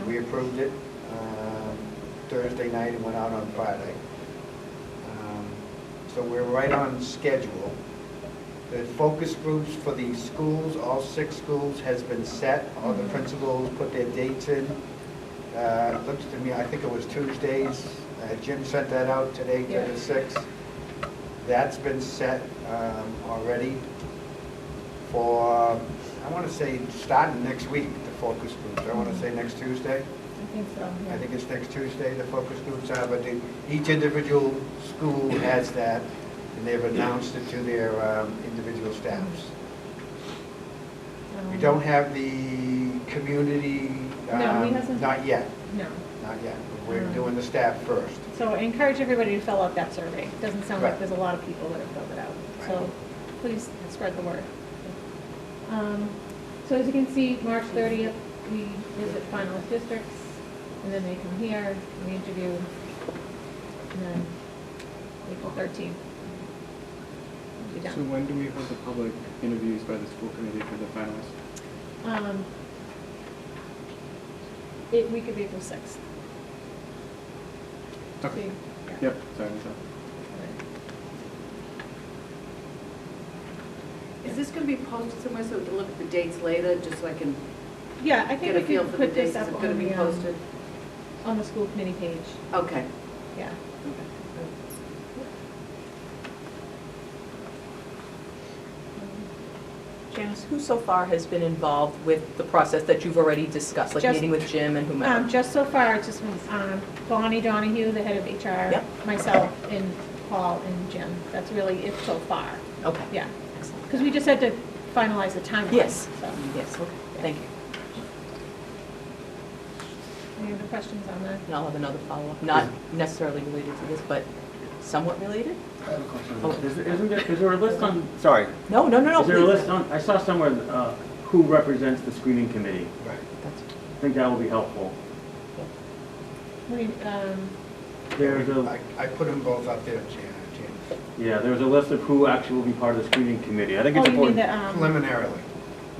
We approved it Thursday night and went out on Friday. So we're right on schedule. The focus groups for the schools, all 6 schools, has been set. All the principals put their dates in. Looks to me, I think it was Tuesdays. Jim sent that out today to the 6th. That's been set already for, I want to say, starting next week, the focus groups. I want to say next Tuesday. I think so. I think it's next Tuesday, the focus groups are, but each individual school has that. and they've announced it to their individual staffs. We don't have the community, No, he hasn't. not yet, No. not yet. We're doing the staff first. So I encourage everybody to fill out that survey. It doesn't sound like Right. there's a lot of people that have filled it out. So please spread the word. So as you can see, March 30th, we visit finalist districts, and then they come here, we interview, and then April 13th. we'll be done. So when do we hold the public interviews by the school committee for the finalists? Week of April 6th. Okay. See? Yeah. Yep, sorry. Is this going to be posted somewhere so we can look at the dates later, just so I can Yeah, I think get a if you feel for the put this dates? Is up it going to be posted? on the school committee page. Okay. Yeah. Janice, who so far has been involved with the process that you've already discussed, like Just- meeting with Jim and whomever? Just so far, it's just Bonnie Donahue, the head of HR, Yep. myself, and Paul and Jim. That's really it so far. Okay. Yeah. Because we just had to finalize the timeline. Yes. So. Yes, okay, thank you. Any other questions on that? And I'll have another follow-up, not necessarily related to this, but somewhat related? I have a question. Is there a list on, sorry. No. Is there a please. list on, I saw somewhere who represents the screening committee. Right. I think that will be helpful. There's a, I put them both up there, Jan. yeah, there's a list of who actually will be part of the screening committee. I think it's Oh, you mean important. the, Preliminarily.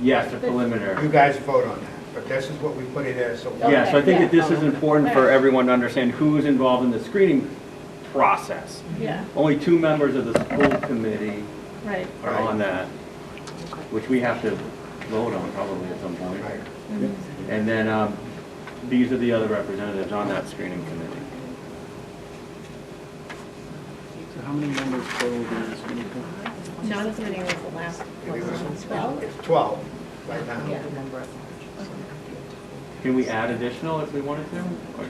Yes, the preliminary. You guys vote on that, but this is what we put in there, so. Yeah, so I think that this yeah. is important for Right. everyone to understand who's involved in the screening process. yeah, Only 2 members of the school committee right. are on that, which we have to vote on probably at some point. Right. Mhm. And then these are the other representatives on that screening committee. So how many members total do the screening committee? Not as many as the last one. 12? It's 12 right now. Yeah. Can we add additional if we wanted to? Or-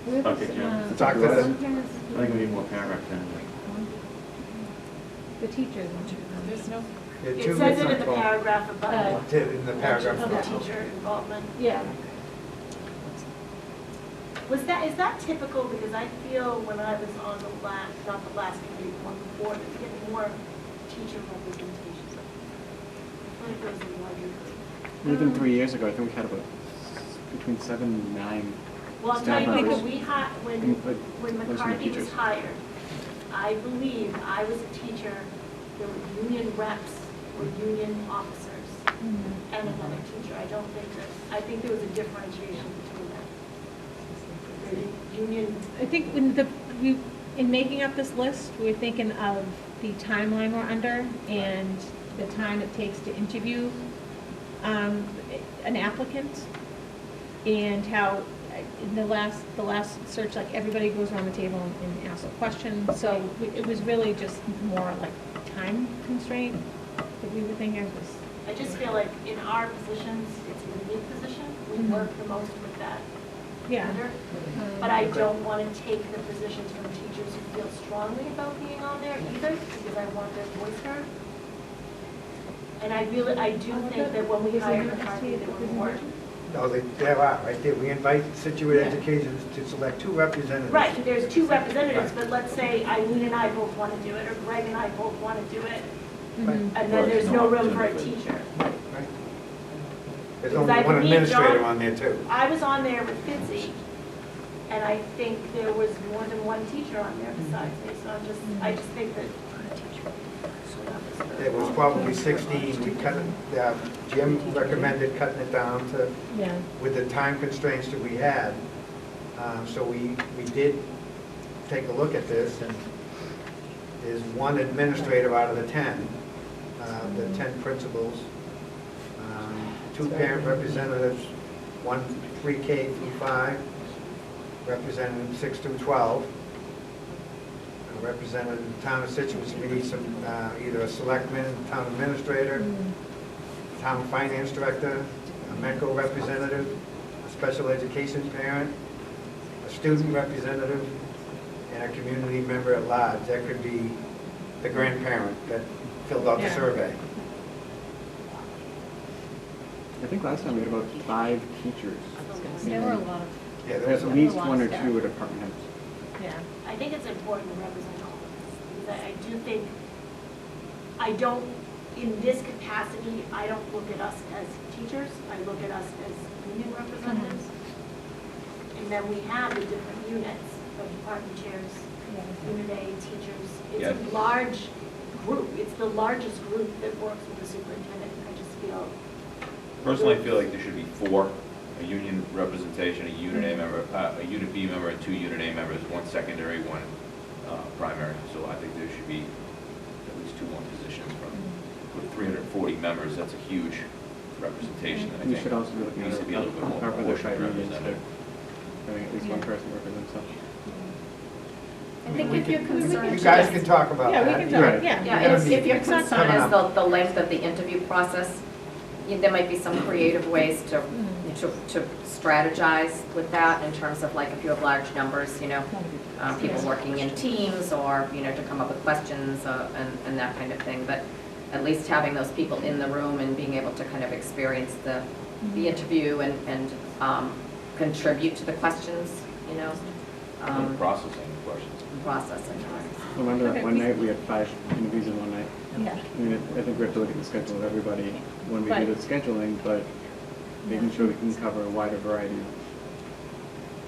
We have Okay, this, Jim. Talk to them. I think we need more paragraphs in. The teachers. There's no, Yeah, It two says it in the different paragraph above it. In the paragraph. Of the above. teacher involvement. Yeah. Is that typical? Because I feel when I was on the last, not the last committee, the one before, that we get more teacher representation. I feel like it was more usually. Even 3 years ago, I think we had about between 7 and 9 Well, I'll tell staff you, members. because when Most of the McCarthy was teachers. hired, I believe I was a teacher, there were union reps, or union officers, and another teacher. I think there was a differentiation between them. The union, I think in making up this list, we were thinking of the timeline we're under and the time it takes to interview an applicant, and how in the last search, like, everybody goes around the table and asks a question. So it was really just more like time constraint that we were thinking of. I just feel like in our positions, it's a unique position. We work the most with that. Yeah. vendor. But I don't want to take the positions from teachers who feel strongly about being on there either, because I want their voice heard. And I do think that when we hired McCarthy, there were more. No, there are, right there. We invite Scituate Education to select 2 representatives. Right, there's 2 representatives, but let's say Eileen and I both want to do it, or Greg and I both want to do it, and then there's no room for a teacher. Right. There's Because only I one believe administrator John- on there too. I was on there with Fitzy, and I think there was more than one teacher on there besides me, so I just think that. There was probably 16. We cut it, Jim recommended cutting it down to, Yeah. with the time constraints that we had. So we did take a look at this, and there's 1 administrator out of the 10, the 10 principals, 2 parent representatives, 1 pre-K through 5, representing 6 through 12. Represented town of Scituate. We need some, either a selectman, town administrator, town finance director, a MECO representative, a special education parent, a student representative, and a community member at large. That could be the grandparent that filled out the Yeah. survey. I think last time we had about 5 teachers. There were a lot of, Yeah, there was At a- least lot of one or staff. two at department heads. yeah. I think it's important to represent all of us, because I do think, I don't, in this capacity, I don't look at us as teachers, I look at us as union representatives. And then we have the different units of department chairs, unit A, teachers. It's Yeah. a large group, it's the largest group that works with the superintendent, I just feel. Personally, I feel like there should be 4, a union representation, a unit A member, a unit B member, and 2 unit A members, 1 secondary, 1 primary. So I think there should be at least 2 more positions from, with 340 members, that's a huge representation. And I We think should also be looking needs at to be a little bit more our other proportionally side unions represented. too. Having at least one person represent some. I think if you're concerned. You guys can talk about Yeah, that. we can talk, Right. yeah. Yeah, if your It's not concern coming is the length of the interview process, there might be some creative ways to strategize with that in terms of like if you have large numbers, you know, people working in teams or, you know, to come up with questions and that kind of thing. But at least having those people in the room and being able to kind of experience the interview and contribute to the questions, you know. And processing the questions. Processing. I remember that Okay, one we- night we had 5 interviews in one night. Yeah. I mean, I think we have to look at the schedule of everybody when we Right. do the scheduling, but making sure we can cover a wider variety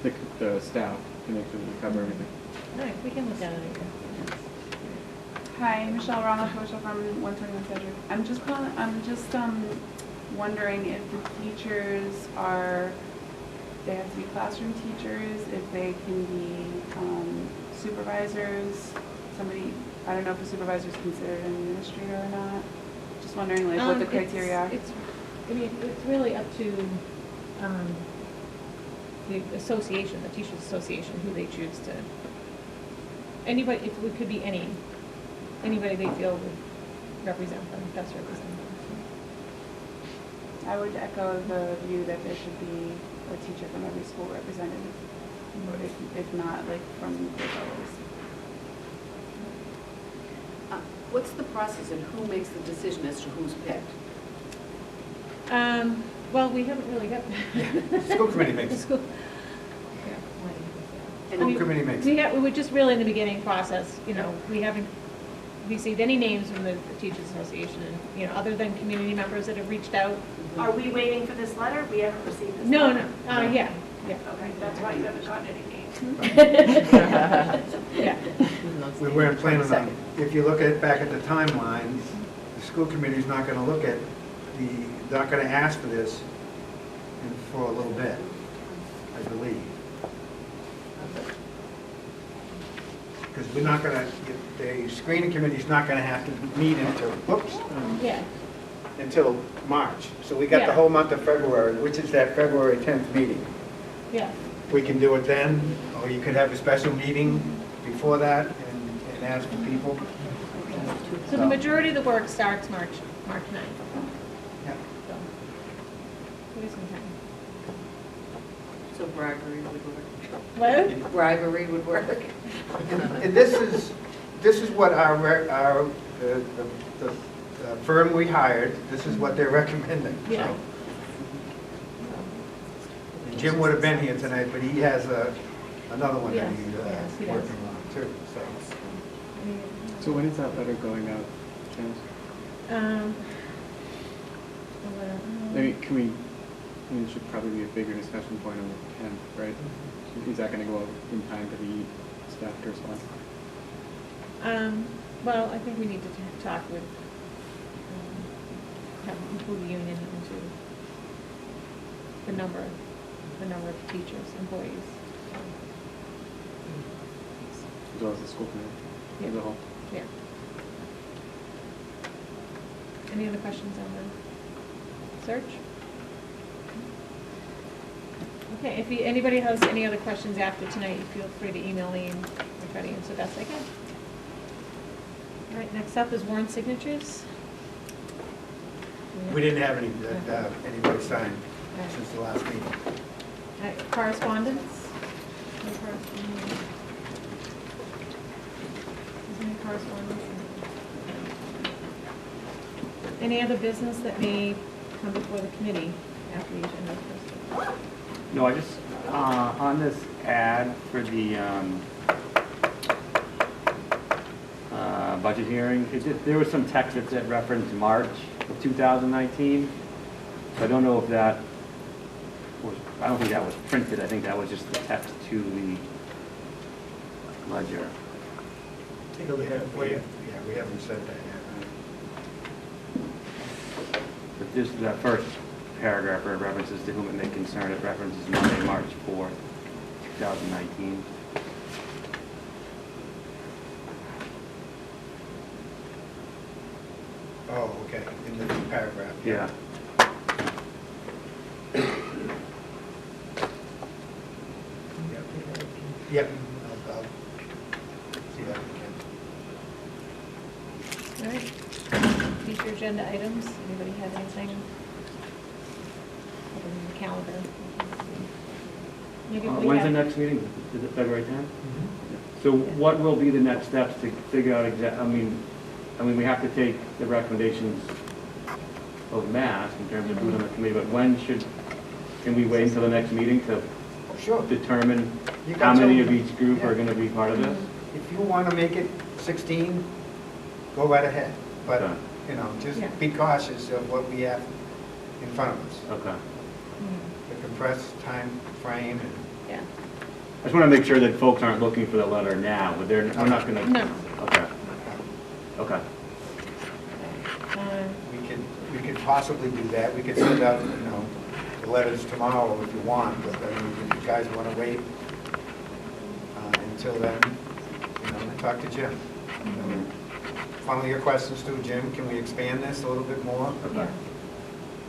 of the staff to make sure that we cover everything. All right, we can look at it again. Hi, Michelle Rama-Kosha from 121 Cedric. I'm just wondering if the teachers they have to be classroom teachers, if they can be supervisors, I don't know if a supervisor is considered an administrator or not. Just wondering like what the criteria are. It's really up to the association, the teachers' association, who they choose to, anybody, it could be anybody they feel would represent them, best represent them. I would echo the view that there should be a teacher from every school represented, if not like from the fellows. What's the process and who makes the decision as to who's picked? Well, we haven't really got. School committee makes The it. school. School committee makes it. We were just really in the beginning process, you know, we haven't received any names from the Teachers Association, and, you know, other than community members that have reached out. Are we waiting for this letter? We haven't received this No, letter? yeah. Okay, that's why you haven't gotten any names. Yeah. We weren't planning on, if you look back at the timeline, the school committee's not gonna look at not gonna ask for this for a little bit, I believe. Because we're not gonna, the screening committee's not gonna have to meet Yeah. until March. So we got the Yeah. whole month of February, which is that February 10th meeting. Yeah. We can do it then, or you could have a special meeting before that and ask for people. So the majority of the work starts March 9th. Yeah. So, give us some time. So bribery would work. What? Bribery would work. And this is what the firm we hired, this is what they're recommending. so. Yeah. And Jim would have been here tonight, but he has another one that Yes, yes, he he's does. working on too, so. So when is that letter going out, James? Maybe it should probably be a bigger discussion point on the 10th, right? Is that going to go out in time for the staff to respond? Well, I think we need to talk with, include the union into the number of teachers, employees. As well as the school committee as a whole? Yeah. Any other questions on the search? Okay, if anybody has any other questions after tonight, feel free to email me and I'll try to answer best I can. All right, next up is warrant signatures. We didn't have anybody sign since the last meeting. Correspondence? No correspondence? Is there any correspondence? Any other business that may come before the committee after the agenda is posted? No, I just, on this ad for the budget hearing, there was some text that said reference March of 2019. So I don't know if that was, I don't think that was printed. I think that was just the text to the ledger. Take a look at it for you. Yeah, we haven't said that yet. But just that first paragraph where it references to whom it may concern, it references Monday, March 4th, 2019. Oh, okay, in the paragraph. Yeah. Yep, I'll see that again. All right. Future agenda items, anybody have anything? Other than the calendar. Maybe if we When's the have- next meeting? Is it February 10th? So what will be the next steps to figure out I mean, we have to take the recommendations of Mass in terms of who's on the committee, but can we wait until the next meeting to determine You how got many till- of each group yeah. are going to be part of this? If you want to make it 16, go right ahead. But, Okay. you know, just Yeah. be cautious of what we have in front of us. Okay. The compressed time frame and Yeah. I just want to make sure that folks aren't looking for the letter now, but we're not going to. No. Okay. Okay. we could possibly do that. We could send out, you know, the letters tomorrow if you want, but I mean, if you guys want to wait until then, you know, talk to Jim. Funnel your questions to Jim. Can we expand this a little bit more? Okay.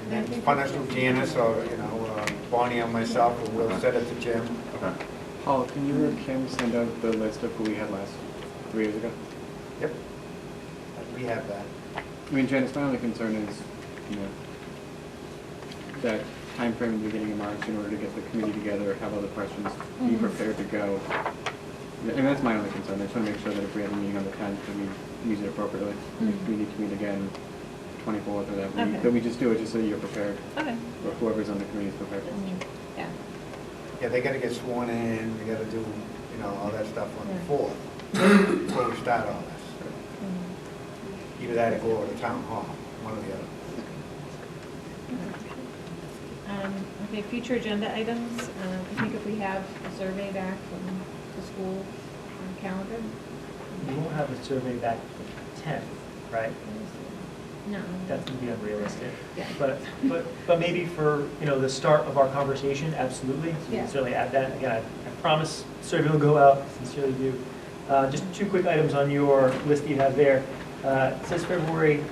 And then funnel us to Janice or, you know, Bonnie or myself, and we'll send it to Jim. Okay. Paul, can you or Kim send out the list of who we had 3 years ago? Yep. We have that. I mean, Janice, my only concern is, you know, that time frame in the beginning of March in order to get the committee together, have all the questions, be prepared to go. And that's my only concern. I just want to make sure that if we have a meeting on the 10th, that we use it appropriately. If we need to meet again 24th or that week, Okay. that we just do it just so you're prepared. Okay. Or whoever's on the committee is prepared. Yeah. Yeah, they gotta get sworn in, they gotta do, you know, all that stuff on the 4th, before we start all this. Either that or go over to town hall, one or the other. Okay, future agenda items, I think if we have a survey back from the school calendar. We won't have a survey back the 10th, right? No. That's going to be unrealistic. Yeah. But maybe for, you know, the start of our conversation, absolutely. So we Yeah. can certainly add that. Again, I promise survey will go out, sincerely do. Just 2 quick items on your list you have there. It says February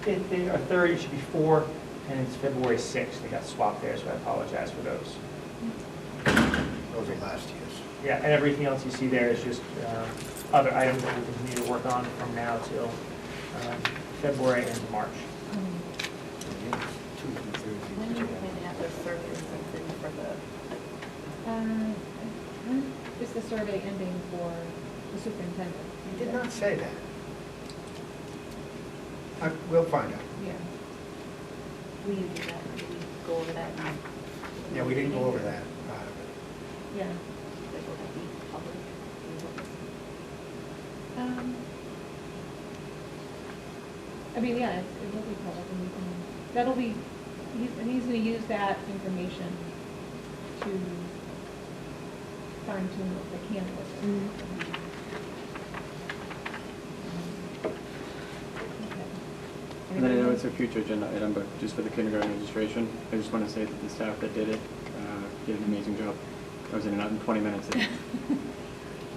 5th or 3rd, it should be 4, and it's February 6th. They got swapped there, so I apologize for those. Those are last year's. Yeah, and everything else you see there is just other items that we'll continue to work on from now till February and March. When do you plan to have those surveys in for the? When is the survey ending for the superintendent? He did not say that. We'll find out. Yeah. Will you do that? Will we go over that? Yeah, we didn't go over that part of it. Yeah. Like, will that be public? I mean, yeah, it will be public, and that'll be, he's gonna use that information to fine tune what the candidates are. And then I know it's a future agenda item, but just for the kindergarten registration, I just want to say that the staff that did it did an amazing job. I was in and out in 20 minutes.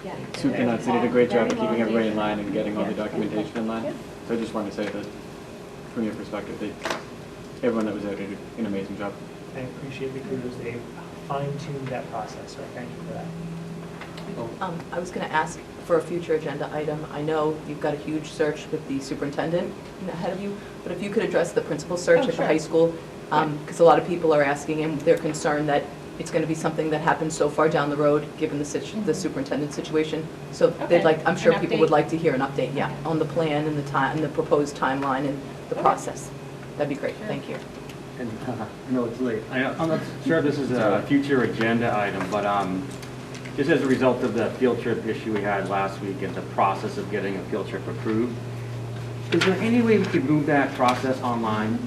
Yeah. Soup to nuts, they did a great job of Very keeping everybody in long line and getting all the Yeah. documentation in line. Yeah. So I just want to say that, from your perspective, everyone that was there did an amazing job. I appreciate the kudos. They fine-tuned that process, so thank you for that. I was going to ask for a future agenda item. I know you've got a huge search with the superintendent ahead of you, but if you could address the principal search at the sure. high school, because a lot of people are asking and they're concerned that it's going to be something that happens so far down the road, given the superintendent situation. So Okay. they'd like, I'm sure An people would update? like to hear an update, yeah, on the plan and the time, and the proposed timeline, and the process. That'd be great, thank you. And I know it's late. I'm not sure if this is a future agenda item, but just as a result of the field trip issue we had last week and the process of getting a field trip approved, is there any way we could move that process online?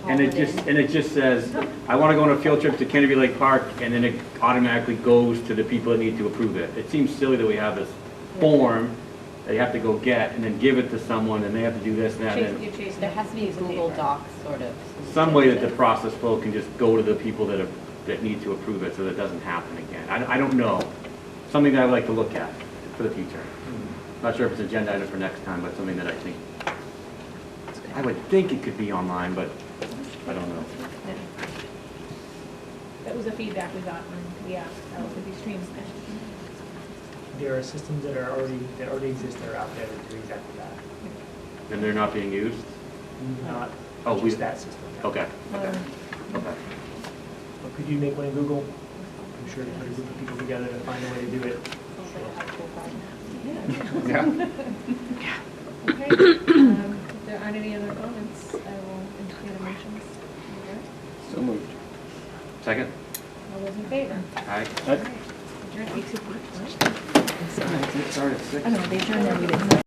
And it just says, I want to go on a field trip to Kennedy Lake Park, and then it automatically goes to the people that need to approve it. It seems silly that we have this form that you have to go get and then give it to someone, and they have to do this and that. And There has to be a Google Docs sort of. some way that the process flow can just go to the people that need to approve it so that it doesn't happen again. I don't know. Something that I would like to look at for the future. Not sure if it's an agenda item for next time, but something that I would think it could be online, but I don't know. That was the feedback we got when we asked how it could be streamed. There are systems that already exist that are out there that do exactly that. And they're not being used? Not Oh, just that system. Okay. Okay. But could you make one in Google? I'm sure put a group of people together to find a way to do it. Yeah. Okay, if there aren't any other comments, I will entertain a motion. So moved. Second? All those in favor? Aye. Adjourned. Start at 6. I don't know, they adjourned and we didn't.